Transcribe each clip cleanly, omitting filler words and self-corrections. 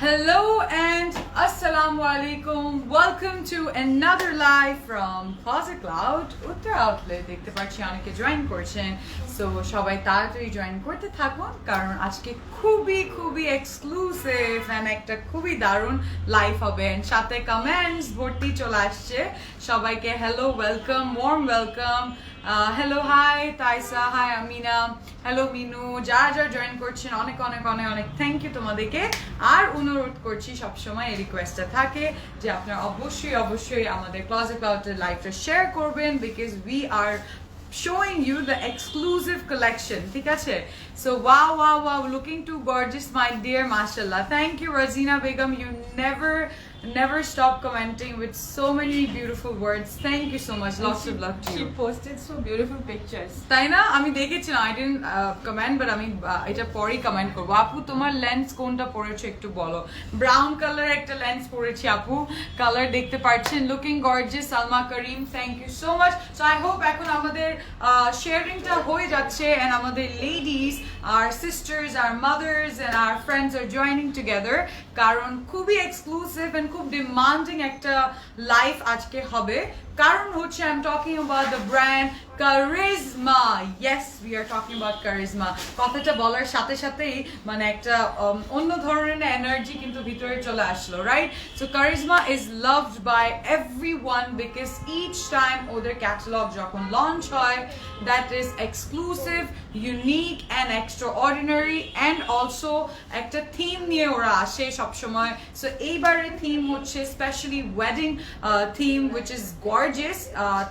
Hello and assalamu alaikum. Welcome to another live from Closet Cloud Uttar Outlet. দেখতে পাচ্ছি অনেকে join করছেন, so সবাই তাড়াতাড়ি জয়েন করতে থাকুন কারণ আজকে খুবই এক্সক্লুসিভ এন্ড একটা খুবই দারুণ লাইভ হবে এন্ড সাথে কমেন্টস ভর্তি চলে আসছে। সবাইকে hello, welcome, warm welcome. Hello, hi Taisa, hi Amina, hello Minu, যারা জয়েন করছেন অনেক থ্যাংক ইউ তোমাদেরকে। আর অনুরোধ করছি সবসময় এই রিকোয়েস্টটা থাকে যে আপনারা অবশ্যই আমাদের ক্লোজেট ক্লাউডের লাইভটা শেয়ার করবেন because we are showing you the exclusive collection. ঠিক আছে? So wow, looking too gorgeous, my dear, mashallah. Thank you, Razina Begum. You never stop commenting with so many beautiful words. Thank you so much. Lots of love to you. She posted so beautiful pictures. তাই না? আমি দেখেছিলাম, I didn't comment, but আমি এটা পরেই comment করব। আপু তোমার লেন্স কোনটা পরেছো একটু বলো। ব্রাউন কালার একটা লেন্স পরেছি আপু, কালার দেখতে পাচ্ছেন। Looking gorgeous Salma Karim, thank you so much. So I hope এখন আমাদের শেয়ারিংটা হয়ে যাচ্ছে and আমাদের ladies, our sisters, our mothers and our friends are joining together কারণ খুবই এক্সক্লুসিভ and খুব ডিমান্ডিং একটা লাইফ আজকে হবে। কারণ হচ্ছে I'm talking about the brand Karizma. Yes, we are talking about Karizma. কথাটা বলার সাথে সাথেই মানে একটা অন্য ধরনের এনার্জি কিন্তু ভিতরে চলে আসলো, right? So Karizma is loved by everyone because each time ওদের ক্যাটালগ যখন লঞ্চ হয় that is exclusive, unique and extraordinary and also একটা থিম নিয়ে ওরা আসে সবসময়। So এইবারের থিম হচ্ছে specially wedding theme which is gorgeous.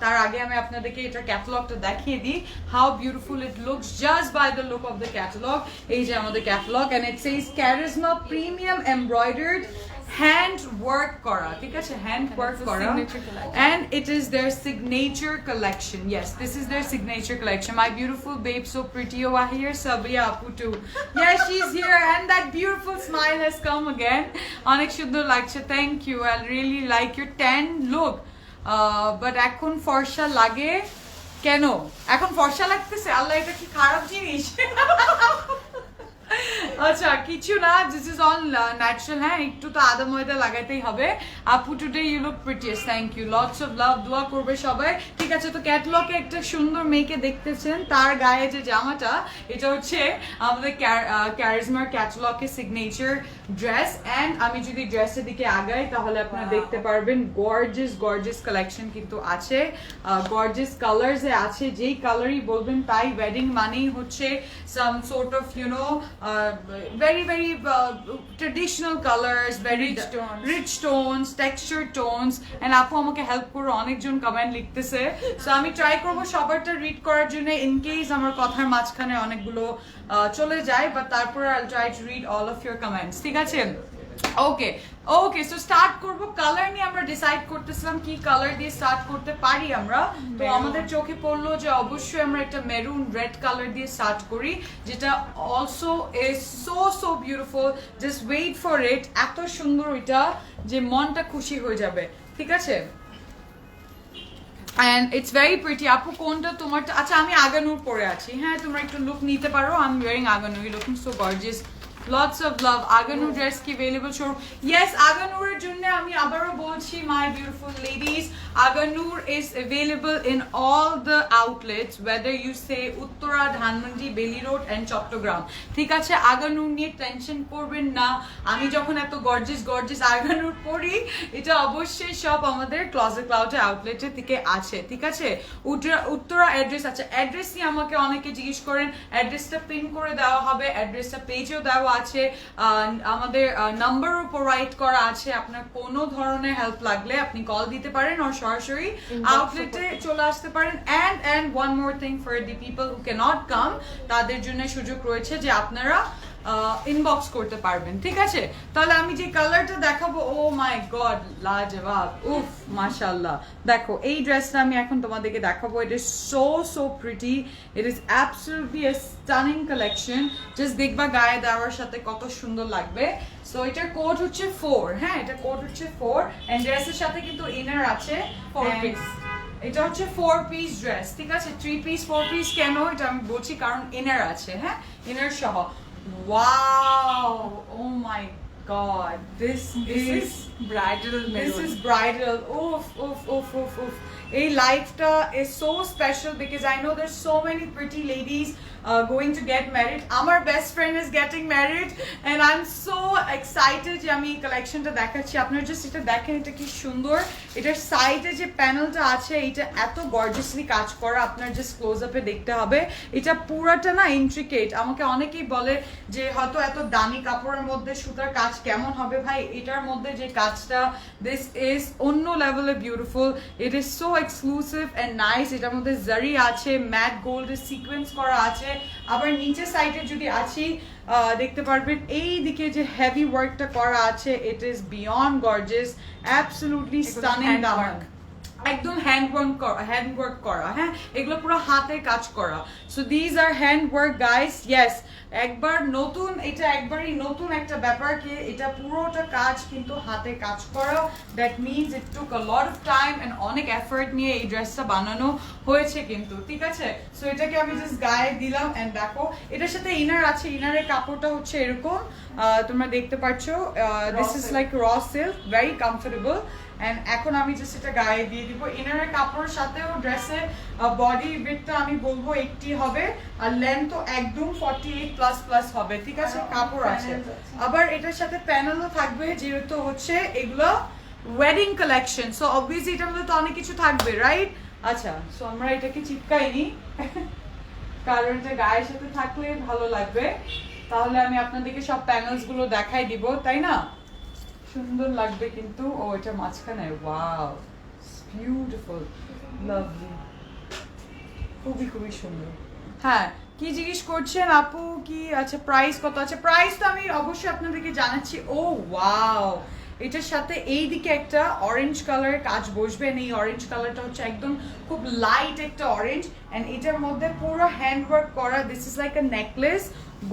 তার আগে আমি আপনাদেরকে এটা ক্যাটালগটা দেখিয়ে দিই how beautiful it looks just by the look of the catalog. এই যে আমাদের catalogue and it says Karizma premium embroidered hand work kora, ঠিক আছে, hand work kora, and it is their signature collection. Yes, this is their signature collection. My beautiful babe, so pretty over here, Sabria Apu too. Yeah, she's here and that beautiful smile has come again. Onek sundor lagche, thank you. I really like your tan look. But এখন ফর্সা লাগে কেন? এখন ফর্সা লাগতেছে? আল্লাহ, এটা কি খারাপ জিনিস? আচ্ছা কিছু না, দিস ইজ অল ন্যাচারাল। হ্যাঁ, একটু তো আদা ময়দা লাগাইতেই হবে। আপু today you look prettiest, thank you, lots of love, দোয়া করবে সবাই। ঠিক আছে, তো ক্যাটালগে একটা সুন্দর মেয়েকে দেখতেছেন, তার গায়ে যে জামাটা এটা হচ্ছে আমাদের ক্যারিজমার ক্যাটালগের সিগনেচার ড্রেস। অ্যান্ড আমি যদি ড্রেসের দিকে আগাই তাহলে আপনারা দেখতে পারবেন গর্জিয়াস কালেকশন কিন্তু আছে, গর্জিয়াস কালার্সে আছে। যেই কালারই বলবেন তাই। ওয়েডিং মানেই হচ্ছে some sort of very traditional colors, very rich tones, textured tones, and আপু আমাকে হেল্প করো, অনেকজন কমেন্ট লিখতেছে। সো আমি ট্রাই করব সবারটা রিড করার জন্য ইন কেস আমার কথার মাঝখানে অনেকগুলো চলে যায়, বাট তারপর I'll try to read all of your comments. ঠিক আছে? ওকে সো স্টার্ট করব। কালার নিয়ে আমরা ডিসাইড করতেছিলাম কি কালার দিয়ে স্টার্ট করতে পারি আমরা। তো আমাদের চোখে পড়লো যে অবশ্যই আমরা একটা মেরুন রেড কালার দিয়ে স্টার্ট করি, যেটা also is so beautiful. Just wait for it, এত সুন্দর ওইটা যে মনটা খুশি হয়ে যাবে। ঠিক আছে, and it's very pretty. আপু কোনটা তোমারটা? আচ্ছা আমি আগানুর পরে আছি। হ্যাঁ, তোমরা একটু লুক নিতে পারো। I'm wearing আগানু, looking so gorgeous. Lots of love. Aganur dress ki available showroom. Yes, Aganur er jonne ami abaro bolchi, my beautiful ladies, Aganur is available in all the outlets, whether you say Uttara, Dhanmondi, Belly Road and Chattogram. ঠিক আছে, Aganur নিয়ে tension করবেন না। আমি যখন এত gorgeous Aganur পরি, এটা অবশ্যই সব আমাদের ক্লোজেট ক্লাউডের আউটলেটে থেকে আছে। ঠিক আছে, উত্তরা অ্যাড্রেস আছে। অ্যাড্রেস নিয়ে আমাকে অনেকে জিজ্ঞেস করেন, অ্যাড্রেসটা পিন করে দেওয়া হবে, অ্যাড্রেসটা পেজেও দেওয়া আছে, আমাদের নাম্বারও প্রোভাইড করা আছে। আপনার কোনো ধরনের হেল্প লাগলে আপনি কল দিতে পারেন আর সরাসরি আউটলেটে চলে আসতে পারেন। and one more thing for the people who cannot come, তাদের জন্য সুযোগ রয়েছে যে আপনারা ইনবক্স করতে পারবেন। ঠিক আছে, তাহলে আমি যে কালারটা দেখাবো, ও মাই গড, লাজবাব, উফ মাশাআল্লাহ। দেখো এই ড্রেসটা আমি এখন তোমাদেরকে দেখাবো। ইট is so pretty, it is absolutely A stunning collection. Just দেখবা গায়ে দেওয়ার সাথে কত সুন্দর লাগবে। সো এটার কোড হচ্ছে 4। হ্যাঁ, এটা কোড হচ্ছে 4 এন্ড ড্রেসের সাথে কিন্তু ইনার আছে 4 পিস। এটা হচ্ছে 4 পিস ড্রেস। ঠিক আছে, 3 পিস 4 পিস কেন এটা আমি বলছি কারণ ইনার আছে। হ্যাঁ, ইনার সহ। Wow, oh my god, this is bridal this maroon. is bridal. Oof, oof, oof, oof, oof. A lifeta is so special because I know there's so many pretty ladies going to get married. Our best friend is getting married and I'm so excited যে আমি কালেকশনটা দেখাচ্ছি আপনারা just এটা দেখেন এটা কি সুন্দর এটার সাইডে যে প্যানেলটা আছে এটা এত গর্জিয়াসলি কাজ করা আপনারা জাস্ট ক্লোজ আপে দেখতে হবে এটা পুরোটা না ইন্ট্রিকেট আমাকে অনেকেই বলে যে হয়তো এত দামি কাপড়ের মধ্যে সুতার কাজ কেমন হবে ভাই এটার মধ্যে যে কাজটা দিস ইজ অন্য লেভেলে beautiful it is so exclusive and nice এটার মধ্যে জারি আছে ম্যাট গোল্ডের সিকোয়েন্স করা আছে আবার নিচে সাইডে যদি আছি দেখতে পারবেন এই দিকে যে হেভি ওয়ার্কটা করা আছে it is beyond gorgeous absolutely stunning দামান একদম হ্যান্ড ওয়ার্ক করা হ্যাঁ এগুলো পুরো হাতে কাজ করা so these are hand work guys yes একবার নতুন এটা একবারই নতুন একটা ব্যাপার কি এটা পুরোটা কাজ কিন্তু হাতে কাজ করা that means it took a lot of time and অনেক এফর্ট নিয়ে এই ড্রেসটা বানানো হয়েছে কিন্তু ঠিক আছে সো এটাকে আমি জাস্ট গায়ে দিলাম এন্ড দেখো এটার সাথে ইনার আছে ইনারের কাপড়টা হচ্ছে এরকম তোমরা দেখতে পাচ্ছ this is like raw silk very comfortable and এখন আমি জাস্ট এটা গায়ে দিয়ে দিব ইনারের কাপড়ের সাথেও ড্রেসের বডি উইডথটা আমি বলবো 80 হবে আর লেন্থও একদম 48 প্লাস প্লাস হবে ঠিক আছে কাপড় আছে আবার এটার সাথে প্যানেলও থাকবে যেহেতু হচ্ছে এগুলো ওয়েডিং কালেকশন সো অবভিয়াসলি এটার মধ্যে তো অনেক কিছু থাকবে রাইট আচ্ছা সো আমরা এটাকে চিপকাইনি কারণ এটা গায়ের সাথে থাকলে ভালো লাগবে তাহলে আমি আপনাদেরকে সব প্যানেলস গুলো দেখাই দিব তাই না সুন্দর লাগবে কিন্তু ও এটা মাঝখানে ওয়াও বিউটিফুল লাভলি খুবই খুবই সুন্দর হ্যাঁ কি জিজ্ঞেস করছেন আপু কি আচ্ছা প্রাইস কত আছে প্রাইস তো আমি অবশ্যই আপনাদেরকে জানাচ্ছি ও ওয়াও এটার সাথে এই দিকে একটা অরেঞ্জ কালারের কাজ বসবে এই অরেঞ্জ কালারটা হচ্ছে একদম খুব লাইট একটা অরেঞ্জ এন্ড এটার মধ্যে পুরো হ্যান্ড ওয়ার্ক করা this is like a necklace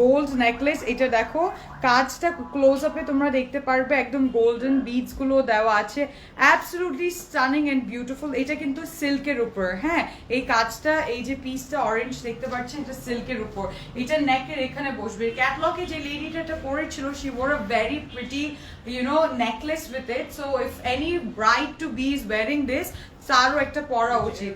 gold necklace এটা দেখো কাজটা ক্লোজ আপে তোমরা দেখতে পারবে একদম গোল্ডেন বিডস গুলো দেওয়া আছে অ্যাবসলিউটলি স্টানিং এন্ড বিউটিফুল এটা কিন্তু সিল্কের উপর হ্যাঁ এই কাজটা এই যে পিসটা অরেঞ্জ দেখতে পাচ্ছেন এটা সিল্কের উপর এটা নেকের এখানে বসবে ক্যাটলগে যে লেডিটা এটা পরেছিল she wore a very pretty you know necklace with it so if any bride to be is wearing this তারও একটা পরা উচিত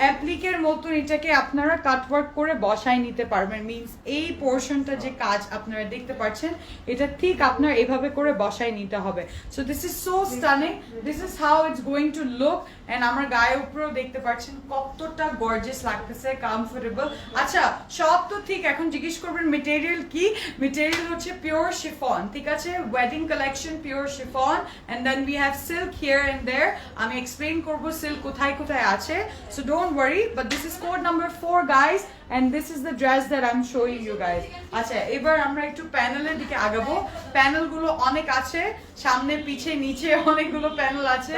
অ্যাপ্লিকের মতো এটাকে আপনারা কাটওয়ার্ক করে বসাই নিতে পারবেন মিন্স এই পোর্শনটা যে কাজ আপনারা দেখতে পাচ্ছেন এটা ঠিক আপনার এভাবে করে বসাই নিতে হবে so this is so stunning this is how it's going to look and আমার গায়ের উপরেও দেখতে পাচ্ছেন কতটা গর্জিয়াস লাগতেছে কমফোর্টেবল আচ্ছা সব তো ঠিক এখন জিজ্ঞেস করবেন মেটেরিয়াল কি মেটেরিয়াল হচ্ছে পিওর শিফন ঠিক আছে wedding collection pure chiffon and then we have silk here and there আমি এক্সপ্লেইন করবো সিল্ক কোথায় কোথায় আছে so don't worry but this is code number 4 guys and this is the dress that I'm showing you guys আচ্ছা এবার আমরা একটু প্যানেলের দিকে আগাবো প্যানেল গুলো অনেক আছে সামনে পিছে নিচে অনেকগুলো প্যানেল আছে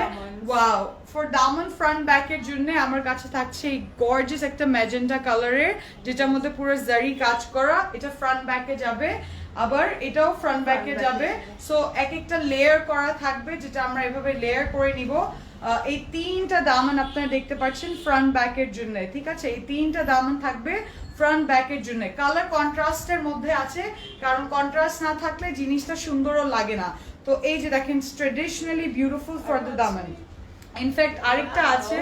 wow for Daman front back এর জন্য আমার কাছে থাকছে এই গর্জিয়াস একটা ম্যাজেন্টা কালারের যেটার মধ্যে পুরো জারি কাজ করা এটা ফ্রন্ট ব্যাকে যাবে আবার এটাও ফ্রন্ট ব্যাকে যাবে সো এক একটা লেয়ার করা থাকবে যেটা আমরা এভাবে লেয়ার করে নিব এই তিনটা দামান আপনারা দেখতে পাচ্ছেন ফ্রন্ট ব্যাকের জন্য ঠিক আছে এই তিনটা দামান থাকবে ফ্রন্ট ব্যাকের জন্য কালার কন্ট্রাস্টের মধ্যে আছে কারণ কন্ট্রাস্ট না থাকলে জিনিসটা সুন্দরও লাগে না তো এই যে দেখেন traditionally beautiful for the Daman in fact আরেকটা আছে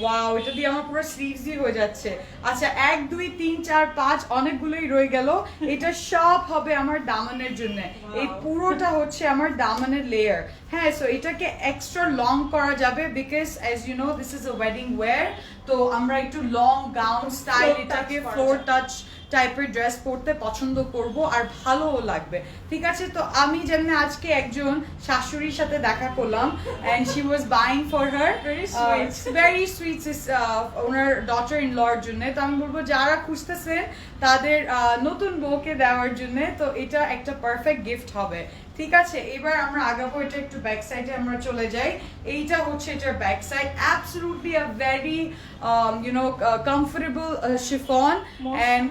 ওয়াও এটা দিয়ে আমার পুরো স্লিভস দিয়ে হয়ে যাচ্ছে আচ্ছা 1 2 3 4 5 অনেকগুলোই রয়ে গেল এটা সব হবে আমার দামানের জন্য এই পুরোটা হচ্ছে আমার দামানের লেয়ার হ্যাঁ সো এটাকে এক্সট্রা লং করা যাবে because as you know this is a wedding wear তো আমরা একটু লং গাউন স্টাইল এটাকে ফ্লোর টাচ টাইপের ড্রেস পরতে পছন্দ করব আর ভালোও লাগবে ঠিক আছে তো আমি যেমন আজকে একজন শাশুড়ির সাথে দেখা করলাম and she was buying for her very sweet ওনার ডটার ইন লর জন্য তো আমি বলবো যারা খুঁজতেছেন তাদের নতুন বউকে দেওয়ার জন্য তো এটা একটা পারফেক্ট গিফট হবে ঠিক আছে এবার আমরা আগাবো এটা একটু ব্যাক সাইডে আমরা চলে যাই এইটা হচ্ছে এটার back side absolutely a very you know comfortable chiffon and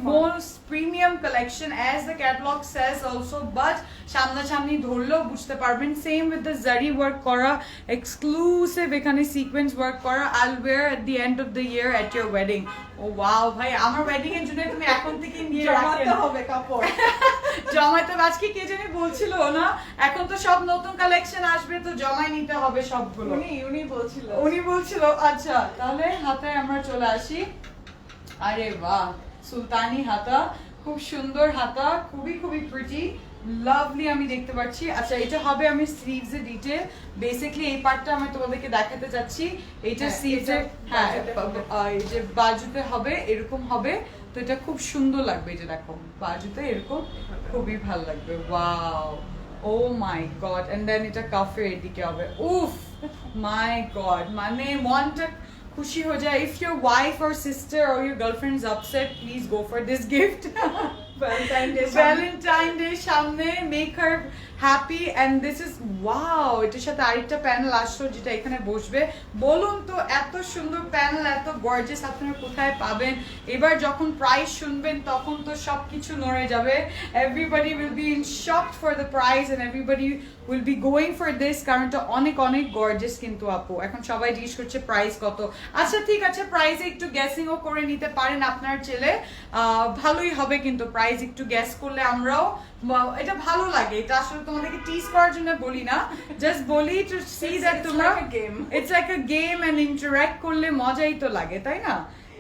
most premium collection as the catalog says also but সামনা সামনি ধরলেও বুঝতে পারবেন same with the zari work করা এক্সক্লুসিভ এখানে সিকোয়েন্স ওয়ার্ক করা I'll wear at the end of the year at your wedding oh wow ভাই আমার ওয়েডিং এর জন্য তুমি এখন থেকে নিয়ে রাখতে হবে কাপড় জমাইতে হবে। আজকে কে জানি বলছিল না এখন তো সব নতুন কালেকশন আসবে তো জমাই নিতে হবে সবগুলো। উনি বলছিল। আচ্ছা তাহলে হাতে আমরা চলে আসি। আরে বাহ, সুলতানি হাতা, খুব সুন্দর হাতা, খুবই খুবই প্রিটি, লাভলি আমি দেখতে পাচ্ছি। আচ্ছা এটা হবে আমি স্লিভস এর ডিটেইল, বেসিক্যালি এই পার্টটা আমি তোমাদেরকে দেখাতে যাচ্ছি। এইটা স্লিভস এর, হ্যাঁ এই যে বাজুতে হবে এরকম হবে, তো এটা খুব সুন্দর লাগবে। এই যে দেখো বাজুতে এরকম খুবই ভালো লাগবে। Wow, oh my god. And then এটা কাফের এদিকে হবে। উফ মাই গড, মানে মনটা খুশি হয়ে যায়। If your wife or sister or your girlfriend is upset, please go for this gift. Valentine day সামনে, make her happy. And this is wow, এটার সাথে আরেকটা প্যানেল আসলো যেটা এখানে বসবে। বলুন তো এত সুন্দর প্যানেল, এত গর্জিয়াস আপনারা কোথায় পাবেন? এবার যখন প্রাইস শুনবেন তখন তো সবকিছু নড়ে যাবে। Everybody will be in shocked for the price and everybody will be going for this, কারণ এটা অনেক অনেক গর্জিয়াস কিন্তু আপু। এখন সবাই জিজ্ঞেস করছে প্রাইস কত। আচ্ছা ঠিক আছে, প্রাইসে একটু গ্যাসিংও করে নিতে পারেন আপনার ছেলে, ভালোই হবে কিন্তু প্রাইস একটু গ্যাস করলে। আমরাও এটা ভালো লাগে, এটা আসলে তোমাদেরকে টিজ করার জন্য বলি না, জাস্ট বলি টু সি দ্যাট তোমরা, it's like a game and interact করলে মজাই তো লাগে, তাই না?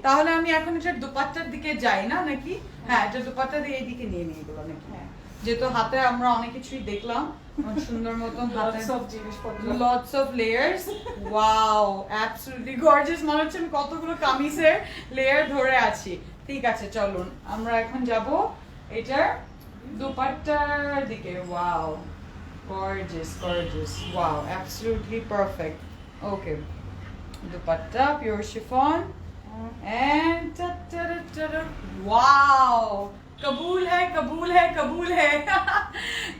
তাহলে আমি এখন এটা দুপাট্টার দিকে যাই না নাকি? হ্যাঁ এটা দুপাট্টা দিয়ে এইদিকে নিয়ে নিয়ে গেলো নাকি? হ্যাঁ, যেহেতু হাতে আমরা অনেক কিছুই দেখলাম সুন্দর মতন, lots of layers. Wow, absolutely gorgeous, মনে হচ্ছে আমি কতগুলো কামিজের লেয়ার ধরে আছি। ঠিক আছে চলুন আমরা এখন যাব এটার দুপাট্টার দিকে। Wow, gorgeous gorgeous, wow absolutely perfect. Okay, dupatta pure chiffon and wow, kabul hai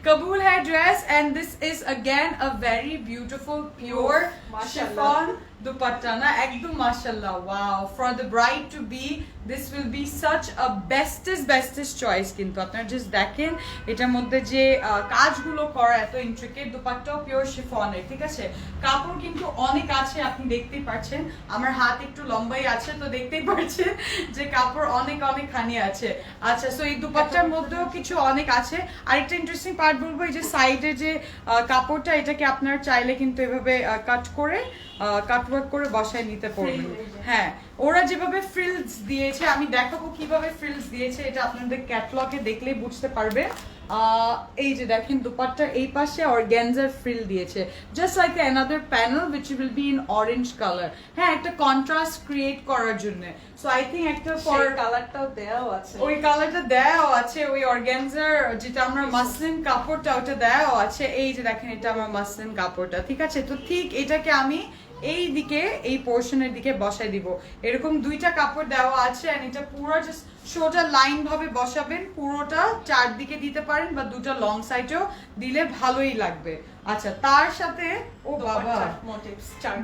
kabul hai dress, and this is again a very beautiful pure chiffon dupatta na, ekdom mashallah. Wow, for the bride to be this will be such a bestest choice kintu apnara just dekhen etar moddhe je kajgulo kora eto intricate, dupatta pure chiffon er, ঠিক আছে? কাপড় কিন্তু অনেক আছে, আপনি দেখতেই পাচ্ছেন আমার হাত একটু লম্বাই আছে তো দেখতেই পাচ্ছেন যে কাপড় অনেক অনেক খানি আছে। আচ্ছা সো এই দুপাট্টার মধ্যেও কিছু অনেক আছে। আরেকটা ইন্টারেস্টিং পার্ট বলবো, এই যে সাইডে যে কাপড়টা, এটাকে আপনারা চাইলে কিন্তু এভাবে কাট করে কাটওয়ার্ক করে বসায় নিতে পারবেন। হ্যাঁ, ওরা যেভাবে ফ্রিলস দিয়েছে, আমি দেখাবো কিভাবে ফ্রিলস দিয়েছে, এটা আপনাদের ক্যাটালগে দেখলেই বুঝতে পারবে। এই যে দেখেন দুপাট্টার এই পাশে অর্গানজার ফ্রিল দিয়েছে, just like another panel which will be in orange colour. হ্যাঁ, একটা কন্ট্রাস্ট ক্রিয়েট করার জন্য। সো আই থিংক একটা ফর কালারটাও দেওয়া আছে, ওই কালারটা দেওয়া আছে, ওই অর্গানজার যেটা আমরা মাসলিন কাপড়টা ওটা দেওয়া আছে। এই যে দেখেন এটা আমার মাসলিন কাপড়টা, ঠিক আছে? তো ঠিক এটাকে আমি এই দিকে এই পোর্শনের দিকে বসাই দিব। এরকম দুইটা কাপড় দেওয়া আছে, এন্ড এটা পুরো জাস্ট সোজা লাইন ভাবে বসাবেন, পুরোটা চারদিকে দিতে পারেন বা দুটো লং সাইডেও দিলে ভালোই লাগবে। আচ্ছা তার সাথে ও বাবা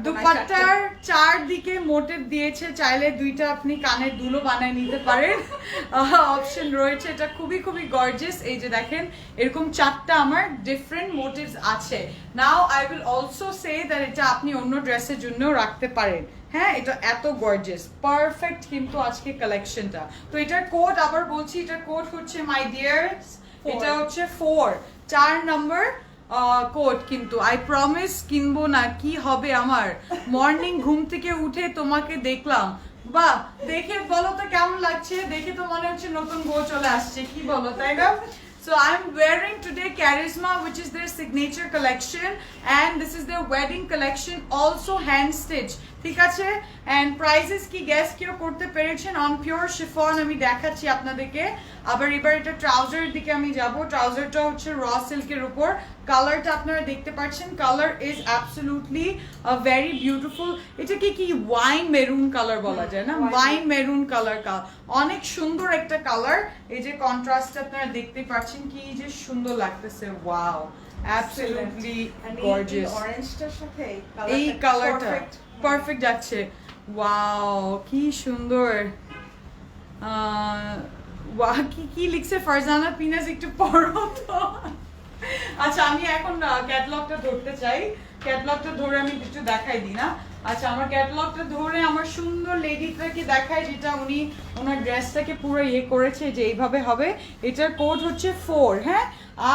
দুপাট্টার চারদিকে মোটিভ দিয়েছে, চাইলে দুইটা আপনি কানের দুলো বানায় নিতে পারেন, অপশন রয়েছে। এটা খুবই খুবই গর্জিয়াস। এই যে দেখেন এরকম চারটা আমার ডিফারেন্ট মোটিভস আছে। নাও I will also say that এটা আপনি অন্য ড্রেসের জন্যও রাখতে পারেন। হ্যাঁ, এটা এত গর্জিয়াস পারফেক্ট কিন্তু আজকে কালেকশনটা। তো এটার কোড আবার বলছি, এটার কোড হচ্ছে মাই ডিয়ার্স, এটা হচ্ছে 4 নম্বর কোড। কিন্তু আই প্রমিস কিনবো না, কি হবে আমার মর্নিং ঘুম থেকে উঠে তোমাকে দেখলাম, বাহ দেখে বলো তো কেমন লাগছে? দেখে তো মনে হচ্ছে নতুন বউ চলে আসছে, কি বলো তাই না? So I'm wearing today Charisma, which is their signature collection, and this is their wedding collection, also hand stitched. ঠিক আছে? and prices কি guess কেউ করতে পেরেছেন? on pure chiffon আমি দেখাচ্ছি আপনাদেরকে। আবার এবার এটা ট্রাউজারের দিকে আমি যাব। ট্রাউজারটা হচ্ছে র সিল্কের উপর, কালারটা আপনারা দেখতে পাচ্ছেন, colour is absolutely very beautiful. এটা কি ওয়াইন মেরুন কালার বলা যায় না? ওয়াইন মেরুন কালার, অনেক সুন্দর একটা কালার। এই যে কন্ট্রাস্ট আপনারা দেখতে পাচ্ছেন কি যে সুন্দর লাগতেছে। Wow, absolutely gorgeous. অরেঞ্জটার সাথে এই কালারটা পারফেক্ট যাচ্ছে। ওয়াও কি সুন্দর। কি লিখছে ফারজানা পিনাজ, একটু পড়ো তো। আচ্ছা আমি এখন ক্যাটালগটা ধরতে চাই, ক্যাটালগটা ধরে আমি একটু দেখাই দিই না। আচ্ছা আমার ক্যাটালগটা ধরে আমার সুন্দর লেডিটাকে দেখায় যেটা উনি ওনার ড্রেসটাকে পুরো ইয়ে করেছে যে এইভাবে হবে। এটার কোড হচ্ছে 4, হ্যাঁ?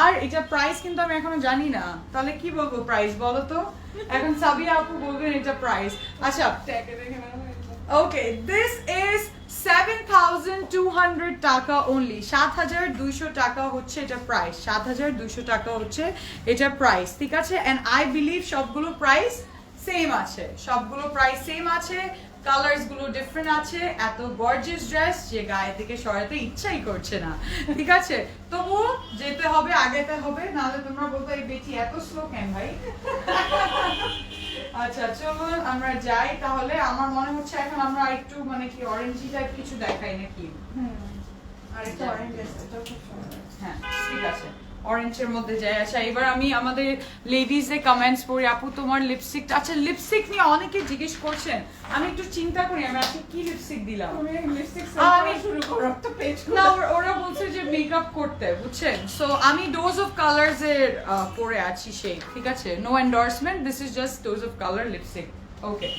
আর এটা প্রাইস কিন্তু আমি এখনো জানি না, তাহলে কি বলবো প্রাইস বলো তো? এখন সাবিয়া আপু বলবেন এটা প্রাইস। আচ্ছা ওকে, দিস ইজ 7,200 টাকা অনলি। 7,200 টাকা হচ্ছে এটা প্রাইস, 7,200 টাকা হচ্ছে এটা প্রাইস, ঠিক আছে? এন্ড আই বিলিভ সবগুলো প্রাইস সেম আছে, সবগুলো প্রাইস সেম আছে, কালার্স গুলো ডিফারেন্ট আছে। এত গর্জিয়াস ড্রেস যে গায়ে থেকে সরাতে ইচ্ছাই করছে না, ঠিক আছে? তবু যেতে হবে, আগেতে হবে, নাহলে তোমরা বলবে এই বেটি এত স্লো কেন ভাই। আচ্ছা চলো আমরা যাই তাহলে। আমার মনে হচ্ছে এখন আমরা একটু মানে কি অরেঞ্জি টাইপ কিছু দেখাই নাকি? আরেকটা অরেঞ্জ আছে, এটা খুব সুন্দর। হ্যাঁ ঠিক আছে, অরেঞ্জের মধ্যে যাই। আচ্ছা এবার আমি আমাদের লেডিজ এর কমেন্টস পড়ি। আপু তোমার লিপস্টিক, আচ্ছা লিপস্টিক নিয়ে অনেকে জিজ্ঞেস করছেন, আমি একটু চিন্তা করি আমি আজকে কি লিপস্টিক দিলাম। তুমি লিপস্টিক আমি শুরু করো তো পেজ না, ওরা বলছে যে মেকআপ করতে, বুঝছেন? সো আমি ডোজ অফ কালার্স এর পরে আছি সেই, ঠিক আছে? No endorsement, this is just dose of colour lipstick. Okay,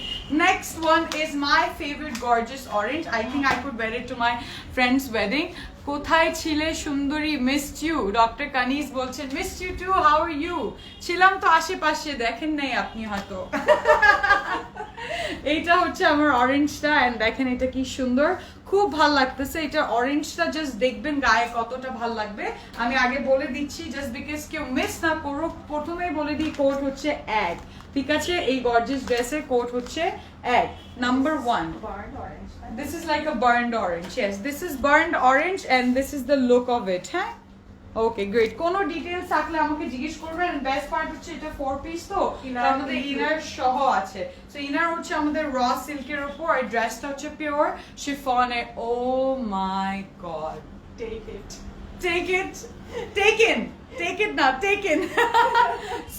next one is my favorite gorgeous orange. I think I could wear it to my friend's wedding. কোথায় ছিলে সুন্দরী, মিসড ইউ। ডক্টর কানিজ বলছেন missed you too, how are you? ছিলাম তো আশেপাশে, দেখেন নাই আপনি হয়তো। এইটা হচ্ছে আমার অরেঞ্জটা, এন্ড দেখেন এটা কি সুন্দর, খুব ভাল লাগতেছে। এটা অরেঞ্জটা জাস্ট দেখবেন গায়ে কতটা ভাল লাগবে। আমি আগে বলে দিচ্ছি জাস্ট বিকজ কেউ মিস না করো, প্রথমেই বলে দিই কোড হচ্ছে এক, ঠিক আছে? এই গর্জিয়াস ড্রেসের কোড হচ্ছে এক, number 1। Burn orange. This is like a burned orange. Yes, this is burned orange and this is the look of it, হ্যাঁ? Okay, great. কোনো ডিটেইলস থাকলে আমাকে জিজ্ঞেস করবেন। বেস্ট পার্ট হচ্ছে এটা 4 পিস তো, তার মধ্যে ইনার সহ আছে। সো ইনার হচ্ছে আমাদের র সিল্কের উপর, আর ড্রেসটা হচ্ছে পিওর শিফনের। Oh my god, take it. take it, taken, take it now, taken.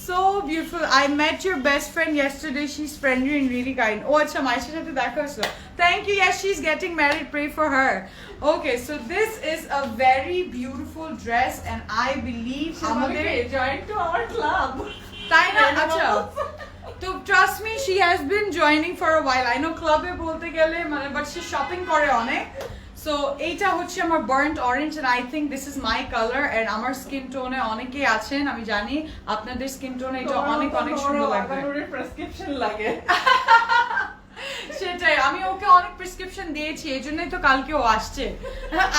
So beautiful. I met your best friend yesterday. She's friendly and really kind. Oh acha, Maisha's সাথে দেখা হয়েছিল। Thank you. Yes, she's getting married. Pray for her. Okay, so this is a very beautiful dress and I believe আমাদের join to our club. তাই না? আচ্ছা, তো trust me, she has been joining for a while. I know club এ বলতে গেলে মানে, but she shopping করে অনেক। সো এইটা হচ্ছে আমার burnt orange and I think this is my colour. And আমার স্কিন টোনে অনেকেই আছেন, আমি জানি আপনাদের স্কিন টোনে এটা অনেক অনেক সুন্দর লাগবে। প্রেসক্রিপশন লাগে। সেটাই, আমি ওকে অনেক প্রেসক্রিপশন দিয়েছি, এই জন্যই তো কালকে ও আসছে।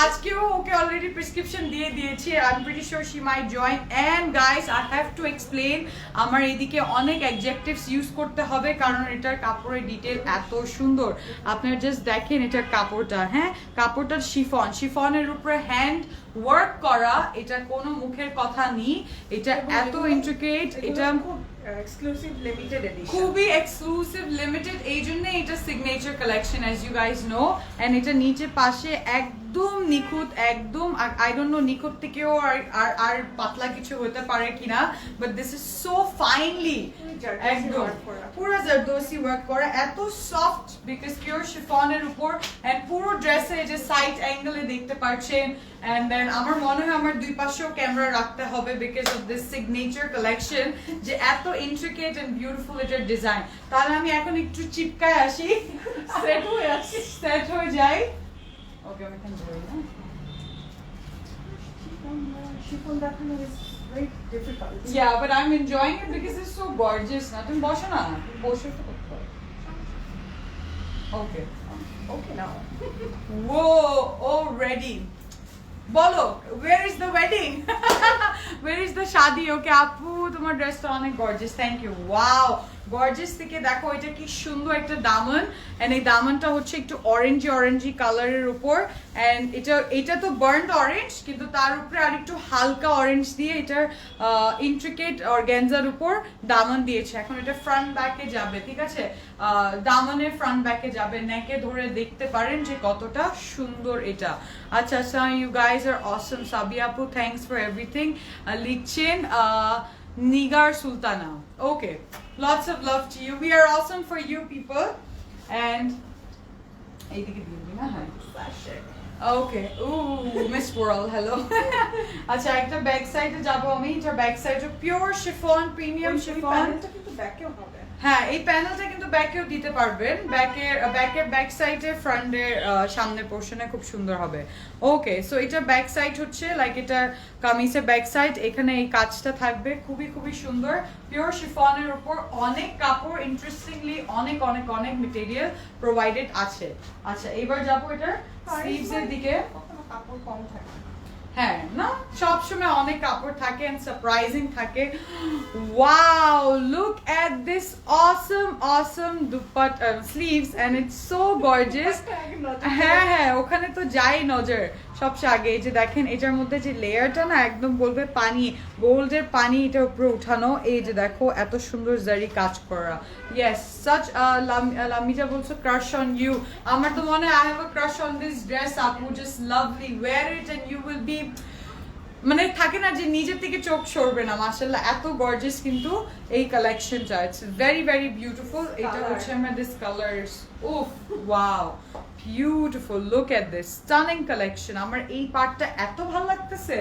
আজকেও ওকে অলরেডি প্রেসক্রিপশন দিয়ে দিয়েছি। I am pretty sure she might join. And guys I have to explain, আমার এদিকে অনেক অ্যাডজেক্টিভস ইউজ করতে হবে কারণ এটার কাপড়ের ডিটেল এত সুন্দর। আপনারা জাস্ট দেখেন এটার কাপড়টা, হ্যাঁ? কাপড়টা শিফন, শিফনের উপরে হ্যান্ড ওয়ার্ক করা, এটা কোনো মুখের কথা নেই, এটা এত ইন্ট্রিকেট, এটা এক্সক্লুসিভ লিমিটেড এডিশন, খুবই এক্সক্লুসিভ লিমিটেড, এই জন্য এটা signature collection as you guys know. And এটা নিচে পাশে একদম নিখুঁত, একদম আই ডোন্ট নো নিখুঁত থেকেও আর পাতলা কিছু হতে পারে কিনা, but this is so finely, একদম পুরো জারদোসি ওয়ার্ক করা, এত সফট বিকজ পিওর শিফনের উপর। এন্ড পুরো ড্রেসে যে সাইড অ্যাঙ্গেলে দেখতে পাচ্ছেন। এন্ড দেন আমার মনে হয় আমার দুই পাশেও ক্যামেরা রাখতে হবে because of this signature collection, যে এত ইন্ট্রিকেট এন্ড বিউটিফুল এটার ডিজাইন। তাহলে আমি এখন একটু চিপকায় আসি, সেট হয়ে আসি, সেট হয়ে যাই। ওকে, আমি এখানে ধরি না। শিফন দেখানো is very difficult. Yeah, but I'm enjoying it because it's so gorgeous. না তুমি বসো না, তুমি বসে তো করতে পারো। Okay. Okay now. Whoa, already. বলো, where is the wedding? Where is the shadi? Okay, আপু তোমার ড্রেসটা অনেক gorgeous, thank you. Wow, gorgeous থেকে দেখো এটা কি সুন্দর একটা দামন, এন্ড এই দামনটা হচ্ছে একটু অরেঞ্জি কালারের উপর। এন্ড এটা তো বার্ন্ড অরেঞ্জ, কিন্তু তার উপরে আর একটু হালকা অরেঞ্জ দিয়ে এটার ইন্ট্রিকেট অর্গানজার উপর দামন দিয়েছে। এখন এটা ফ্রন্ট ব্যাকে যাবে, ঠিক আছে? দামনের ফ্রন্ট ব্যাকে যাবে, নেকে ধরে দেখতে পারেন যে কতটা সুন্দর এটা। আচ্ছা আচ্ছা, ইউ গাইজ আর অসম। সাবিয়া আপু থ্যাঙ্কস ফর এভরিথিং লিখছেন Nigar Sultana. Okay, lots of love to you. We are awesome for you people. And এইদিকে দিবি না? হ্যাঁ, ওকে। Miss world, hello. আচ্ছা, একটা ব্যাক সাইডে যাবো আমি। এটা ব্যাক সাইডে পিওর শিফন, প্রিমিয়াম শিফন। এটা কিন্তু ব্যাকেও হবে। হ্যাঁ এই প্যানেলটা কিন্তু ব্যাকেও দিতে পারবেন, ব্যাকের ব্যাক সাইডে ফ্রন্টের সামনের পোর্শনে খুব সুন্দর হবে। ওকে, সো এটা ব্যাক সাইড হচ্ছে লাইক এটা কামিজের ব্যাক সাইড, এখানে এই কাজটা থাকবে খুবই খুবই সুন্দর পিওর শিফনের উপর, অনেক কাপড়, ইন্টারেস্টিংলি অনেক অনেক অনেক মেটেরিয়াল প্রোভাইডেড আছে। আচ্ছা এবার যাবো এটার স্লিভসের দিকে। কখনো কাপড় কম থাকে। হ্যাঁ না, সবসময় অনেক কাপড় থাকে এন্ড সারপ্রাইজিং থাকে। Wow, look at this awesome dupatta sleeves and it's so gorgeous. হ্যাঁ হ্যাঁ, ওখানে তো যাই নজর সবচেয়ে আগে। এই যে দেখেন এটার মধ্যে যে লেয়ারটা না একদম বলবে পানি, গোল্ডের পানি এটার উপরে উঠানো। এই যে দেখো এত সুন্দর জারি কাজ করা। ইয়েস, সাচ লামিজা বলছো ক্রাশ অন ইউ। আমার তো মনে হয় I have a crush on this dress আপু, just lovely, wear it and you will be, মানে থাকে না যে নিজের থেকে চোখ সরবে না। মাশাআল্লাহ এত গর্জিয়াস কিন্তু এই কালেকশনটা, ইটস ভেরি ভেরি বিউটিফুল। এটা হচ্ছে আমার দিস কালারস, উফ wow beautiful, look at this stunning collection. আমার এই পার্টটা এত ভালো লাগতেছে,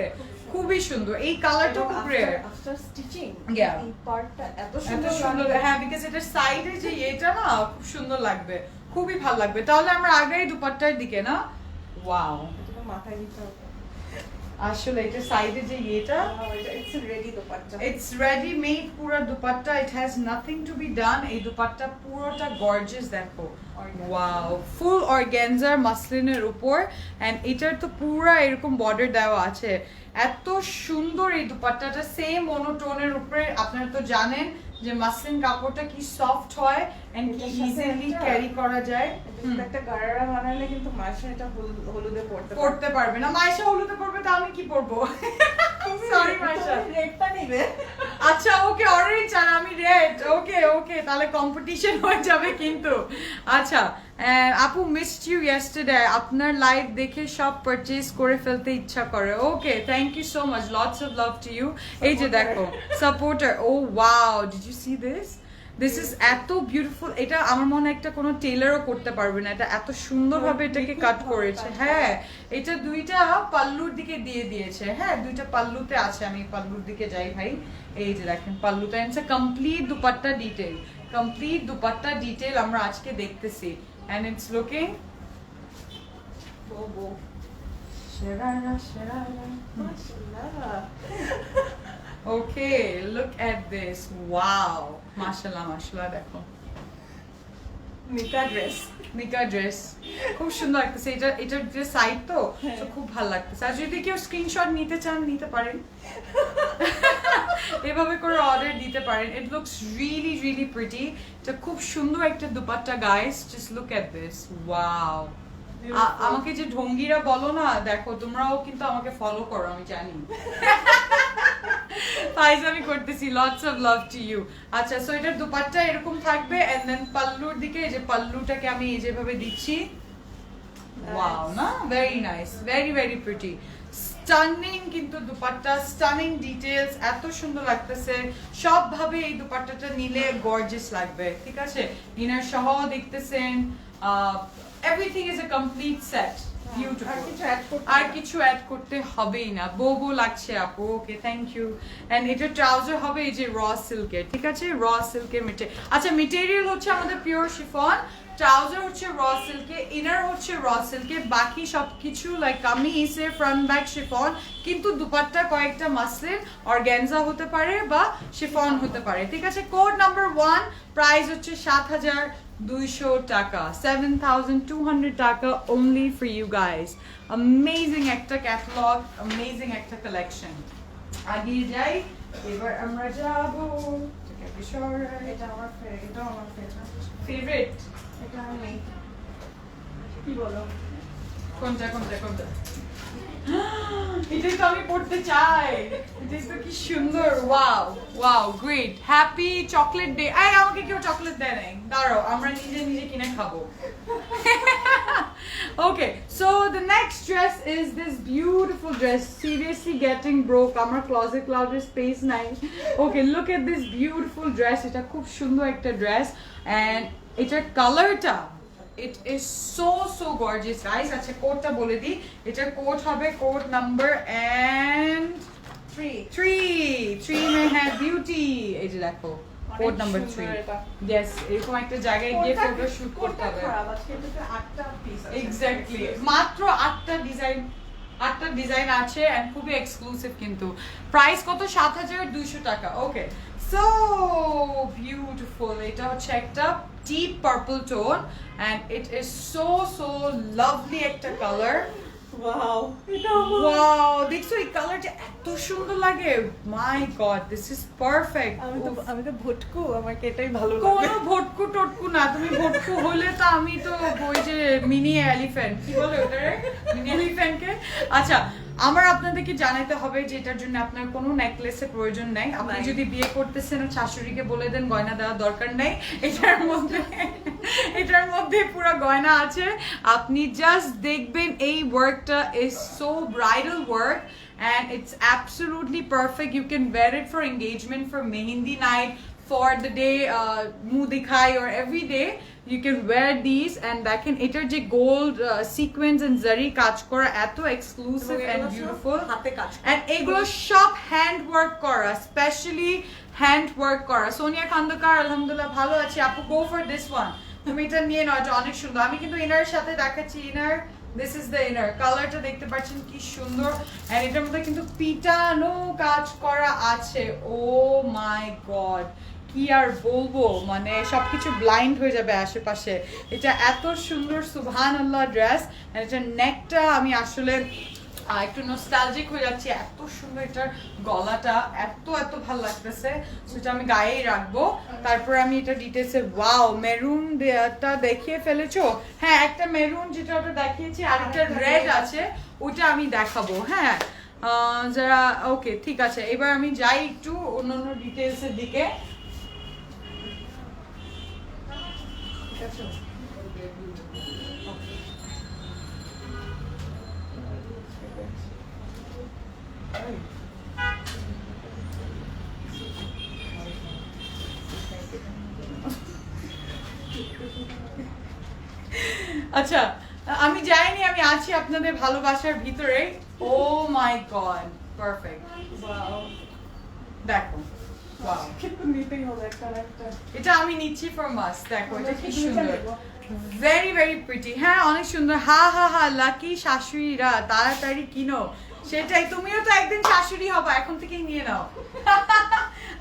খুবই সুন্দর। এই কালারটা খুব রেয়ার আফটার স্টিচিং Yeah. এই পার্টটা এত এত সুন্দর সুন্দর। লাগে। হ্যাঁ, বিকজ এটার সাইডে যে এটা না খুব সুন্দর লাগবে, খুবই ভালো লাগবে। তাহলে আমরা আগেই দুপাট্টার দিকে না, ওয়াও এটা তো মাথায় দিতে হবে। আসলে এটার সাইডে যে এটা it's ready dupatta. It's ready made পুরো dupatta, it has nothing to be done। এই দুপাট্টা পুরোটা গর্জিয়াস দেখো, ওয়াও ফুল অর্গানজার মাসলিনের উপর, এন্ড এটার তো পুরো এরকম বর্ডার দেওয়া আছে। এত সুন্দর এই দুপাট্টাটা, সেম মনোটোনের উপরে। আপনারা তো জানেন যে মাসলিন কাপড়টা কি সফট হয় এন্ড কি এটার সাথে ইজিলি একটা- ক্যারি করা যায়। একটা গারারা বানালে কিন্তু মাসে এটা হলুদে পড়তে পড়তে পারবে না, মাইশা হলুদে পড়বে, তা আমি কি পরবো? সরি মাইশা। রেডটা নিবে। আচ্ছা ওকে, অরেঞ্জ আর আমি রেড। ওকে ওকে, তাহলে কম্পিটিশন হয়ে যাবে কিন্তু। আচ্ছা আপু, মিসড ইউ ইয়েস্টারডে। আপনার লাইভ দেখে সব পারচেজ করে ফেলতে ইচ্ছা করে। Okay, thank you so much, lots of love to you. এই যে দেখো supporter, oh wow, did you see this? This is এত বিউটিফুল। এটা আমার মনে হয় একটা কোনো টেলারও করতে পারবে না, এটা এত সুন্দরভাবে এটাকে কাট করেছে। হ্যাঁ, এটা দুইটা পাল্লুর দিকে দিয়ে দিয়েছে। হ্যাঁ, দুইটা পাল্লুতে আছে। আমি পাল্লুর দিকে যাই ভাই। এই যে দেখেন পাল্লুটা and complete dupatta detail, complete dupatta detail আমরা আজকে দেখতেছি। এন্ড ইটস লুকিং বো সেরারা সেরারা। মাশাআল্লাহ। ওকে, লুক এট দিস, ওয়াও মাশাআল্লাহ মাশাআল্লাহ। দেখো মিকা ড্রেস। নিকা ড্রেস খুব সুন্দর লাগতেছে। এটার যে সাইড তো তো খুব ভালো লাগতেছে। আর যদি কেউ স্ক্রিনশট নিতে চান নিতে পারেন, এভাবে করে অর্ডার দিতে পারেন। It looks really really pretty. এটা খুব সুন্দর একটা dupatta guys, just look at this, wow. আমাকে যে ঢঙ্গিরা বলো না, দেখো তোমরাও কিন্তু আমাকে ফলো করো, আমি জানি। ফাইজামি করতেছি, lots of love to you. আচ্ছা, সো এটার দুপাট্টা এরকম থাকবে এন্ড দেন পাল্লুর দিকে এই যে পাল্লুটাকে আমি এই যেভাবে দিচ্ছি, ওয়াও না, very nice, very very pretty, stunning কিন্তু দুপাট্টা, স্টানিং ডিটেইলস, এত সুন্দর লাগতেছে। সব ভাবে এই দুপাট্টাটা নিলে গর্জিয়াস লাগবে, ঠিক আছে? ইনার সহ দেখতেছেন, everything is a complete set, beautiful. আর কিছু অ্যাড করতে হবেই না, বো লাগছে আপু। Okay, thank you. এন্ড এটা ট্রাউজার হবে এই যে র সিল্কের, ঠিক আছে? র সিল্কের মেটেরিয়াল। আচ্ছা, মেটেরিয়াল হচ্ছে আমাদের পিওর শিফন, ট্রাউজার হচ্ছে র সিল্কে, ইনার হচ্ছে র সিল্কে, বাকি সবকিছু লাইক কামিজের ফ্রন্ট ব্যাক শিফন, কিন্তু দুপাট্টা কয়েকটা মাসলিন অর্গানজা হতে পারে বা শিফন হতে পারে, ঠিক আছে? কোড নাম্বার 1, প্রাইস হচ্ছে 7,200 টাকা, 7,200 টাকা only for you guys. Amazing একটা ক্যাটালগ, অ্যামেজিং একটা কালেকশন। আগিয়ে যাই, এবার আমরা যাবো এটা আমার ফেভারিট। এটা আমি কি বলো, কোনটা? এটাই তো আমি পড়তে চাই, এটাই তো কি সুন্দর। Wow wow, great, happy chocolate day. এই আমাকে কেউ চকলেট দেয় নাই, দাঁড়াও আমরা নিজে নিজে কিনে খাবো। Okay, so the next dress is this beautiful dress, seriously getting broke. Amar closet space নাই। Okay, look at this beautiful dress. এটা খুব সুন্দর একটা dress and এটার কালারটা, it is so gorgeous guys. আচ্ছা, কোডটা বলে দিই। এটার কোড হবে কোড নাম্বার and 3 মে হ্যাঁ বিউটি। এই যে দেখো কোড নাম্বার 3 ইয়েস এরকম একটা জায়গায় গিয়ে ফটো শুট করতে হবে এক্স্যাক্টলি মাত্র 8টা ডিজাইন আছে এন্ড খুবই এক্সক্লুসিভ কিন্তু প্রাইস কত 7200 টাকা ওকে সো বিউটিফুল এটা হচ্ছে একটা deep purple tone and it is so lovely একটা কালার ওয়াও দেখছো এই কালারটা এত সুন্দর লাগে my god this is perfect আমি তো ভটকু আমাকে এটাই ভালো লাগে কোনো ভটকু টটকু না তুমি ভটকু হলে তো আমি তো ওই যে মিনি এলিফ্যান্ট কি বলে ওটারে মিনি এলিফ্যান্টকে আচ্ছা আমার আপনাদেরকে জানাতে হবে যে এটার জন্য আপনার কোনো নেকলেসের প্রয়োজন নাই আপনি যদি বিয়ে করতেছেন শাশুড়িকে বলে দেন গয়না দেওয়ার দরকার নাই এটার মধ্যে পুরো গয়না আছে আপনি জাস্ট দেখবেন এই ওয়ার্কটা is so bridal work and it's absolutely perfect you can wear it for engagement for mehndi night for the day muh dikhai or every day you can wear these and that can etar je gold sequins and zari kaj kora eto exclusive and beautiful hate kaj and egulo shop hand work kora especially hand work kora Sonia Khandakar alhamdulillah bhalo achi apu go for this one তুমি এটা নিয়ে নাও এটা অনেক সুন্দর আমি কিন্তু inner সাথে দেখাচ্ছি inner this is the inner কালারটা দেখতে পাচ্ছেন কি সুন্দর এন্ড এটার মধ্যে কিন্তু পিটানো কাজ করা আছে ও মাই গড কি আর বলবো মানে সবকিছু ব্লাইন্ড হয়ে যাবে আশেপাশে এটা এত সুন্দর সুবহানাল্লাহ ড্রেস এটা নেকটা আমি আসলে একটু নস্টালজিক হয়ে যাচ্ছি এত সুন্দর এটার গলাটা এত ভালো লাগতেছে সেটা আমি গায়েই রাখবো তারপর আমি এটা ডিটেইলসে ওয়াও মেরুন টা দেখিয়ে ফেলেছো হ্যাঁ একটা মেরুন যেটা ওটা দেখিয়েছি আর একটা রেড আছে ওটা আমি দেখাবো হ্যাঁ যারা ওকে ঠিক আছে এবার আমি যাই একটু অন্যান্য ডিটেইলসের দিকে ঠিক আছে আচ্ছা আমি যাইনি আমি আছি আপনাদের ভালোবাসার ভিতরে ও মাই গড পারফেক্ট ওয়াও দেখো ওয়াও কিন্তু নিতেই হবে একটা এটা আমি নিচ্ছি ফর মাস্ট দেখো এটা কি সুন্দর ভেরি প্রিটি হ্যাঁ অনেক সুন্দর হা লাকি শাশুড়িরা তাড়াতাড়ি কিনো সেটাই তুমিও তো একদিন শাশুড়ি হবে এখন থেকেই নিয়ে নাও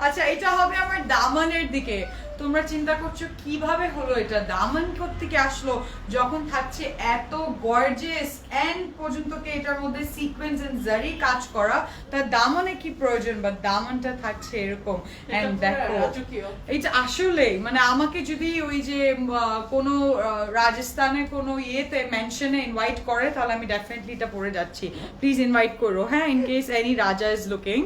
আচ্ছা এটা হবে আমার দামানের দিকে তোমরা চিন্তা করছো কিভাবে হলো এটা দামান থেকে আসলো যখন থাকছে এত গর্জিয়াস এন্ড পর্যন্ত কে এটার মধ্যে সিকোয়েন্স এন্ড জারি কাজ করা তার দামানে কি প্রয়োজন বা দামানটা থাকছে এরকম এন্ড দেখো এটা আসলে মানে আমাকে যদি ওই যে কোনো রাজস্থানের কোনো ইয়েতে মেনশনে ইনভাইট করে তাহলে আমি ডেফিনেটলি এটা পরে যাচ্ছি প্লিজ ইনভাইট করো হ্যাঁ ইন কেস এনি রাজা ইজ লুকিং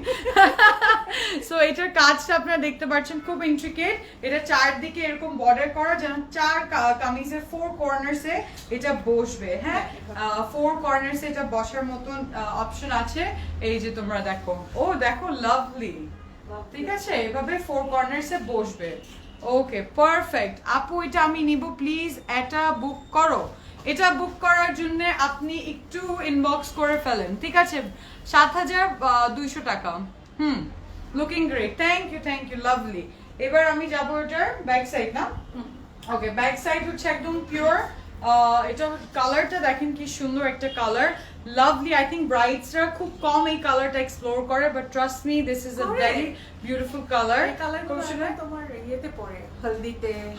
সো এটার কাজটা আপনারা দেখতে পাচ্ছেন খুব ইন্ট্রিকেট এটা চারদিকে এরকম বর্ডার করা যেন চার কামিজের ফোর কর্নারসে এটা বসবে হ্যাঁ ফোর কর্নারসে এটা বসার মতন অপশন আছে এই যে তোমরা দেখো ও দেখো লাভলি ঠিক আছে এভাবে ফোর কর্নারসে বসবে ওকে পারফেক্ট আপু এটা আমি নিব প্লিজ এটা বুক করো এটা বুক করার জন্য আপনি একটু ইনবক্স করে ফেলেন ঠিক আছে 7200 টাকা looking great thank you lovely এবার আমি যাবো এটার ব্যাক সাইড না ওকে ব্যাক সাইড হচ্ছে একদম পিওর এটা কালারটা দেখেন কি সুন্দর একটা কালার লাভলি আই থিঙ্ক ব্রাইডসরা খুব কম এই কালারটা এক্সপ্লোর করে but trust me this is a very beautiful colour তোমার ইয়েতে পড়ে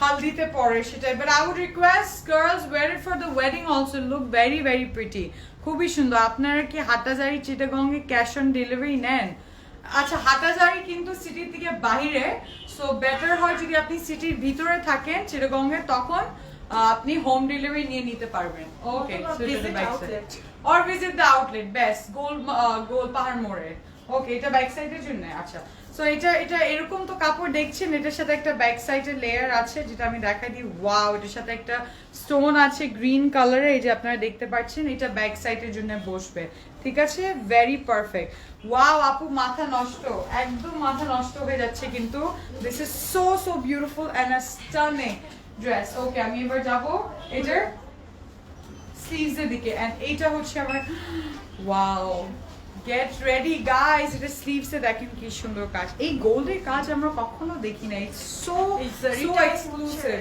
হালদিতে পরে সেটাই but I would request girls wear it for the wedding also look very pretty খুবই সুন্দর আপনারা কি হাটাজারি চিটাগঙ্গে ক্যাশ অন ডেলিভারি নেন আচ্ছা হাটাজারি কিন্তু সিটির থেকে বাইরে সো বেটার হয় যদি আপনি সিটির ভিতরে থাকেন চিটাগঙ্গে তখন আপনি হোম ডেলিভারি নিয়ে নিতে পারবেন ওকে or visit the outlet best গোল পাহাড় মোড়ে ওকে এটা ব্যাক সাইডের জন্য আচ্ছা সো এটা এরকম তো কাপড় দেখছেন এটার সাথে একটা ব্যাক সাইডের লেয়ার আছে যেটা আমি দেখাই দিই ওয়াও এটার সাথে একটা স্টোন আছে গ্রিন কালারে এই যে আপনারা দেখতে পাচ্ছেন এটা ব্যাক সাইডের জন্য বসবে ঠিক আছে ভেরি পারফেক্ট ওয়াও আপু মাথা নষ্ট একদম মাথা নষ্ট হয়ে যাচ্ছে কিন্তু this is so beautiful and a stunning dress okay আমি এবার যাব এটার স্লিভস এর দিকে এন্ড এইটা হচ্ছে আমার ওয়াও গেট রেডি গাইস, এটা স্লিভসে দেখেন কি সুন্দর কাজ। এই গোল্ডের কাজ আমরা কখনো দেখি নাই, সো এক্সক্লুসিভ।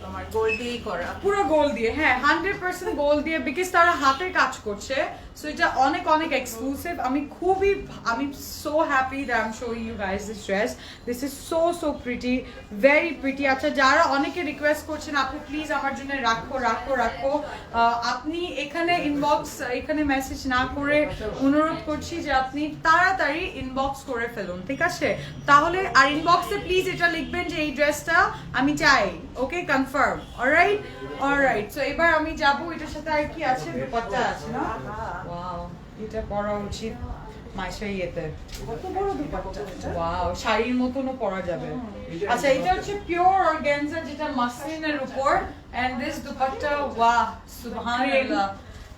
তোমার গোল্ড দিয়েই করা, পুরো গোল্ড দিয়ে, হ্যাঁ 100% গোল্ড দিয়ে, বিকজ তারা হাতের কাজ করছে, সো এটা অনেক অনেক এক্সক্লুসিভ। আমি so happy that I am showing you guys this dress. This is so pretty, very pretty. আচ্ছা, যারা অনেকে রিকোয়েস্ট করছেন আপু প্লিজ আমার জন্য রাখো, আপনি এখানে এখানে মেসেজ না করে অনুরোধ করছি যে আপনি তাড়াতাড়ি ইনবক্স করে ফেলুন, ঠিক আছে? তাহলে আর ইনবক্সে প্লিজ এটা লিখবেন যে এই ড্রেসটা আমি চাই, ওকে? কনফার্ম। অলরাইট, সো এবার আমি যাবো, এটার সাথে আর কি আছে? দুপাট্টা আছে না? ওয়াও, এটা পরা উচিত মাইশাই এতে। কত বড় দুপাট্টা এটা, ওয়াও, শাড়ির মতনও পরা যাবে। আচ্ছা, এটা হচ্ছে পিওর অর্গানজা, যেটা মাসলিনের উপর, এন্ড দিস দুপাট্টা, ওয়াও সুবহানাল্লাহ,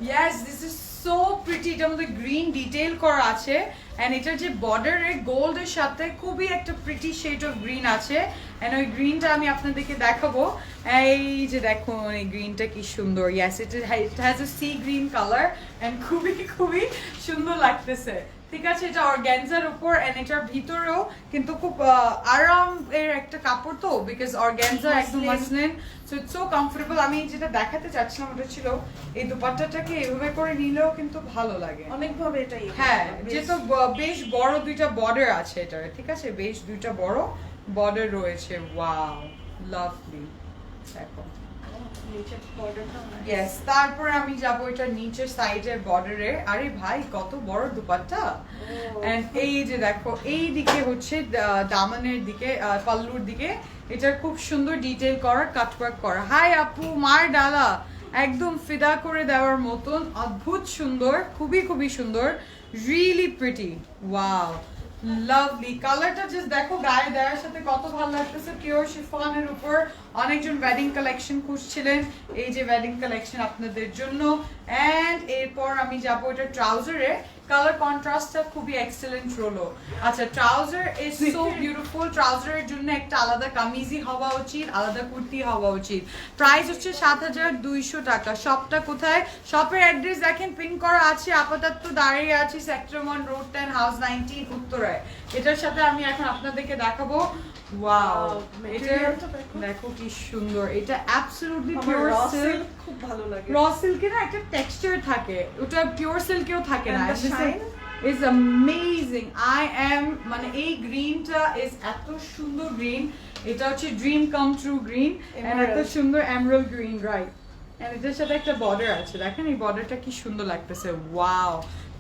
yes this is so pretty. এটার মধ্যে গ্রিন ডিটেইল করা আছে, এন্ড এটার যে বর্ডারে গোল্ডের সাথে খুবই একটা প্রিটি শেড অফ গ্রিন আছে, এন্ড ওই গ্রিনটা আমি আপনাদেরকে দেখাবো। এই যে দেখুন এই গ্রিনটা কি সুন্দর, yes it has a sea green colour, and খুবই সুন্দর লাগতেছে, ঠিক আছে? এটা অর্গানজার উপর, এন্ড এটার ভিতরেও কিন্তু খুব আরাম এর একটা কাপড়, তো বিকজ অর্গানজা একদম muslin, so it's so comfortable. আমি যেটা দেখাতে চাচ্ছিলাম ওটা ছিল এই দুপাট্টাটাকে এভাবে করে নিলেও কিন্তু ভালো লাগে অনেক ভাবে এটাই, হ্যাঁ, যেহেতু বেশ বড় দুইটা বর্ডার আছে এটার, ঠিক আছে? বেশ দুইটা বড় বর্ডার রয়েছে, ওয়াও লাভলি। দেখো, নিচের বর্ডারটা ইয়েস, তারপরে আমি যাব এটা নিচের সাইডের বর্ডারে। আরে ভাই কত বড় দুপাট্টা, এন্ড এই যে দেখো এই দিকে হচ্ছে দামানের দিকে, পাল্লুর দিকে এটার খুব সুন্দর ডিটেইল করা, কাটওয়ার্ক করা। হাই আপু, মার ডালা একদম ফিদা করে দেওয়ার মতন, অদ্ভুত সুন্দর, খুবই সুন্দর, রিয়েলি প্রিটি, ওয়াও লাভলি। কালারটা জাস্ট দেখো গায়ে দেওয়ার সাথে কত ভালো লাগতেছে, পিওর শিফনের উপর। অনেকজন ওয়েডিং কালেকশন খুঁজছিলেন, এই যে ওয়েডিং কালেকশন আপনাদের জন্য। এন্ড এরপর আমি যাবো এটা ট্রাউজারে, কালার কন্ট্রাস্টটা খুবই এক্সেলেন্ট হলো। আচ্ছা, ট্রাউজার ইজ সো বিউটিফুল। ট্রাউজারের জন্য একটা আলাদা কামিজই হওয়া উচিত, আলাদা কুর্তি হওয়া উচিত। প্রাইস হচ্ছে 7200 টাকা। শপটা কোথায়? শপের অ্যাড্রেস দেখেন পিন করা আছে, আপাতত দাঁড়িয়ে আছে সেক্টর 1 রোড 10 হাউস 19 উত্তরায়। এটার সাথে আমি এখন আপনাদেরকে দেখাবো, ওয়াও এটা দেখো কি সুন্দর, এটা অ্যাবসলিউটলি পিওর সিল্ক, খুব ভালো লাগে। র সিল্কে না একটা টেক্সচার থাকে, ওটা পিওর সিল্কেও থাকে না। Is amazing. আই এম মানে এই গ্রিনটা ইজ এত সুন্দর গ্রিন, এটা হচ্ছে dream come true green, and এত সুন্দর এমরাল্ড গ্রিন, রাইট? এন্ড এটার সাথে একটা বর্ডার আছে, দেখেন এই বর্ডারটা কি সুন্দর লাগতেছে, ওয়াও।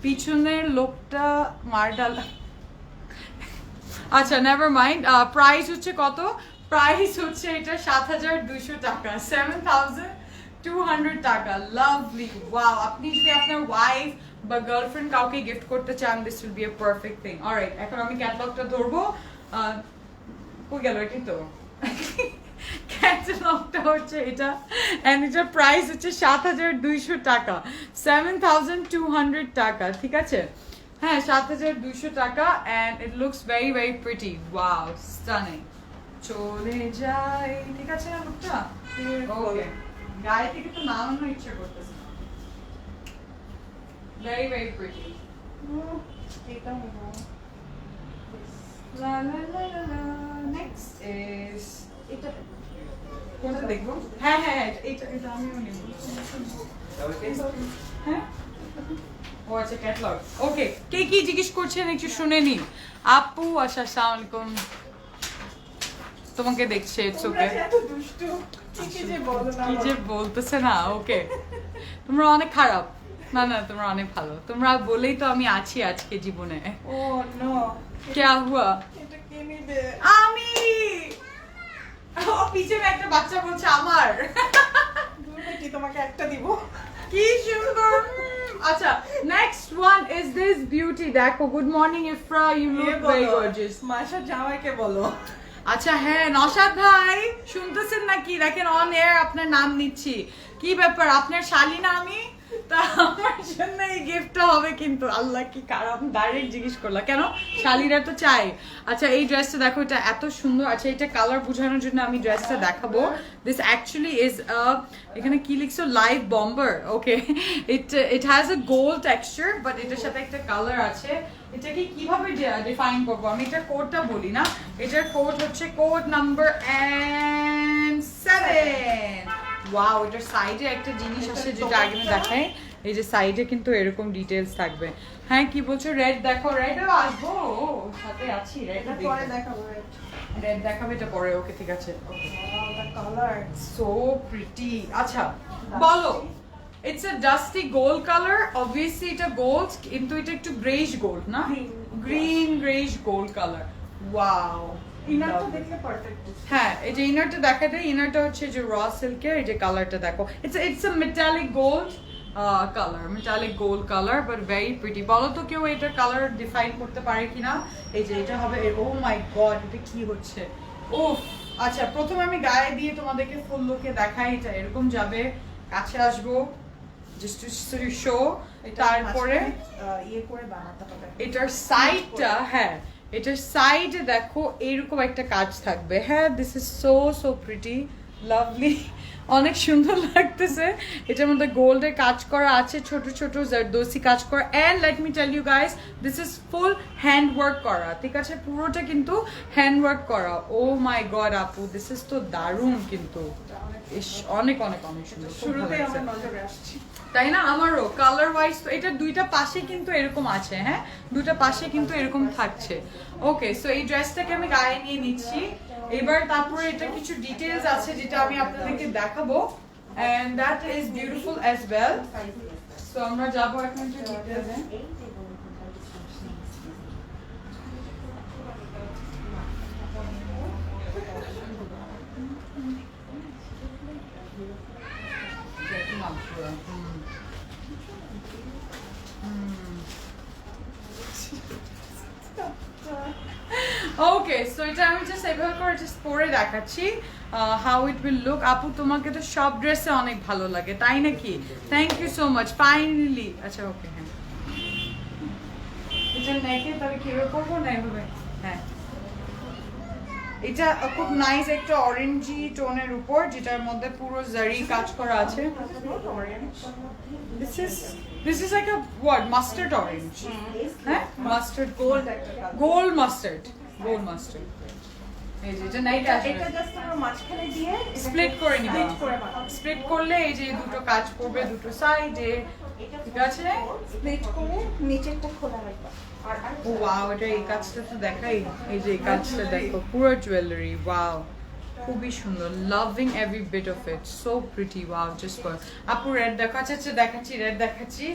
পিছনের লোকটা মার্ডাল। আচ্ছা, নেভার মাইন্ড। প্রাইস হচ্ছে কত? প্রাইস হচ্ছে এটা 7200 টাকা, 7200 টাকা। Lovely, wow. আপনি যদি আপনার ওয়াইফ বা গার্লফ্রেন্ড কাউকে গিফট করতে চান, this will B A perfect thing. Alright, এখন আমি ক্যাটালগটা ধরবো। কই গেল? এটাই তো ক্যাটালগটা হচ্ছে এটা, এন্ড এটার প্রাইস হচ্ছে 7200 টাকা, 7200 টাকা, ঠিক আছে? হ্যাঁ, 7200 টাকা, and it looks very pretty, wow stunning. চলে যাই, ঠিক আছে না লুকটা? ওকে, গায়ে থেকে তো নামানোর ইচ্ছা করতেছে, ভেরি প্রিটি। এটা মনে লা লা লা লা লা। নেক্সট ইজ এটা কোনটা দেখবো? হ্যাঁ, এটা আমিও নেব। হ্যাঁ, ও আচ্ছা, ক্যাটালগ। ওকে, কে কি জিজ্ঞেস করছেন একটু শুনে নি। আপু আসসালামু আলাইকুম, তোমাকে দেখছে, ইটস ওকে। এত দুষ্টু, কি যে বলো না, কি যে বলতেছে না, ওকে। তোমরা অনেক খারাপ, না তোমরা অনেক ভালো, তোমরা বলেই তো আমি আছি আজকে জীবনে। ও নো, क्या हुआ? এটা কে নিবে? আমি ও পিছনে একটা বাচ্চা বলছে আমার। কি তোমাকে একটা দিব? কি সুন্দর। আচ্ছা, next one is this beauty. দেখো, good morning Ifra, you look very gorgeous. মাশা জামাইকে বলো। আচ্ছা, হ্যাঁ নওশাদ ভাই শুনতেছেন নাকি? দেখেন অন এয়ার আপনার নাম নিচ্ছি, কি ব্যাপার? আপনার শালি না আমি? তা আমার জন্য এই গিফটটা হবে কিন্তু আল্লাহ কি কারণ ডাইরেক্ট জিজ্ঞেস করলা কেন শালিরা তো চাই আচ্ছা এই ড্রেসটা দেখো এটা এত সুন্দর আচ্ছা এটা কালার বোঝানোর জন্য আমি ড্রেসটা দেখাবো দিস অ্যাকচুয়ালি ইজ এখানে কি লিখছো live bomber okay it has a gold texture but এটার সাথে একটা কালার আছে এটাকে কিভাবে ডিফাইন করবো আমি এটা কোডটা বলি না এটার কোড হচ্ছে কোড নাম্বার M7 ওয়াও এটার সাইডে একটা জিনিস আছে যেটা আগে আমি দেখাই এই যে সাইডে কিন্তু এরকম ডিটেইলস থাকবে হ্যাঁ কি বলছো রেড দেখো রেডও আসবো ও, সাথে আছি রেড পরে দেখাবো রেড দেখাবে এটা পরে ওকে ঠিক আছে the color সো প্রিটি আচ্ছা বলো it's a dusty gold colour obviously এটা গোল্ড কিন্তু এটা একটু গ্রেইশ গোল্ড না green greyish gold colour wow ইনারটা দেখলে পারফেক্ট হ্যাঁ এই যে ইনারটা দেখা দেয় ইনারটা হচ্ছে যে র সিল্কের এই যে কালারটা দেখো it's a metallic gold colour metallic gold colour but very pretty বলো তো কেউ এটার কালার ডিফাইন করতে পারে কিনা এই যে এটা হবে ও মাই গড এটা কি হচ্ছে উফ আচ্ছা প্রথমে আমি গায়ে দিয়ে তোমাদেরকে ফুল লুকে দেখাই এটা এরকম যাবে কাছে আসবো জাস্ট টু শো তারপরে ইয়ে করে বানাতে হবে এটার সাইডটা হ্যাঁ এটার সাইডে দেখো এরকম একটা কাজ থাকবে হ্যাঁ this is so so pretty lovely অনেক সুন্দর লাগতেছে এটার মধ্যে গোল্ডের কাজ করা আছে ছোট ছোট জারদোসি কাজ করা and let me tell you guys this is full hand work করা ঠিক আছে পুরোটা কিন্তু হ্যান্ড ওয়ার্ক করা ও মাই গড আপু দিস ইজ তো দারুণ কিন্তু ইস অনেক অনেক অনেক সুন্দর খুব ভালো শুরুতেই লাগছে। আমার নজরে আসছে তাই না আমারও কালার ওয়াইজ তো এটা দুইটা পাশে কিন্তু এরকম আছে হ্যাঁ দুইটা পাশে কিন্তু এরকম থাকছে ওকে সো এই ড্রেসটাকে আমি গায়ে নিয়ে নিচ্ছি এবার তারপরে এটা কিছু ডিটেইলস আছে যেটা আমি আপনাদেরকে দেখাবো and that is beautiful as well so আমরা যাবো এখন একটু ডিটেইলসে ওকে সো এটা আমি জাস্ট এভাবে করে জাস্ট পরে দেখাচ্ছি হাউ ইট উইল লুক আপু তোমাকে তো সব ড্রেসে অনেক ভালো লাগে তাই নাকি thank you so much finally আচ্ছা ওকে হ্যাঁ এটা নেকে তবে কিভাবে করবো না এভাবে হ্যাঁ এটা খুব নাইস একটা অরেঞ্জি টোনের উপর যেটার মধ্যে পুরো জারি কাজ করা আছে This is like a what? Mustard orange. হ্যাঁ? Mustard gold. Gold mustard. Gold mustard. এই যে এটা নাইট এটা আসবে জাস্ট আমরা মাঝখানে দিয়ে স্প্লিট করে নিবা split করে বানাবো স্প্লিট করলে এই যে দুটো কাজ করবে দুটো সাইডে ঠিক আছে স্প্লিট করে নিচেরটা খোলা রাখবা আর ও ওয়াও এটা এই কাজটা তো দেখাই এই যে এই কাজটা দেখো পুরো জুয়েলারি ওয়াও খুবই সুন্দর loving every bit of it so pretty wow just for আপু রেড দেখাচ্ছি আচ্ছা দেখাচ্ছি রেড দেখাচ্ছি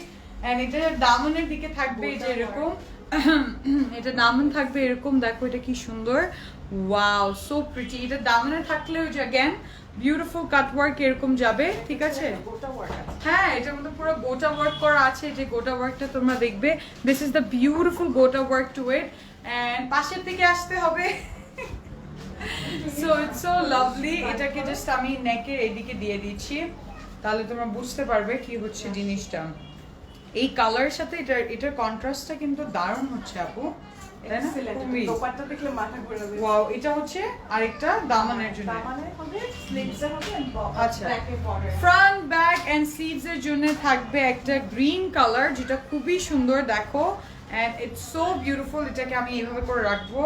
এন্ড এটা দামনের দিকে থাকবে এই যে এরকম এটা দামন থাকবে এরকম দেখো এটা কি সুন্দর ওয়াও সো প্রিটি এটা দামনে থাকলে ওই যে अगेन বিউটিফুল কাট ওয়ার্ক এরকম যাবে ঠিক আছে গোটা ওয়ার্ক হ্যাঁ এটার মধ্যে পুরো গোটা ওয়ার্ক করা আছে যে গোটা ওয়ার্কটা তোমরা দেখবে দিস ইজ দ্য বিউটিফুল গোটা ওয়ার্ক টু ইট এন্ড পাশের দিকে আসতে হবে সো ইটস সো লাভলি এটাকে জাস্ট আমি নেকের এদিকে দিয়ে দিচ্ছি তাহলে তোমরা বুঝতে পারবে কি হচ্ছে জিনিসটা এই কালারের সাথে এটার কন্ট্রাস্টটা কিন্তু দারুণ হচ্ছে আপু তাই না খুবই। দোপাট্টা দেখলে মাথা ঘুরে যাবে ওয়াও এটা হচ্ছে আরেকটা দামানের জন্য দামানে হবে স্লিভস এ হবে আচ্ছা। ব্যাকে border front back end sleeves এর জন্য থাকবে একটা গ্রিন কালার যেটা খুবই সুন্দর দেখো এন্ড ইটস সো বিউটিফুল এটাকে আমি এইভাবে করে রাখবো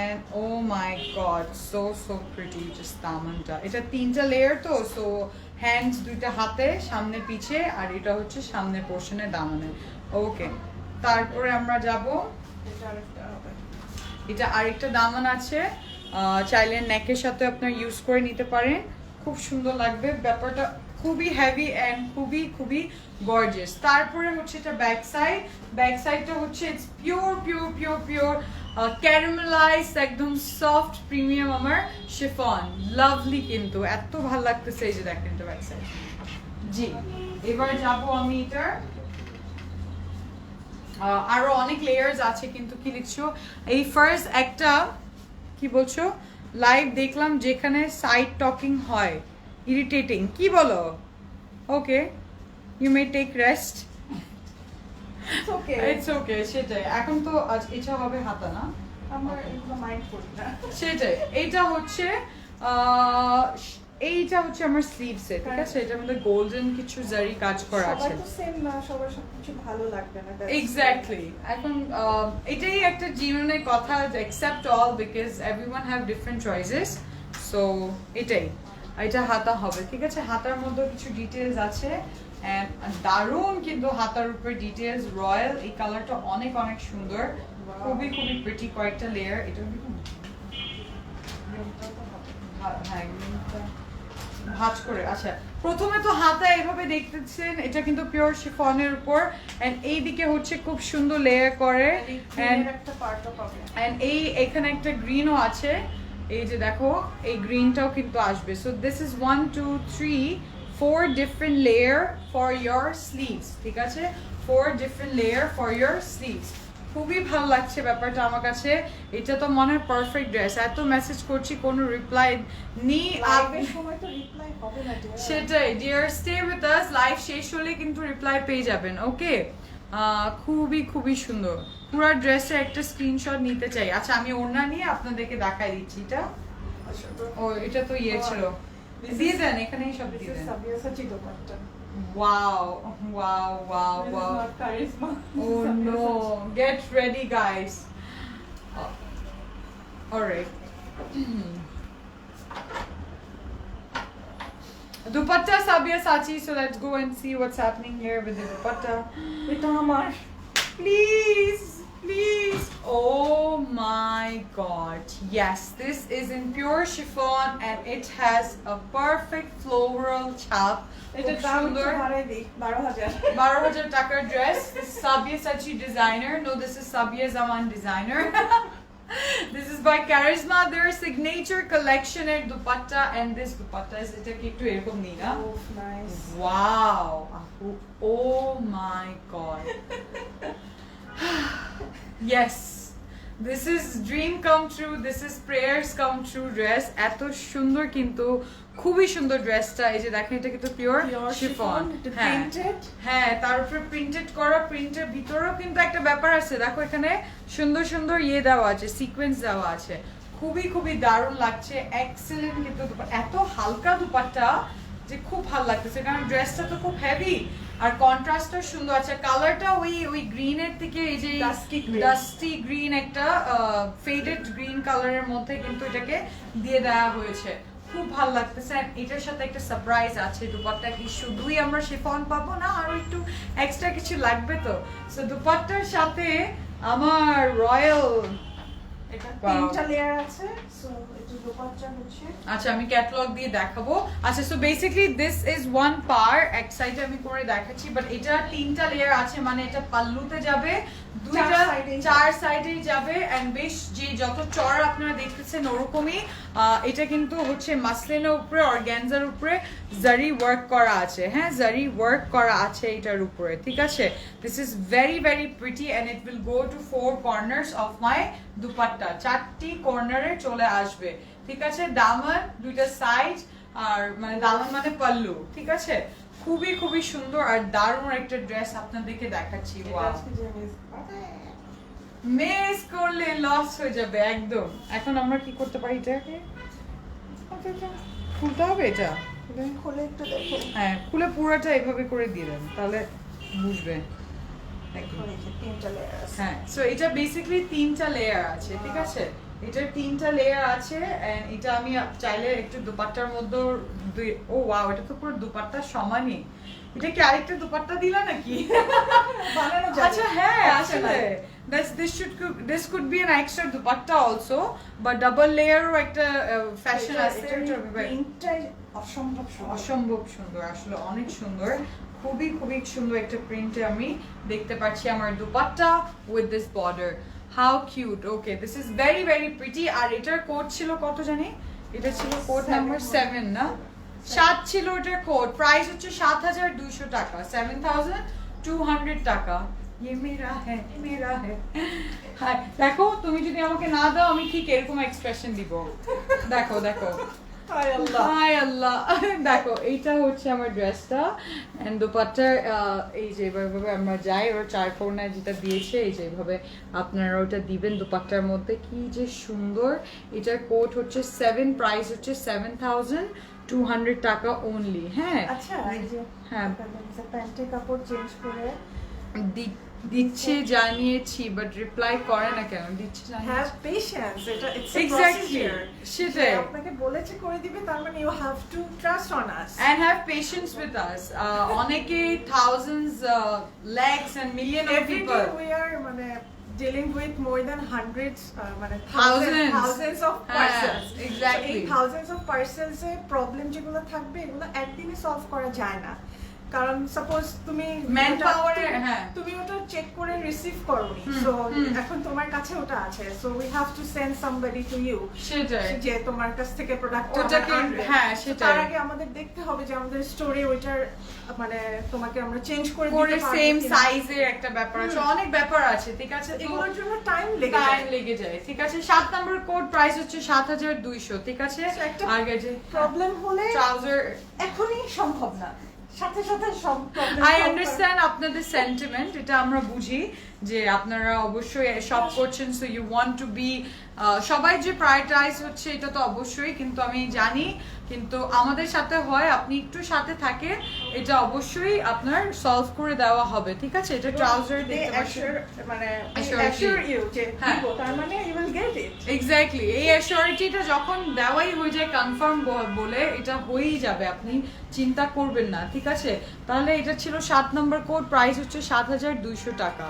and oh my god so so pretty just দামানটা এটা তিনটা লেয়ার তো সো হ্যান্ডস দুইটা হাতে সামনে পিছে আর এটা হচ্ছে সামনের পোর্শনে দামানে ওকে তারপরে আমরা যাব এটা আরেকটা হবে এটা আরেকটা দামান আছে চাইলে নেকের সাথে আপনার ইউজ করে নিতে পারেন খুব সুন্দর লাগবে ব্যাপারটা খুবই হেভি এন্ড খুবই খুবই গর্জিয়াস তারপরে হচ্ছে এটা ব্যাক সাইডটা হচ্ছে it's pure pure pure pure caramelise একদম সফট প্রিমিয়াম আমার শিফন লাভলি কিন্তু এত ভালো লাগতেছে এই যে দেখেন এটা ব্যাক সাইড জি এবার যাব আমি এটার আরো অনেক লেয়ার্স আছে কিন্তু কি লিখছো এই ফার্স্ট একটা কি বলছো লাইভ দেখলাম যেখানে সাইড টকিং হয় ইরিটেটিং কি বলো ওকে You may take rest. It's okay. It's okay, সেটাই। এখন তো আজ এটা হবে হাতা না? আমরা এগুলো মাইন্ড করি না। সেটাই। এইটা হচ্ছে এইটা হচ্ছে আমার স্লিভসে, ঠিক আছে? এটার মধ্যে গোল্ডেন কিছু জারি কাজ করা আছে। সবাই তো সেম না, সবার সবকিছু ভালো লাগবে না। এক্স্যাক্টলি। এখন এটাই একটা জীবনের কথা, accept all because everyone have different choices. So এটাই। এটা হাতা হবে, ঠিক আছে? হাতার মধ্যে কিছু ডিটেইলস আছে and দারুণ কিন্তু হাতার উপর ডিটেইলস রয়্যাল। এই কালারটা অনেক অনেক সুন্দর, খুবই খুবই প্রিটি। কয়েকটা লেয়ার। এটা হ্যাঁ গ্রিনটা ভাঁজ করে। আচ্ছা, প্রথমে তো হাতা এভাবে দেখতেছেন, এটা কিন্তু পিওর শিফনের উপর এন্ড এইদিকে হচ্ছে খুব সুন্দর লেয়ার করে এন্ড একটা পার্টও পাবে। এন্ড এখানে একটা গ্রিনও আছে, এই যে দেখো এই গ্রিনটাও কিন্তু আসবে। So this is 1 2 3 4 different layer for your sleeves, ঠিক আছে? 4 different layer for your sleeves. খুবই ভালো লাগছে ব্যাপারটা আমার কাছে। এটা তো মনে হয় পারফেক্ট ড্রেস। এত মেসেজ করছি, কোনো রিপ্লাই নেই। লাইভের সময় তো রিপ্লাই হবে না ডিয়ার। সেটাই dear, stay with us. Live শেষ হলে কিন্তু রিপ্লাই পেয়ে যাবেন, ওকে? খুবই খুবই সুন্দর। পুরো ড্রেসের একটা স্ক্রিনশট নিতে চাই। আচ্ছা, আমি ওড়না নিয়ে আপনাদেরকে দেখাই দিচ্ছি। এটা ও এটা তো ইয়ে ছিল, দিয়ে দেন এখানেই সব দিয়ে দেন। Sabia সাচি dupatta. Wow, wow, wow, This is wow. not charisma. Oh no, get ready guys. Alright. Dupatta Sabia Sachi, so let's go and see what's happening here with the dupatta. এটা আমার Please, please. Oh my god. Yes, this is in pure chiffon and it has a perfect floral chap. এটা খুব দাম সুন্দর। হারাই দিই 12,000 12,000 টাকার dress. This is Sabia Sachi designer. No, this is Sabia Zaman designer. This is by Charisma. Their signature collection এর dupatta and this dupatta is এটা কি একটু এরকম নি না? Oh, nice. Wow. Oh my god. Yes. This is dream come true. This is prayers come true dress. এত সুন্দর কিন্তু, খুবই সুন্দর ড্রেসটা। এই যে দেখেন, এটা কিন্তু পিওর শিফন। হ্যাঁ হ্যাঁ, তার উপরে প্রিন্টেড করা। প্রিন্টের ভিতরেও কিন্তু একটা ব্যাপার আছে, দেখো এখানে সুন্দর সুন্দর ইয়ে দেওয়া আছে, সিকোয়েন্স দেওয়া আছে। খুবই খুবই দারুণ লাগছে, এক্সেলেন্ট কিন্তু। এত হালকা দুপাট্টা যে খুব ভালো লাগতেছে, কারণ ড্রেসটা তো খুব হেভি আর কন্ট্রাস্টটা সুন্দর আছে। কালারটা ওই গ্রিনের থেকে এই যে ডাস্টি গ্রিন, একটা ফেডেড গ্রিন কালারের মধ্যে কিন্তু এটাকে দিয়ে দেওয়া হয়েছে। খুব ভালো লাগতেছে। এটার সাথে একটা সারপ্রাইজ আছে। দুপাট্টা কি শুধুই আমরা শিফন পাবো না, আরো একটু এক্সট্রা কিছু লাগবে তো। সো দুপাট্টার সাথে আমার রয়্যাল এটা তিনটা লেয়ার আছে। সো এটা দোপাট্টা হচ্ছে। আচ্ছা, আমি ক্যাটালগ দিয়ে দেখাবো। আচ্ছা, so basically this is one pair. এক সাইডে আমি করে দেখাচ্ছি, বাট এটা তিনটা লেয়ার আছে, মানে এটা পাল্লুতে যাবে, দুইটা চার সাইডেই যাবে এন্ড বেশ যে যত চড় আপনারা দেখতেছেন ওরকমই। এটা কিন্তু হচ্ছে মাসলিনের উপরে, অর্গানজার উপরে জারি ওয়ার্ক করা আছে। হ্যাঁ, জারি ওয়ার্ক করা আছে এটার উপরে, ঠিক আছে? This is very very pretty and it will go to 4 corners of my dupatta. 4টি কর্নারে চলে আসবে, ঠিক আছে? দামান দুইটা সাইড, আর মানে দামান মানে পাল্লু, ঠিক আছে? খুবই খুবই সুন্দর আর দারুণ একটা ড্রেস আপনাদেরকে দেখাচ্ছি। মিস করলে লস হয়ে যাবে একদম। এখন আমরা কি করতে পারি, এটাকে খুলতে হবে। এটা খুলে একটু দেখো। হ্যাঁ, খুলে পুরোটা এভাবে করে দিয়ে দেন, তাহলে বুঝবে। তিনটা লেয়ার আছে। হ্যাঁ, সো এটা বেসিক্যালি 3টা লেয়ার আছে, ঠিক আছে? এটার 3টা লেয়ার আছে এন্ড এটা আমি চাইলে একটু দুপাট্টার মধ্যে ও ওয়াও, এটা তো পুরো দুপাট্টার সমানই। এটা কি আরেকটা দুপাট্টা দিলা নাকি? বানানো যাবে। আচ্ছা হ্যাঁ, আসলে this could be an extra dupatta also, but double layer ও একটা ফ্যাশন আছে। প্রিন্টটাই অসম্ভব সুন্দর। অসম্ভব সুন্দর, আসলে অনেক সুন্দর। খুবই খুবই সুন্দর একটা প্রিন্টে আমি দেখতে পাচ্ছি আমার dupatta with this border. How cute. Okay, this is very very pretty. আর এটার কোড ছিল কত জানি? এটা ছিল কোড নাম্বার 7 না? 7 ছিল এটার কোড। প্রাইস হচ্ছে 7,200 টাকা, 7,200 টাকা। ये मेरा है, मेरा है। হ্যাঁ, দেখো তুমি যদি আমাকে না দাও আমি ঠিক এরকম এক্সপ্রেশন দিব। দেখো দেখো হায় আল্লাহ। হাই আল্লাহ দেখো এইটা হচ্ছে আমার ড্রেসটা এন্ড দোপাট্টার এই যে এইভাবে আমরা যাই ওর চার কোণায় যেটা দিয়েছে এই যে এইভাবে আপনারা ওটা দিবেন দোপাট্টার মধ্যে কি যে সুন্দর এটার কোট হচ্ছে 7 প্রাইস হচ্ছে 7,200 টাকা অনলি হ্যাঁ আচ্ছা এই যে হ্যাঁ প্যান্টের কাপড় চেঞ্জ করে দিচ্ছে জানিয়েছি বাট রিপ্লাই করে না কেন দিচ্ছে হ্যাভ জানিয়েছি পেশেন্স এটা ইটস আ এক্স্যাক্টলি প্রসিজার সেটাই আপনাকে বলেছে করে দিবে তার মানে you have to trust on us and have patience with us অনেকে thousands lakhs and million of every people day we are মানে dealing with more than hundreds মানে Thousands. thousands of হ্যাঁ, parcels exactly. এই thousands of parcels A problem যেগুলো থাকবে এগুলো একদিনে solve করা যায় না কারণ সাপোজ তুমি Manpower এর, হ্যাঁ। তুমি ওটা চেক করে রিসিভ করোনি হুম, সো হুম। এখন তোমার কাছে ওটা আছে so we have to send somebody to you সেটাই যে তোমার কাছ থেকে প্রোডাক্ট ওটাকে, হ্যাঁ, সেটাই। তার আগে আমাদের দেখতে হবে যে আমাদের স্টোরে ওইটার মানে তোমাকে আমরা চেঞ্জ করে করে দিতে পারবো সেম কিনা। সাইজের একটা ব্যাপার আছে অনেক ব্যাপার আছে ঠিক আছে তো এগুলোর জন্য টাইম লেগে টাইম যায় লেগে যায় ঠিক আছে 7 নম্বর কোড প্রাইস হচ্ছে 7,200 ঠিক আছে So, একটা আর যে প্রবলেম হলে ট্রাউজার এখনই সম্ভব না সাথে সাথে সব প্রবলেম আই আন্ডারস্ট্যান্ড আপনাদের সেন্টিমেন্ট এটা আমরা বুঝি যে আপনারা অবশ্যই সব করছেন so you want to be সবাই যে প্রায়োরিটাইজ হচ্ছে এটা তো অবশ্যই কিন্তু আমি জানি কিন্তু আমাদের সাথে হয় আপনি একটু সাথে থাকে এটা অবশ্যই আপনার সলভ করে দেওয়া হবে ঠিক আছে এটা ট্রাউজার দেখতে পাচ্ছেন মানে Assure অ্যাসিওর you. ইউ যে হ্যাঁ। দিব, তার মানে you will get it exactly এই অ্যাসিওরিটিটা যখন দেওয়াই হয়ে যায় কনফার্ম বলে এটা হয়েই যাবে আপনি চিন্তা করবেন না ঠিক আছে তাহলে এটা ছিল 7 নম্বর কোড প্রাইস হচ্ছে 7,200 টাকা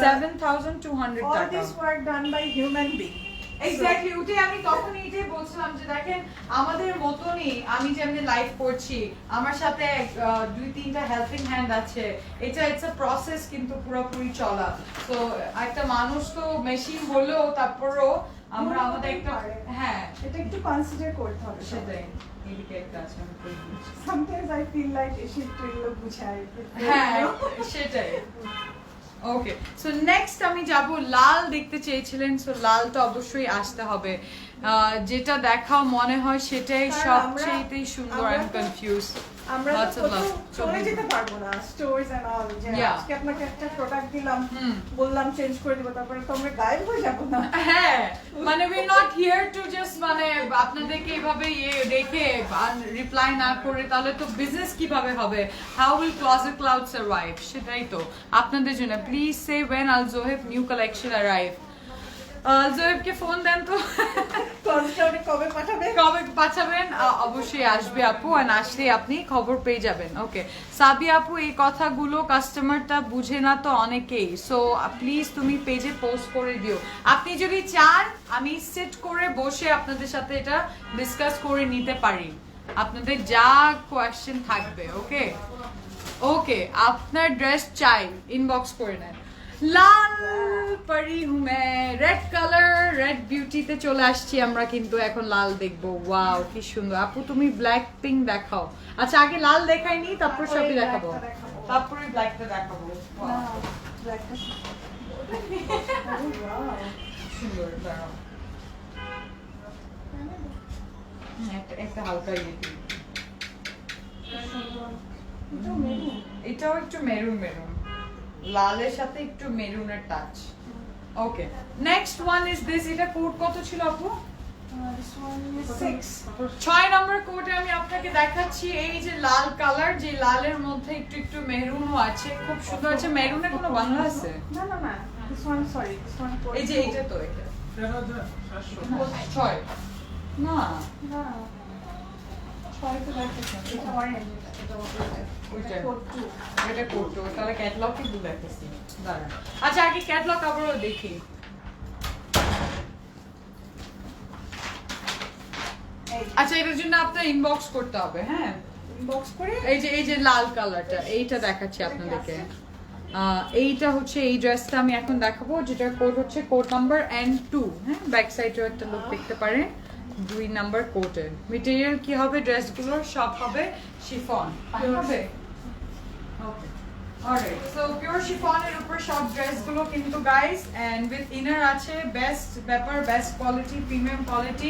7,200 অল টাকা this work done by human being exactly ওটাই আমি তখন এইটাই বলছিলাম যে দেখেন আমাদের মতনই আমি যেমনি লাইভ করছি আমার সাথে 2-3টা হেল্পিং হ্যান্ড আছে এটা ইটস আ প্রসেস কিন্তু পুরোপুরি চলা তো একটা মানুষ তো মেশিন হলেও তারপরও আমরা আমাদের একটা হ্যাঁ এটা একটু কনসিডার করতে হবে সেটাই এদিকে একটা আছে আমি করে দিচ্ছি। সামটাইমস আই ফিল লাইক এসে একটু এগুলো বুঝাই হ্যাঁ সেটাই ওকে সো নেক্সট আমি যাব লাল দেখতে চেয়েছিলেন সো লাল তো অবশ্যই আসতে হবে যেটা দেখাও মনে হয় সেটাই কারণ সবচেয়েতেই সুন্দর আমরা আই এম তো- কনফিউজ আমরা Lots তো of কোথাও love. চলে যেতে পারবো না স্টোরস এন্ড অল যে Yeah. আজকে আপনাকে একটা প্রোডাক্ট দিলাম হুম। বললাম চেঞ্জ করে দিব তারপরে তো আমরা গায়েব হয়ে যাব না হ্যাঁ মানে we not here two just মানে আপনাদেরকে এইভাবে রেখে রিপ্লাই না করে তাহলে তো বিজনেস কিভাবে হবে how will Closet Cloud survive সেটাই তো আপনাদের জন্য please say when Al Zoheb new collection arrive জোহেবকে ফোন দেন তো কনস্টাউটে কবে পাঠাবে কবে পাঠাবেন অবশ্যই আসবে আপু আর আসলে আপনি খবর পেয়ে যাবেন ওকে সাবি আপু এই কথাগুলো কাস্টমারটা বুঝে না তো অনেকেই সো প্লিজ তুমি পেজে পোস্ট করে দিও আপনি যদি চান আমি সেট করে বসে আপনাদের সাথে এটা ডিসকাস করে নিতে পারি আপনাদের যা কোয়েশ্চেন থাকবে ওকে ওকে আপনার ড্রেস চাই ইনবক্স করে নেন লাল পরি হুমে রেড কালার রেড বিউটিতে চলে আসছি আমরা কিন্তু এখন লাল দেখবো ওয়াও কি সুন্দর আপু তুমি ব্ল্যাক পিঙ্ক দেখাও আচ্ছা আগে লাল দেখাইনি তারপর সবই দেখাবো blackটা দেখাবো। তারপরে ব্ল্যাকটা দেখাবো না Wow, ব্ল্যাকটা সুন্দর দাঁড়াও একটা হালকা ইয়ে দিই। এটাও একটু মেরুন মেরুন লালের সাথে একটু মেরুনের touch okay next one is this এটা কোড কত ছিল আপু 6 নম্বর কোডে আমি আপনাকে দেখাচ্ছি এই যে লাল কালার যে লালের মধ্যে একটু একটু মেরুনও আছে খুব সুন্দর আছে মেরুনে কোনো বাংলা আছে না না না this one sorry this one এই যে এইটা তো এটা 6 না না ছয় তো দেখতেছি এটা অরেঞ্জ এটা ওইটা। কোড 2 এটা করতো তাহলে ক্যাটালগ কিন্তু দেখতেছি দাঁড়ান আচ্ছা আগে ক্যাটালগ আবারও দেখি আচ্ছা এটার জন্য আপনার ইনবক্স করতে হবে হ্যাঁ ইনবক্স করে এই যে লাল কালারটা এইটা দেখাচ্ছি আপনাদেরকে এইটা হচ্ছে এই ড্রেসটা আমি এখন দেখাবো যেটার কোড হচ্ছে কোড নাম্বার N2 হ্যাঁ ব্যাক সাইডেও একটা লুক দেখতে পারেন 2 নাম্বার কোটের মেটেরিয়াল কি হবে ড্রেসগুলোর সব হবে শিফন হবে ওকে Alright, so pure chiffon এর উপর সব ড্রেসগুলো কিন্তু গাইস এন্ড উইথ ইনার আছে বেস্ট ব্যাপার বেস্ট কোয়ালিটি প্রিমিয়াম কোয়ালিটি।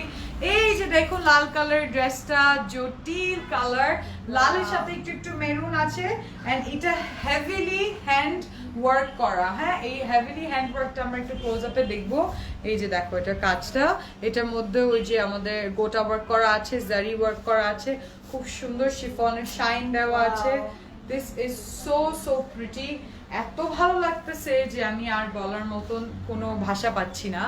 এই যে দেখো লাল কালার ড্রেসটা জটিল কালার, লালের সাথে একটু একটু মেরুন আছে এন্ড এটা হেভিলি হ্যান্ড ওয়ার্ক করা। হ্যাঁ, এই হেভিলি হ্যান্ড ওয়ার্কটা আমরা একটু ক্লোজ আপে দেখবো। এই যে দেখো এটা কাজটা, এটার মধ্যে ওই যে আমাদের গোটা ওয়ার্ক করা আছে, জারি ওয়ার্ক করা আছে, খুব সুন্দর শিফনের শাইন দেওয়া আছে। This is so pretty. এত ভালো লাগতেছে যে আমি আর বলার মতন কোনো ভাষা পাচ্ছি না,